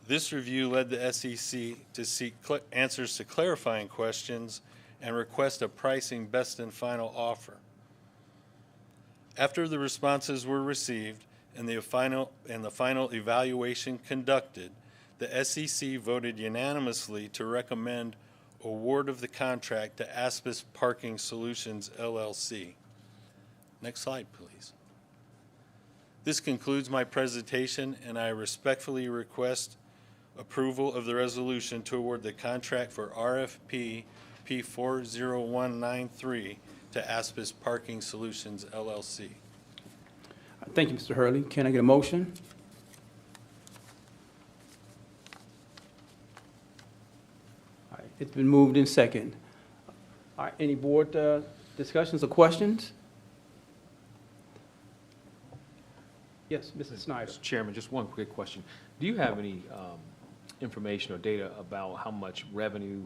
Speaker 16: This review led the SEC to seek answers to clarifying questions and request a pricing best and final offer. After the responses were received and the final evaluation conducted, the SEC voted unanimously to recommend award of the contract to Aspis Parking Solutions, LLC. Next slide, please. This concludes my presentation, and I respectfully request approval of the resolution to award the contract for RFP P40193 to Aspis Parking Solutions, LLC.
Speaker 10: Thank you, Mr. Hurley. Can I get a motion? All right, it's been moved in second. All right, any board discussions or questions? Yes, Mr. Snyder.
Speaker 2: Mr. Chairman, just one quick question. Do you have any information or data about how much revenue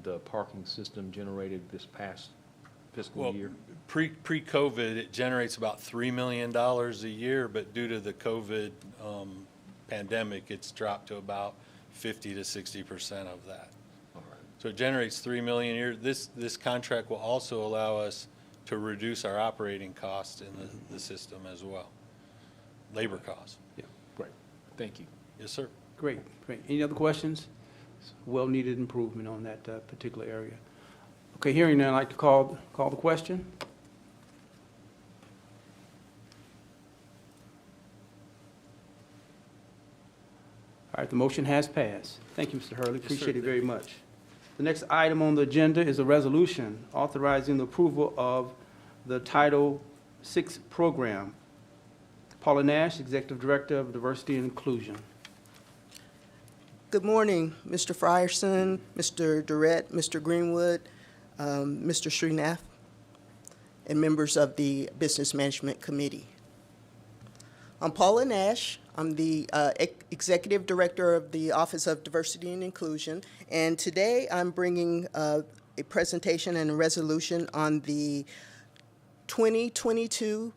Speaker 2: the parking system generated this past fiscal year?
Speaker 16: Pre-COVID, it generates about $3 million a year, but due to the COVID pandemic, it's dropped to about 50 to 60% of that.
Speaker 2: All right.
Speaker 16: So it generates $3 million a year. This contract will also allow us to reduce our operating costs in the system as well. Labor costs.
Speaker 10: Yeah.
Speaker 2: Great. Thank you.
Speaker 16: Yes, sir.
Speaker 10: Great, great. Any other questions? Well-needed improvement on that particular area. Okay, hearing none, I'd like to call the question. All right, the motion has passed. Thank you, Mr. Hurley. Appreciate it very much. The next item on the agenda is a resolution authorizing the approval of the Title VI program. Paula Nash, Executive Director of Diversity and Inclusion.
Speaker 19: Good morning, Mr. Frierson, Mr. Durrett, Mr. Greenwood, Mr. Srinath, and members of the Business Management Committee. I'm Paula Nash. I'm the Executive Director of the Office of Diversity and Inclusion, and today I'm bringing a presentation and a resolution on the 2022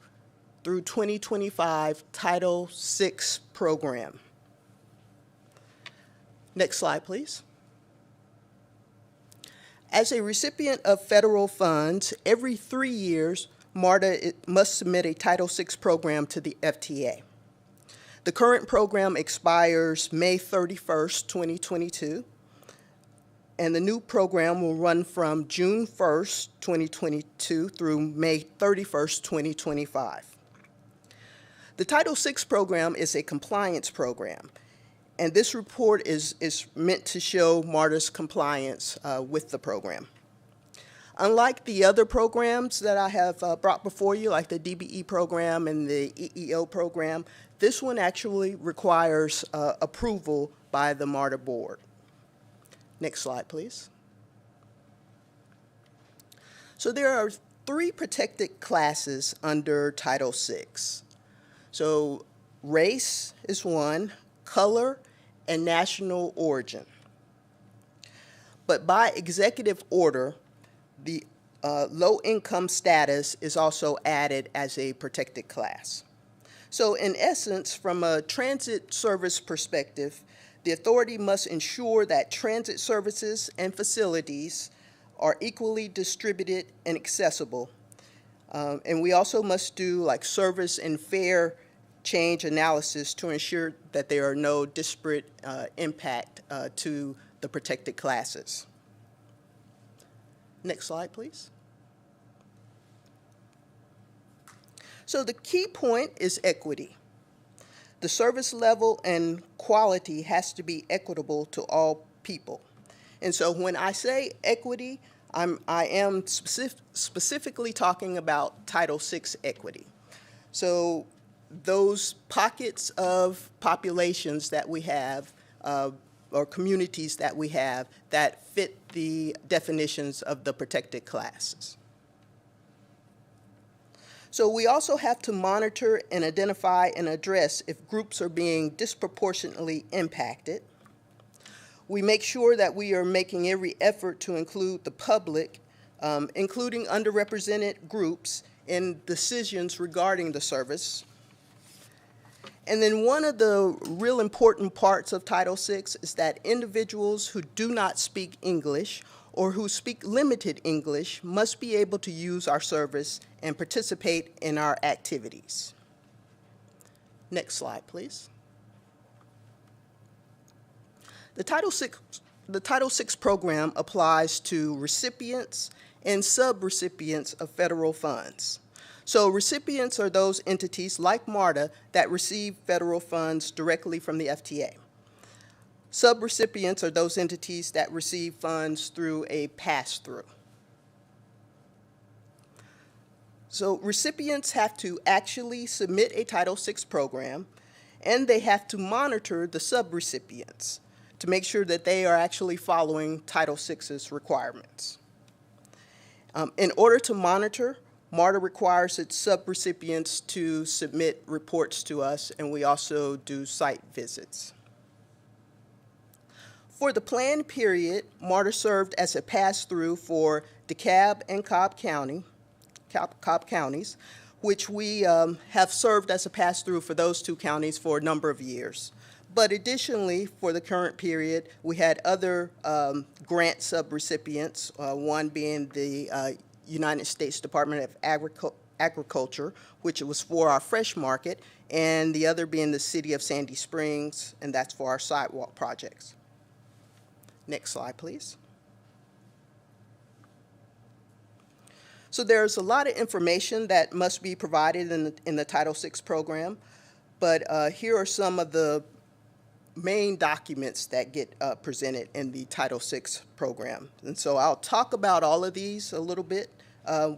Speaker 19: through 2025 Title VI program. Next slide, please. As a recipient of federal funds, every 3 years, MARTA must submit a Title VI program to the FTA. The current program expires May 31st, 2022, and the new program will run from June 1st, 2022 through May 31st, 2025. The Title VI program is a compliance program, and this report is meant to show MARTA's compliance with the program. Unlike the other programs that I have brought before you, like the DBE program and the EEO program, this one actually requires approval by the MARTA board. Next slide, please. So there are 3 protected classes under Title VI. So race is one, color, and national origin. But by executive order, the low-income status is also added as a protected class. So in essence, from a transit service perspective, the authority must ensure that transit services and facilities are equally distributed and accessible. And we also must do like service and fare change analysis to ensure that there are no disparate impact to the protected classes. Next slide, please. So the key point is equity. The service level and quality has to be equitable to all people. And so when I say equity, I am specifically talking about Title VI equity. So those pockets of populations that we have, or communities that we have, that fit the definitions of the protected classes. So we also have to monitor and identify and address if groups are being disproportionately impacted. We make sure that we are making every effort to include the public, including underrepresented groups, in decisions regarding the service. And then one of the real important parts of Title VI is that individuals who do not speak English or who speak limited English must be able to use our service and participate in our activities. Next slide, please. The Title VI program applies to recipients and sub-recipients of federal funds. So recipients are those entities like MARTA that receive federal funds directly from the FTA. Sub-recipients are those entities that receive funds through a pass-through. So recipients have to actually submit a Title VI program, and they have to monitor the sub-recipients to make sure that they are actually following Title VI's requirements. In order to monitor, MARTA requires its sub-recipients to submit reports to us, and we also do site visits. For the planned period, MARTA served as a pass-through for DeKalb and Cobb counties, which we have served as a pass-through for those 2 counties for a number of years. But additionally, for the current period, we had other grant sub-recipients, one being the United States Department of Agriculture, which was for our fresh market, and the other being the City of Sandy Springs, and that's for our sidewalk projects. Next slide, please. So there's a lot of information that must be provided in the Title VI program, but here are some of the main documents that get presented in the Title VI program. And so I'll talk about all of these a little bit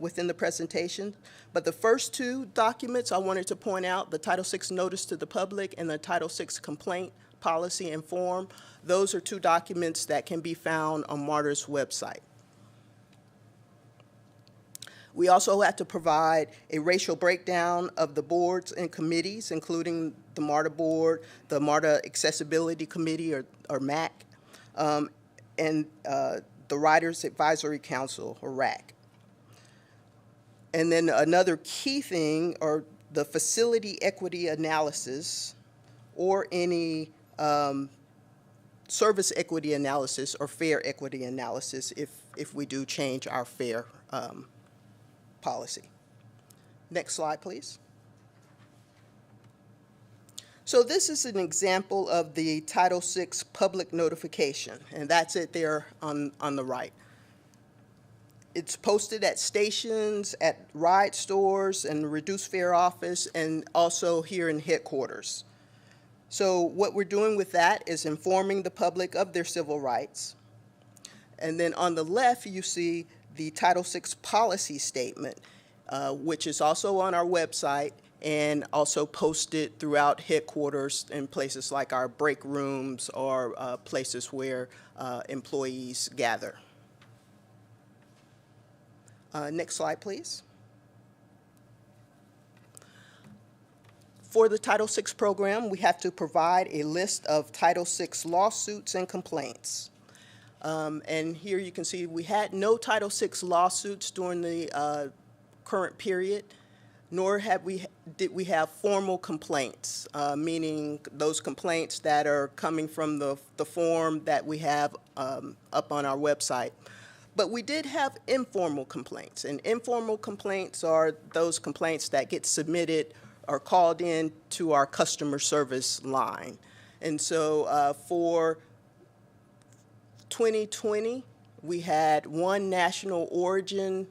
Speaker 19: within the presentation, but the first 2 documents I wanted to point out, the Title VI Notice to the Public and the Title VI Complaint Policy and Form, those are 2 documents that can be found on MARTA's website. We also have to provide a racial breakdown of the boards and committees, including the MARTA board, the MARTA Accessibility Committee, or MAC, and the Riders Advisory Council, or RAC. And then another key thing are the facility equity analysis or any service equity analysis or fare equity analysis if we do change our fare policy. Next slide, please. So this is an example of the Title VI public notification, and that's it there on the right. It's posted at stations, at ride stores, and reduced fare office, and also here in headquarters. So what we're doing with that is informing the public of their civil rights. And then on the left, you see the Title VI policy statement, which is also on our website and also posted throughout headquarters in places like our break rooms or places where employees gather. Next slide, please. For the Title VI program, we have to provide a list of Title VI lawsuits and complaints. And here you can see we had no Title VI lawsuits during the current period, nor did we have formal complaints, meaning those complaints that are coming from the form that we have up on our website. But we did have informal complaints, and informal complaints are those complaints that get submitted or called in to our customer service line. And so for 2020, we had one national origin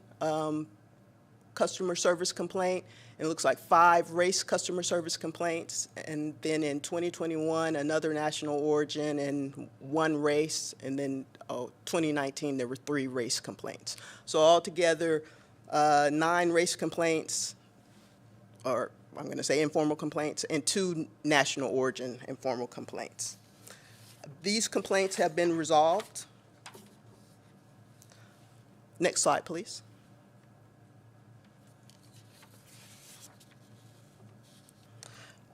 Speaker 19: customer service complaint. It looks like 5 race customer service complaints. And then in 2021, another national origin and 1 race. And then 2019, there were 3 race complaints. So altogether, 9 race complaints, or I'm going to say informal complaints, and 2 national origin informal complaints. These complaints have been resolved. Next slide, please.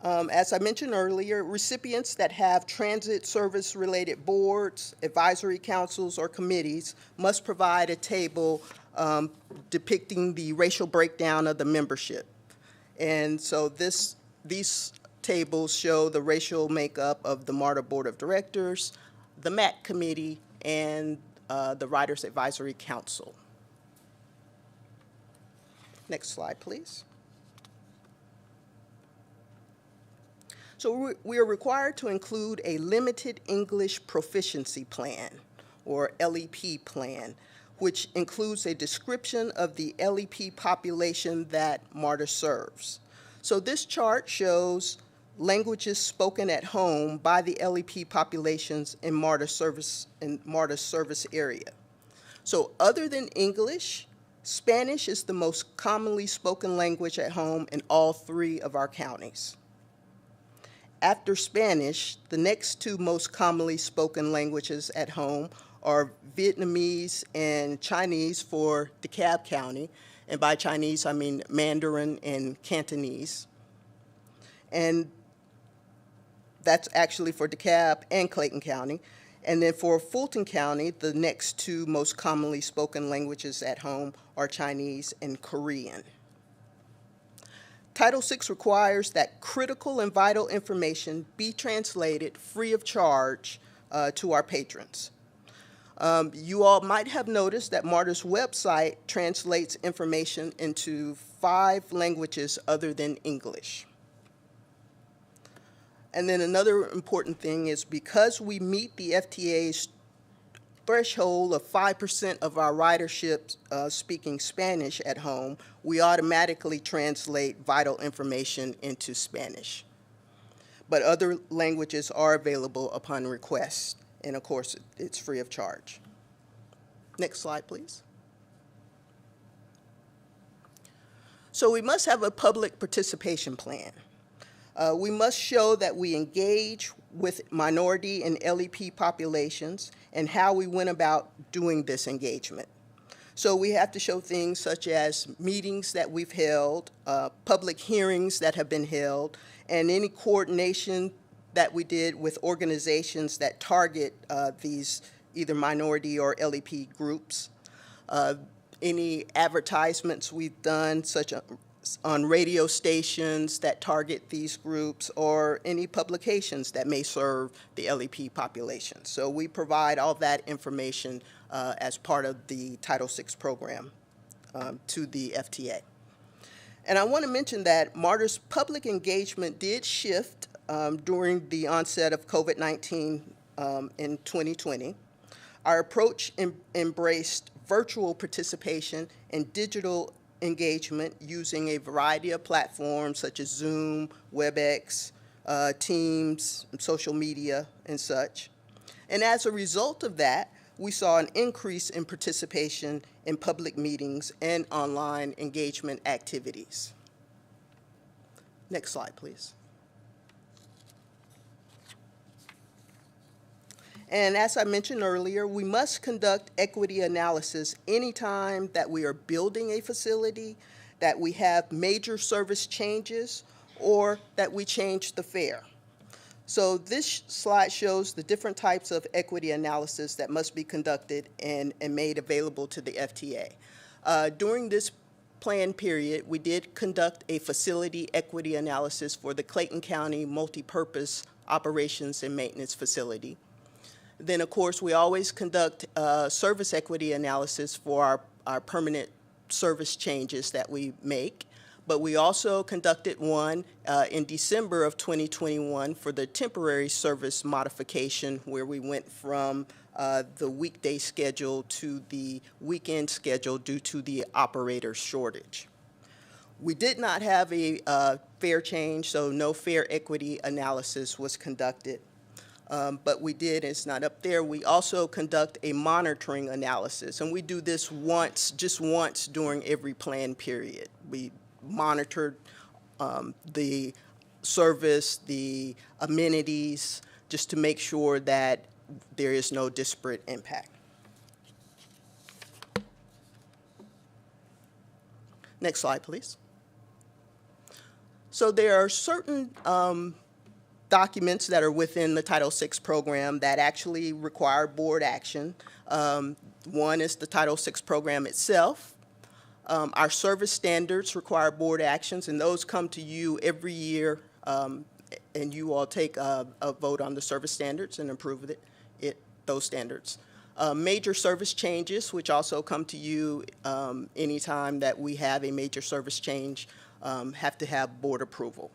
Speaker 19: As I mentioned earlier, recipients that have transit service-related boards, advisory councils, or committees must provide a table depicting the racial breakdown of the membership. And so these tables show the racial makeup of the MARTA Board of Directors, the MAC Committee, and the Riders Advisory Council. Next slide, please. So we are required to include a limited English proficiency plan, or LEP plan, which includes a description of the LEP population that MARTA serves. So this chart shows languages spoken at home by the LEP populations in MARTA's service area. So other than English, Spanish is the most commonly spoken language at home in all 3 of our counties. After Spanish, the next 2 most commonly spoken languages at home are Vietnamese and Chinese for DeKalb County. And by Chinese, I mean Mandarin and Cantonese. And that's actually for DeKalb and Clayton County. And then for Fulton County, the next 2 most commonly spoken languages at home are Chinese and Korean. Title VI requires that critical and vital information be translated free of charge to our patrons. You all might have noticed that MARTA's website translates information into 5 languages other than English. And then another important thing is because we meet the FTA's threshold of 5% of our ridership speaking Spanish at home, we automatically translate vital information into Spanish. But other languages are available upon request, and of course, it's free of charge. Next slide, please. So we must have a public participation plan. We must show that we engage with minority and LEP populations and how we went about doing this engagement. So we have to show things such as meetings that we've held, public hearings that have been held, and any coordination that we did with organizations that target these either minority or LEP groups. any advertisements we've done, such as on radio stations that target these groups, or any publications that may serve the LEP population. So we provide all that information as part of the Title VI program to the FTA. And I want to mention that MARTA's public engagement did shift during the onset of COVID-19 in 2020. Our approach embraced virtual participation and digital engagement using a variety of platforms such as Zoom, WebEx, Teams, social media, and such. And as a result of that, we saw an increase in participation in public meetings and online engagement activities. Next slide, please. And as I mentioned earlier, we must conduct equity analysis anytime that we are building a facility, that we have major service changes, or that we change the fare. So this slide shows the different types of equity analysis that must be conducted and made available to the FTA. During this plan period, we did conduct a facility equity analysis for the Clayton County Multipurpose Operations and Maintenance Facility. Then, of course, we always conduct service equity analysis for our permanent service changes that we make. But we also conducted one in December of 2021 for the temporary service modification, where we went from the weekday schedule to the weekend schedule due to the operator shortage. We did not have a fare change, so no fare equity analysis was conducted. But we did, it's not up there, we also conduct a monitoring analysis, and we do this just once during every plan period. We monitored the service, the amenities, just to make sure that there is no disparate impact. Next slide, please. So there are certain documents that are within the Title VI program that actually require board action. One is the Title VI program itself. Our service standards require board actions, and those come to you every year, and you all take a vote on the service standards and approve those standards. Major service changes, which also come to you anytime that we have a major service change, have to have board approval.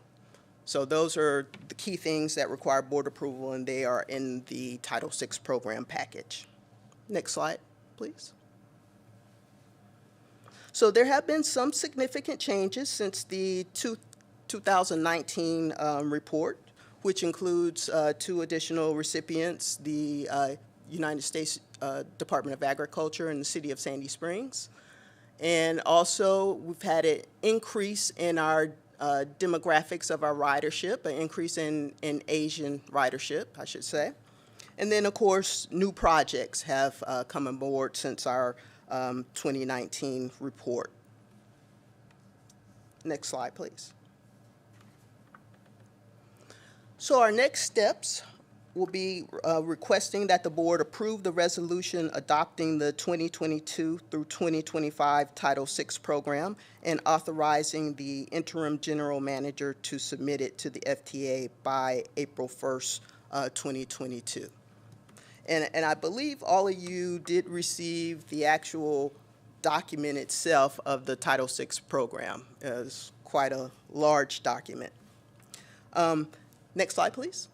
Speaker 19: So those are the key things that require board approval, and they are in the Title VI program package. Next slide, please. So there have been some significant changes since the 2019 report, which includes 2 additional recipients, the United States Department of Agriculture and the City of Sandy Springs. And also, we've had an increase in our demographics of our ridership, an increase in Asian ridership, I should say. And then, of course, new projects have come on board since our 2019 report. Next slide, please. So our next steps will be requesting that the board approve the resolution adopting the 2022 through 2025 Title VI program and authorizing the interim general manager to submit it to the FTA by April 1st, 2022. And I believe all of you did receive the actual document itself of the Title VI program. It's quite a large document. Next slide, please.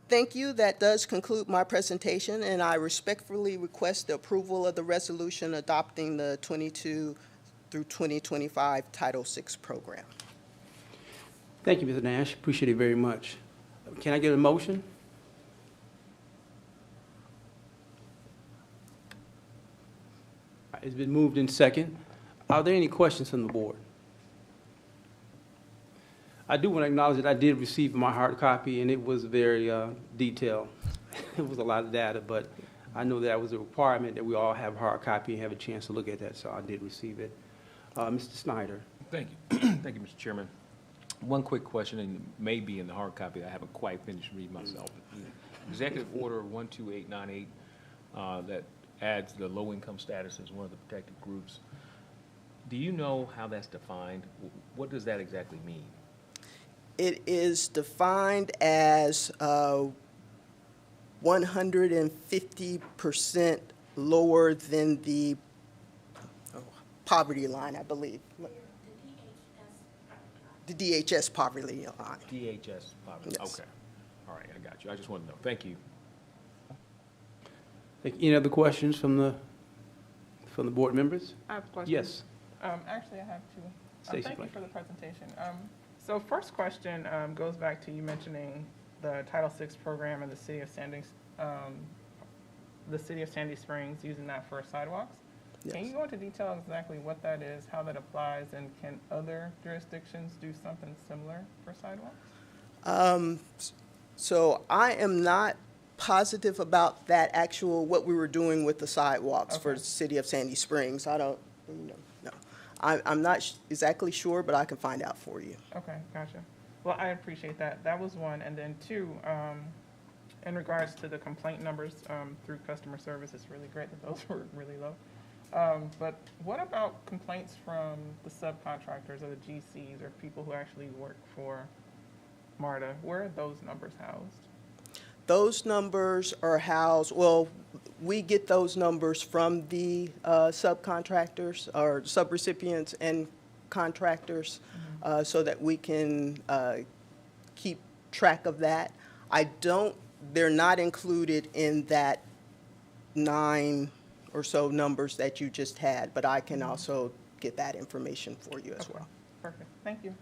Speaker 19: Thank you. That does conclude my presentation, and I respectfully request the approval of the resolution adopting the 22 through 2025 Title VI program.
Speaker 10: Thank you, Mr. Nash. Appreciate it very much. Can I get a motion? It's been moved in second. Are there any questions from the board? I do want to acknowledge that I did receive my hard copy, and it was very detailed. It was a lot of data, but I know that was a requirement that we all have a hard copy and have a chance to look at that, so I did receive it. Mr. Snyder.
Speaker 2: Thank you. Thank you, Mr. Chairman. One quick question, and it may be in the hard copy. I haven't quite finished reading myself. Executive Order 12898 that adds the low-income status as one of the protected groups. Do you know how that's defined? What does that exactly mean?
Speaker 19: It is defined as 150% lower than the poverty line, I believe. The DHS poverty line.
Speaker 2: DHS poverty,
Speaker 19: Yes.
Speaker 2: okay. All right, I got you. I just want to know. Thank you.
Speaker 10: Any other questions from the board members?
Speaker 14: I have a question.
Speaker 10: Yes.
Speaker 14: Actually, I have two.
Speaker 10: Stacey,
Speaker 14: Thank you
Speaker 10: please.
Speaker 14: for the presentation. So first question goes back to you mentioning the Title VI program in the city of Sandy Springs, using that for sidewalks. Can you go into detail exactly what that is, how that applies, and can other jurisdictions do something similar for sidewalks?
Speaker 19: So I am not positive about that what we were doing with the sidewalks for the city of Sandy Springs. I don't, no. I'm not exactly sure, but I can find out for you.
Speaker 14: Okay, gotcha. Well, I appreciate that. That was one. And then two, in regards to the complaint numbers through customer service, it's really great that those were really low. But what about complaints from the subcontractors or the GCs or people who actually work for MARTA? Where are those numbers housed?
Speaker 19: Those numbers are housed, well, we get those numbers from the subcontractors or subrecipients and contractors so that we can keep track of that. They're not included in that 9 or so numbers that you just had, but I can also get that information for you as well.
Speaker 14: Perfect. Thank you.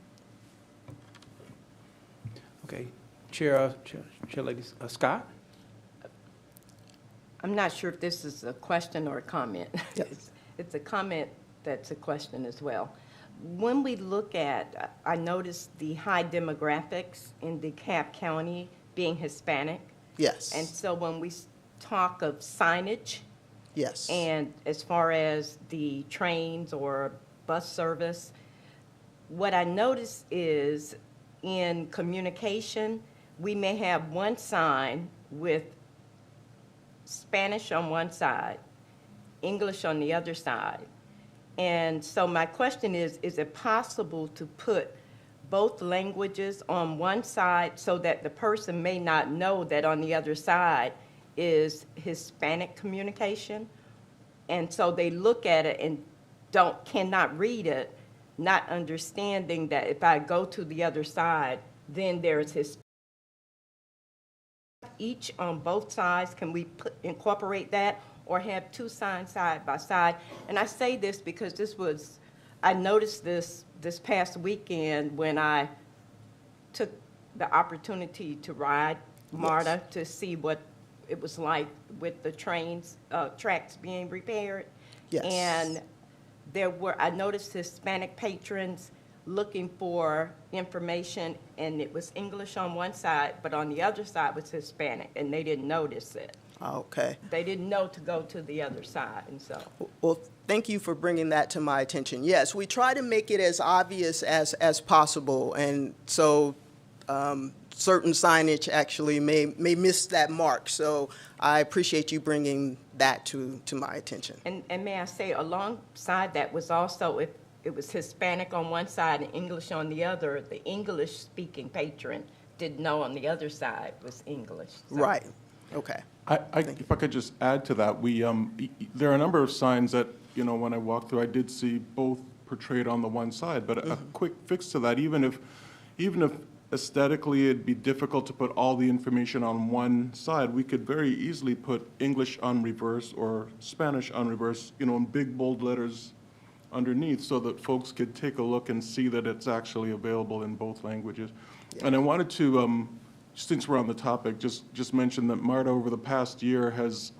Speaker 10: Okay. Chair Lady Scott?
Speaker 12: I'm not sure if this is a question or a comment.
Speaker 19: Yes.
Speaker 12: It's a comment that's a question as well. When we look at, I noticed the high demographics in DeKalb County being Hispanic.
Speaker 19: Yes.
Speaker 12: And so when we talk of signage,
Speaker 19: yes,
Speaker 12: and as far as the trains or bus service, what I notice is in communication, we may have one sign with Spanish on one side, English on the other side. And so my question is it possible to put both languages on one side so that the person may not know that on the other side is Hispanic communication? And so they look at it and cannot read it, not understanding that if I go to the other side, then there's Hispanic. Each on both sides, can we incorporate that or have two signs side by side? And I say this because I noticed this past weekend when I took the opportunity to ride MARTA to see what it was like with the trains, tracks being repaired.
Speaker 19: Yes.
Speaker 12: And I noticed Hispanic patrons looking for information, and it was English on one side, but on the other side was Hispanic, and they didn't notice it.
Speaker 19: Okay.
Speaker 12: They didn't know to go to the other side, and so.
Speaker 19: Well, thank you for bringing that to my attention. Yes, we try to make it as obvious as possible, and so certain signage actually may miss that mark. So I appreciate you bringing that to my attention.
Speaker 12: And may I say, alongside that was also, if it was Hispanic on one side and English on the other, the English-speaking patron didn't know on the other side was English. So.
Speaker 19: Right. Okay.
Speaker 8: If I could just add to that, there are a number of signs that, when I walked through, I did see both portrayed on the one side, but a quick fix to that, even if aesthetically it'd be difficult to put all the information on one side, we could very easily put English on reverse or Spanish on reverse, in big bold letters underneath so that folks could take a look and see that it's actually available in both languages. Yeah. And I wanted to, since we're on the topic, just mention that MARTA over the past year has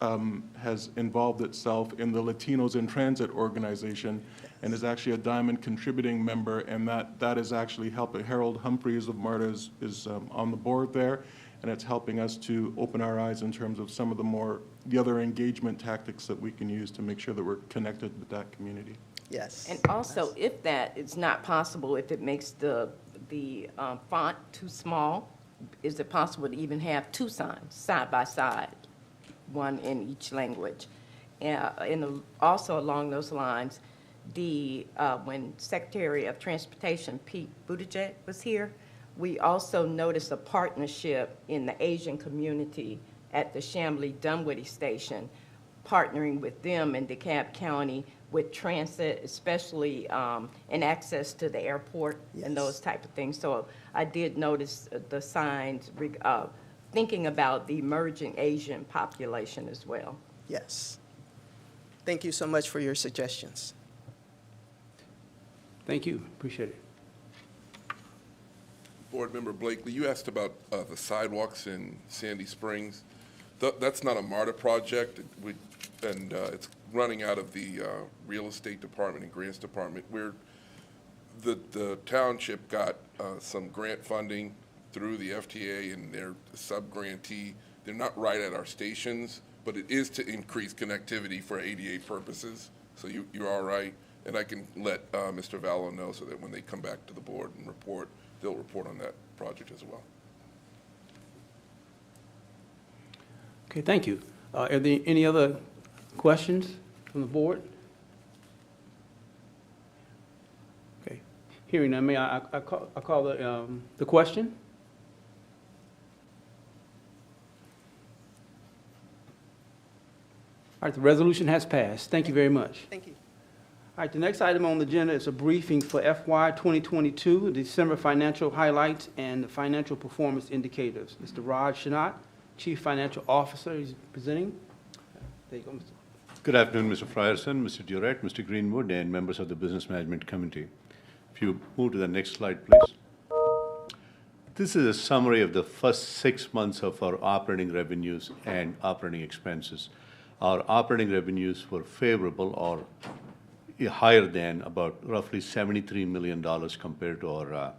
Speaker 8: involved itself in the Latinos in Transit organization and is actually a Diamond contributing member, and that is actually helping. Harold Humphreys of MARTA is on the board there, and it's helping us to open our eyes in terms of some of the other engagement tactics that we can use to make sure that we're connected with that community.
Speaker 19: Yes.
Speaker 12: And also, if that is not possible, if it makes the font too small, is it possible to even have two signs side by side, one in each language? Also along those lines, when Secretary of Transportation Pete Buttigieg was here, we also noticed a partnership in the Asian community at the Chamblee-Dunwoody Station, partnering with them in DeKalb County with transit, especially in access to the airport and those type of things. So I did notice the signs thinking about the emerging Asian population as well.
Speaker 19: Yes. Thank you so much for your suggestions.
Speaker 10: Thank you, appreciate it.
Speaker 17: Board Member Blakely, you asked about the sidewalks in Sandy Springs. That's not a MARTA project, and it's running out of the Real Estate Department and Grants Department. The township got some grant funding through the FTA and their sub-grantee. They're not right at our stations, but it is to increase connectivity for ADA purposes, so you're all right. And I can let Mr. Vallow know so that when they come back to the board and report, they'll report on that project as well.
Speaker 10: Okay, thank you. Are there any other questions from the board? Okay, hearing none, may I call the question? All right, the resolution has passed. Thank you very much.
Speaker 19: Thank you.
Speaker 10: All right, the next item on the agenda is a briefing for FY 2022, December financial highlights and the financial performance indicators. Mr. Raj Shanat, Chief Financial Officer, is presenting. There you go, Mr.
Speaker 18: Good afternoon, Mr. Frierson, Mr. Durrett, Mr. Greenwood, and members of the Business Management Committee. If you move to the next slide, please. This is a summary of the first 6 months of our operating revenues and operating expenses. Our operating revenues were favorable or higher than about roughly $73 million compared to our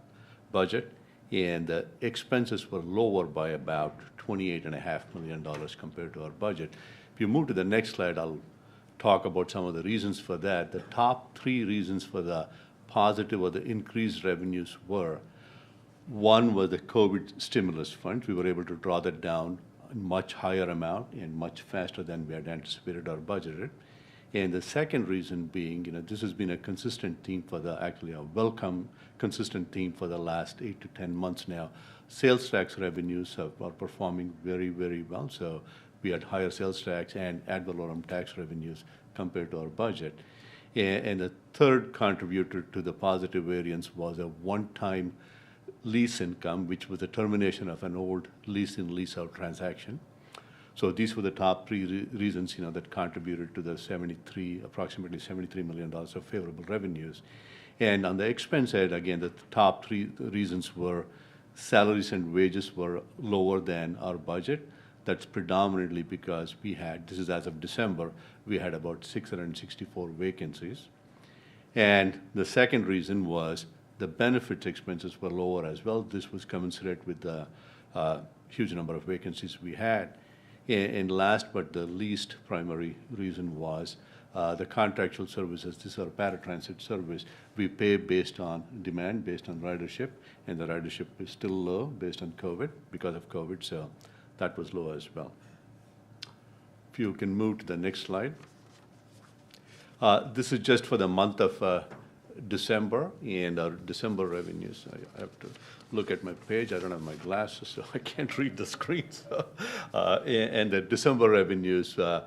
Speaker 18: budget, and the expenses were lower by about $28.5 million compared to our budget. If you move to the next slide, I'll talk about some of the reasons for that. The top 3 reasons for the positive or the increased revenues were, one was the COVID stimulus fund. We were able to draw that down a much higher amount and much faster than we had anticipated or budgeted. And the second reason being, this has been a consistent theme for actually a welcome consistent theme for the last 8 to 10 months now. Sales tax revenues are performing very, very well. So we had higher sales tax and ad valorem tax revenues compared to our budget. And the third contributor to the positive variance was a one-time lease income, which was the termination of an old lease-in, lease-out transaction. So these were the top 3 reasons, that contributed to the approximately $73 million of favorable revenues. And on the expense side, again, the top 3 reasons were salaries and wages were lower than our budget. That's predominantly because this is as of December, we had about 664 vacancies. And the second reason was the benefits expenses were lower as well. This was commensurate with the huge number of vacancies we had. And last but the least primary reason was the contractual services. This is our paratransit service. We pay based on demand, based on ridership, and the ridership is still low based on COVID, because of COVID, so that was low as well. If you can move to the next slide. This is just for the month of December, and our December revenues. I have to look at my page. I don't have my glasses, so I can't read the screen. So, and the December revenues were,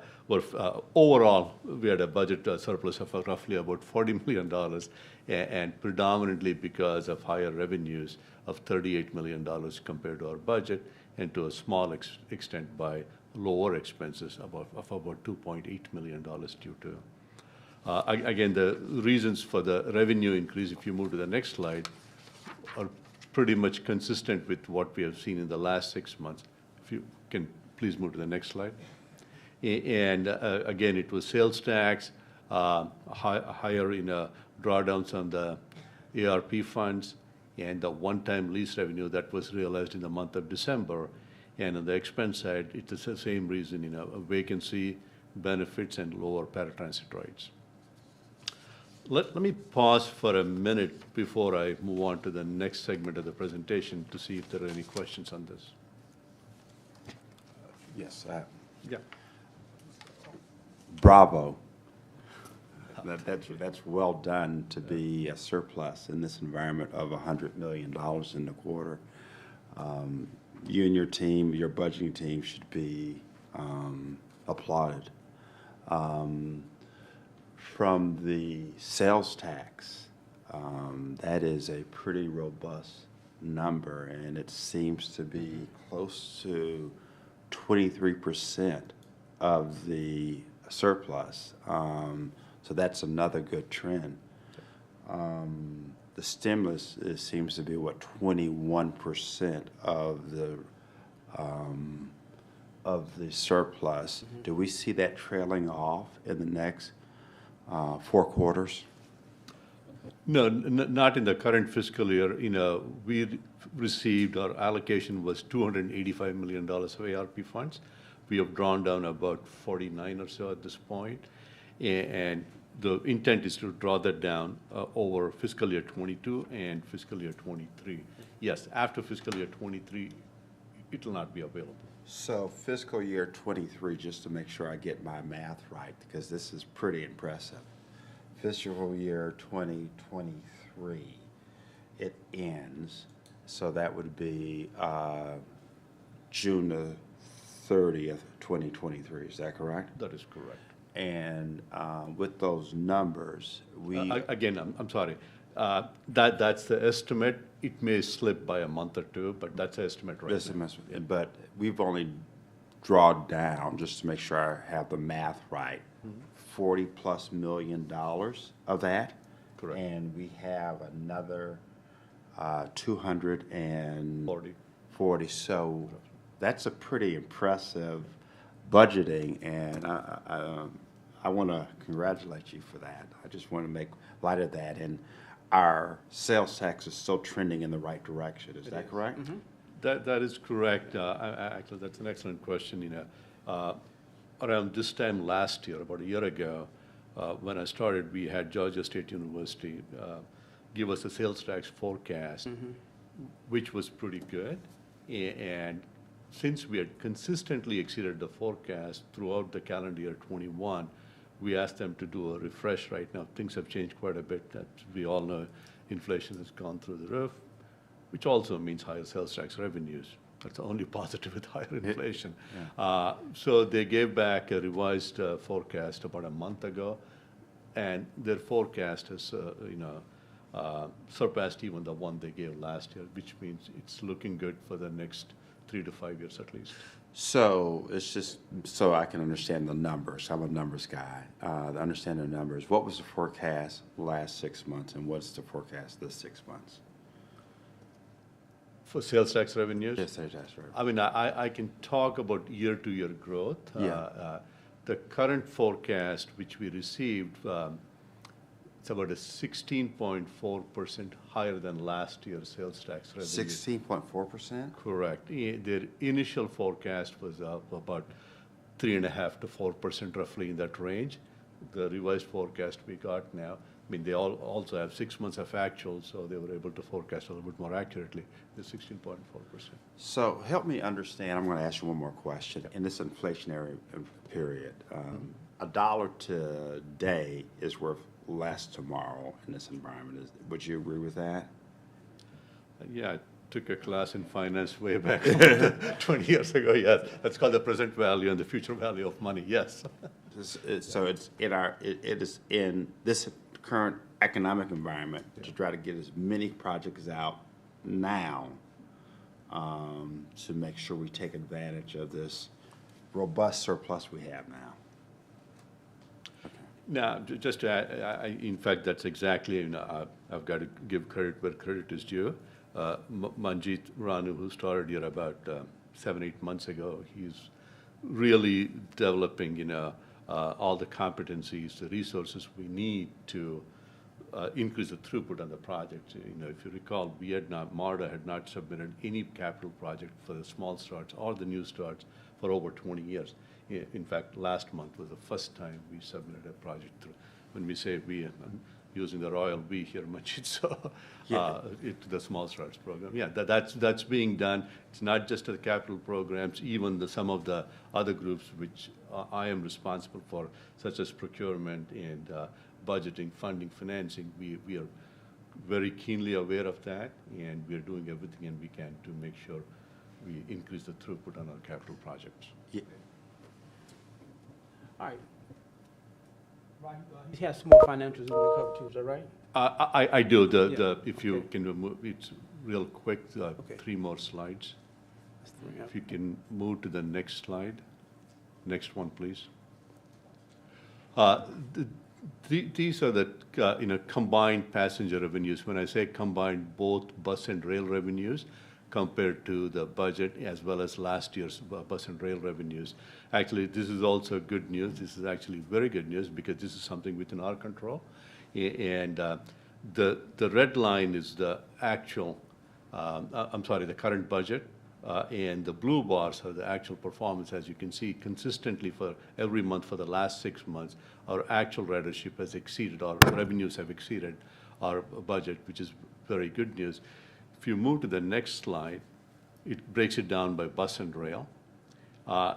Speaker 18: overall, we had a budget surplus of roughly about $40 million, and predominantly because of higher revenues of $38 million compared to our budget, and to a small extent by lower expenses of about $2.8 million due to again, the reasons for the revenue increase, if you move to the next slide, are pretty much consistent with what we have seen in the last 6 months. If you can please move to the next slide. And again, it was sales tax, higher drawdowns on the ARP funds, and the one-time lease revenue that was realized in the month of December. And on the expense side, it's the same reason, a vacancy, benefits, and lower paratransit rides. Let me pause for a minute before I move on to the next segment of the presentation to see if there are any questions on this.
Speaker 7: Yes.
Speaker 18: Yeah.
Speaker 7: Bravo. That's well done to be a surplus in this environment of $100 million in the quarter. You and your team, your budgeting team, should be applauded. From the sales tax, that is a pretty robust number, and it seems to be close to 23% of the surplus. So that's another good trend. The stimulus seems to be, what, 21% of the surplus. Do we see that trailing off in the next 4 quarters?
Speaker 18: No, not in the current fiscal year. We received, our allocation was $285 million of ARP funds. We have drawn down about 49 or so at this point. And the intent is to draw that down over fiscal year 22 and fiscal year 23. Yes, after fiscal year 23, it will not be available.
Speaker 7: So fiscal year 23, just to make sure I get my math right, because this is pretty impressive. Fiscal year 2023, it ends, so that would be June the 30th, 2023. Is that correct?
Speaker 18: That is correct.
Speaker 7: And with those numbers, we...
Speaker 18: Again, I'm sorry. That's the estimate. It may slip by a month or two, but that's the estimate right now.
Speaker 7: But we've only drawn down, just to make sure I have the math right, $40+ million of that.
Speaker 18: Correct.
Speaker 7: And we have another 240. So that's a pretty impressive budgeting, and I want to congratulate you for that. I just want to make light of that. And our sales tax is still trending in the right direction. Is that correct?
Speaker 18: That is correct. Actually, that's an excellent question. Around this time last year, about a year ago, when I started, we had Georgia State University give us a sales tax forecast, which was pretty good. And since we had consistently exceeded the forecast throughout the calendar year 21, we asked them to do a refresh right now. Things have changed quite a bit. That we all know inflation has gone through the roof, which also means higher sales tax revenues. That's the only positive with higher inflation. So they gave back a revised forecast about a month ago, and their forecast has surpassed even the one they gave last year, which means it's looking good for the next 3 to 5 years at least.
Speaker 7: So it's just so I can understand the numbers. I'm a numbers guy. To understand the numbers, what was the forecast last 6 months, and what's the forecast this 6 months?
Speaker 18: For sales tax revenues?
Speaker 7: Yes, sales tax revenues.
Speaker 18: I mean, I can talk about year-to-year growth. The current forecast, which we received, it's about a 16.4% higher than last year's sales tax revenue.
Speaker 7: 16.4%?
Speaker 18: Correct. Their initial forecast was up about 3.5% to 4%, roughly in that range. The revised forecast we got now, I mean, they also have 6 months of actual, so they were able to forecast a little bit more accurately, the 16.4%.
Speaker 7: So help me understand, I'm going to ask you one more question. In this inflationary period, $1 today is worth less tomorrow in this environment. Would you agree with that?
Speaker 18: Yeah, I took a class in finance way back 20 years ago, yes. That's called the present value and the future value of money, yes.
Speaker 7: So it is in this current economic environment to try to get as many projects out now to make sure we take advantage of this robust surplus we have now.
Speaker 18: Now, just to add, in fact, that's exactly, I've got to give credit where credit is due. Manjit Ranu, who started here about 7-8 months ago, he's really developing, all the competencies, the resources we need to increase the throughput on the project. If you recall, MARTA had not submitted any capital project for the small starts or the new starts for over 20 years. In fact, last month was the first time we submitted a project through. When we say we, using the Royal V here much, so,
Speaker 7: Yeah.
Speaker 18: the small starts program. Yeah, that's being done. It's not just the capital programs, even some of the other groups which I am responsible for, such as procurement and budgeting, funding, financing. We are very keenly aware of that, and we are doing everything and we can to make sure we increase the throughput on our capital projects.
Speaker 7: Yeah.
Speaker 10: All right. He has some more financials we want to cover too, is that right?
Speaker 18: I do.
Speaker 10: Yeah.
Speaker 18: If you can remove, it's real quick, 3 more slides. If you can move to the next slide. Next one, please. These are the combined passenger revenues. When I say combined, both bus and rail revenues compared to the budget as well as last year's bus and rail revenues. Actually, this is also good news. This is actually very good news because this is something within our control. And the red line is the actual, the current budget. And the blue bars are the actual performance. As you can see, consistently for every month for the last 6 months, our actual ridership has exceeded, our revenues have exceeded our budget, which is very good news. If you move to the next slide, it breaks it down by bus and rail.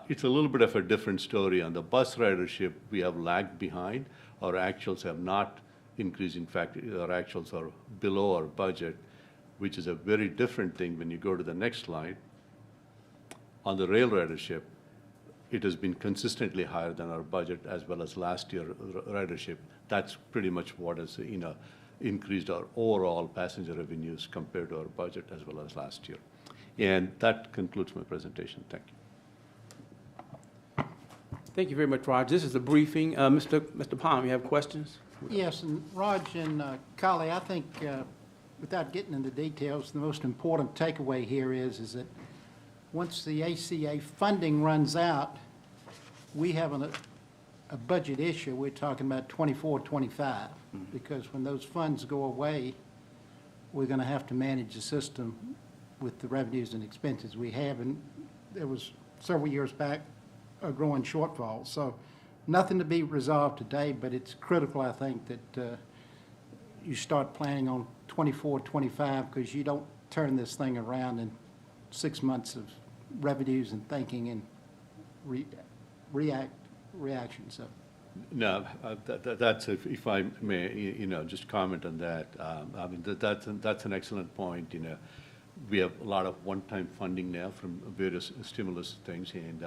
Speaker 18: It's a little bit of a different story. On the bus ridership, we have lagged behind. Our actuals have not increased. In fact, our actuals are below our budget, which is a very different thing when you go to the next slide. On the rail ridership, it has been consistently higher than our budget as well as last year ridership. That's pretty much what has increased our overall passenger revenues compared to our budget as well as last year. And that concludes my presentation. Thank you.
Speaker 10: Thank you very much, Raj. This is a briefing. Mr. Palm, you have questions?
Speaker 1: Yes, and Raj and Kali, I think, without getting into details, the most important takeaway here is that once the ACA funding runs out, we have a budget issue. We're talking about 24, 25, because when those funds go away, we're going to have to manage the system with the revenues and expenses we have. And there was several years back a growing shortfall. So nothing to be resolved today, but it's critical, I think, that you start planning on 24, 25, because you don't turn this thing around in 6 months of revenues and thinking and reaction. So.
Speaker 18: No, that's, if I may, just comment on that. I mean, that's an excellent point. We have a lot of one-time funding now from various stimulus things, and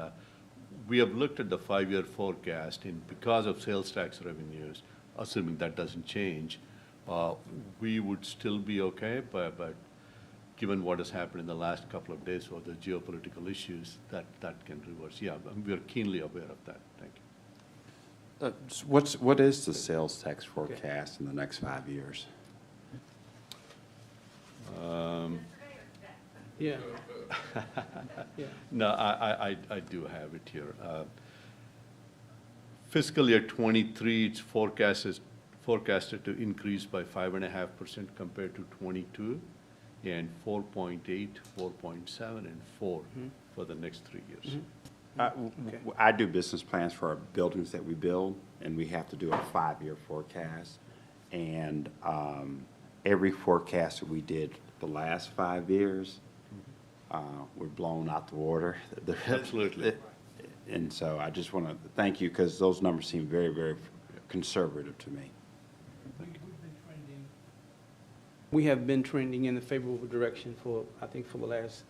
Speaker 18: we have looked at the 5-year forecast, and because of sales tax revenues, assuming that doesn't change, we would still be okay, but given what has happened in the last couple of days or the geopolitical issues, that can reverse. Yeah, we are keenly aware of that. Thank you.
Speaker 7: What is the sales tax forecast in the next 5 years?
Speaker 10: Yeah.
Speaker 18: No, I do have it here. Fiscal year 23, it's forecasted to increase by 5.5% compared to 22, and 4.8, 4.7, and 4 for the next 3 years.
Speaker 7: I do business plans for our buildings that we build, and we have to do a 5-year forecast. And every forecast that we did the last 5 years, we're blown out the water.
Speaker 18: Absolutely.
Speaker 7: And so I just want to thank you, because those numbers seem very, very conservative to me.
Speaker 10: We have been trending in a favorable direction for the last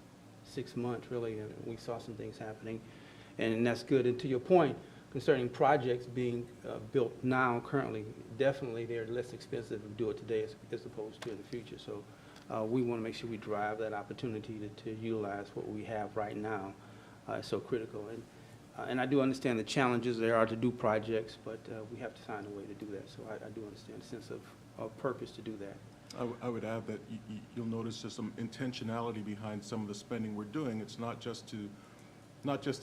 Speaker 10: 6 months, really, and we saw some things happening, and that's good. And to your point, concerning projects being built now, currently, definitely they're less expensive to do it today as opposed to in the future. So we want to make sure we drive that opportunity to utilize what we have right now. It's so critical. And I do understand the challenges there are to do projects, but we have to find a way to do that. So I do understand the sense of purpose to do that.
Speaker 8: I would add that you'll notice there's some intentionality behind some of the spending we're doing. It's not just to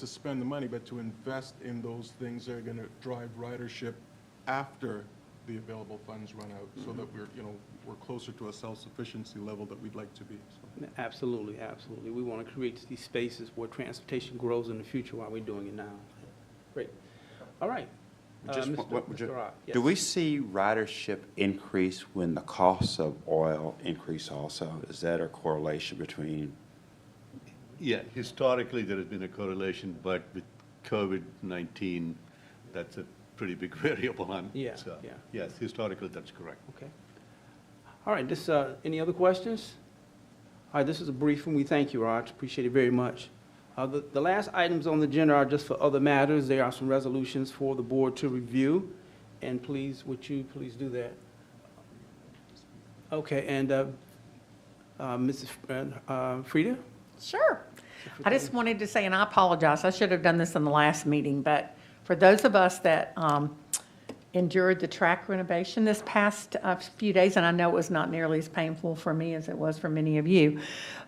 Speaker 8: spend the money, but to invest in those things that are going to drive ridership after the available funds run out, so that we're closer to a self-sufficiency level that we'd like to be. So.
Speaker 10: Absolutely, absolutely. We want to create these spaces where transportation grows in the future while we're doing it now. Great. All right.
Speaker 7: Just
Speaker 10: Mr. Rod, yes.
Speaker 7: Do we see ridership increase when the costs of oil increase also? Is that a correlation between?
Speaker 18: Yeah, historically, there has been a correlation, but with COVID-19, that's a pretty big variable on.
Speaker 10: Yeah,
Speaker 18: So,
Speaker 10: yeah.
Speaker 18: yes, historically, that's correct.
Speaker 10: Okay. All right, any other questions? All right, this is a briefing. We thank you, Raj. Appreciate it very much. The last items on the agenda are just for other matters. There are some resolutions for the board to review, and please, would you please do that? Okay, and Mrs. Frida?
Speaker 3: Sure. I just wanted to say, and I apologize, I should have done this in the last meeting, but for those of us that endured the track renovation this past few days, and I know it was not nearly as painful for me as it was for many of you,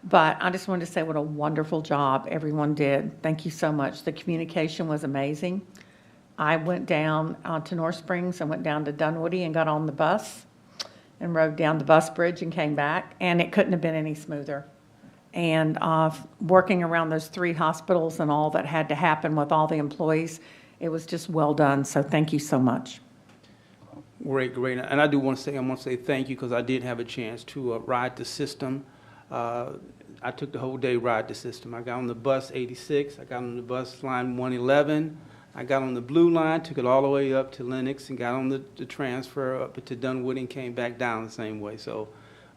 Speaker 3: but I just wanted to say what a wonderful job everyone did. Thank you so much. The communication was amazing. I went down to North Springs and went down to Dunwoody and got on the bus and rode down the bus bridge and came back, and it couldn't have been any smoother. And working around those 3 hospitals and all that had to happen with all the employees, it was just well done. So thank you so much.
Speaker 10: Great. And I want to say thank you because I did have a chance to ride the system. I took the whole day ride the system. I got on the bus 86. I got on the bus line 111. I got on the blue line, took it all the way up to Lenox and got on the transfer up to Dunwoody and came back down the same way. So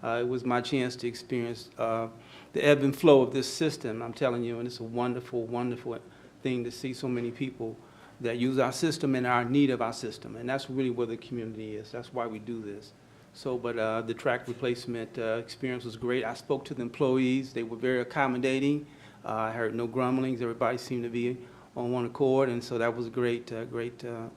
Speaker 10: it was my chance to experience the ebb and flow of this system. I'm telling you, and it's a wonderful, wonderful thing to see so many people that use our system and are in need of our system. And that's really where the community is. That's why we do this. So, but the track replacement experience was great. I spoke to the employees. They were very accommodating. I heard no grumblings. Everybody seemed to be on one accord. And so that was a great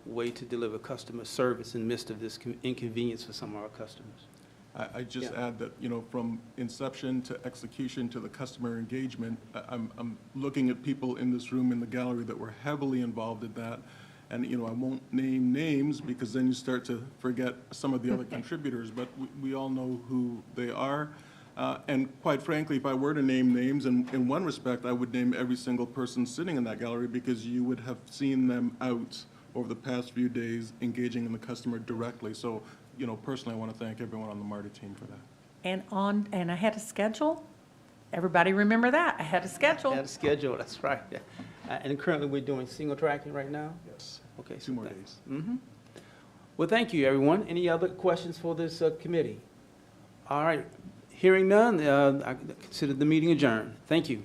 Speaker 10: way to deliver customer service in the midst of this inconvenience for some of our customers.
Speaker 8: I just add that, from inception to execution to the customer engagement, I'm looking at people in this room in the gallery that were heavily involved in that. And, I won't name names because then you start to forget some of the other contributors, but we all know who they are. And quite frankly, if I were to name names, in one respect, I would name every single person sitting in that gallery because you would have seen them out over the past few days engaging in the customer directly. So, personally, I want to thank everyone on the MARTA team for that.
Speaker 3: And I had a schedule. Everybody remember that? I had a schedule.
Speaker 10: I had a schedule, that's right. And currently we're doing single tracking right now?
Speaker 8: Yes.
Speaker 10: Okay.
Speaker 8: 2 more days.
Speaker 10: Mm-hmm. Well, thank you, everyone. Any other questions for this committee? All right. Hearing none, I consider the meeting adjourned. Thank you.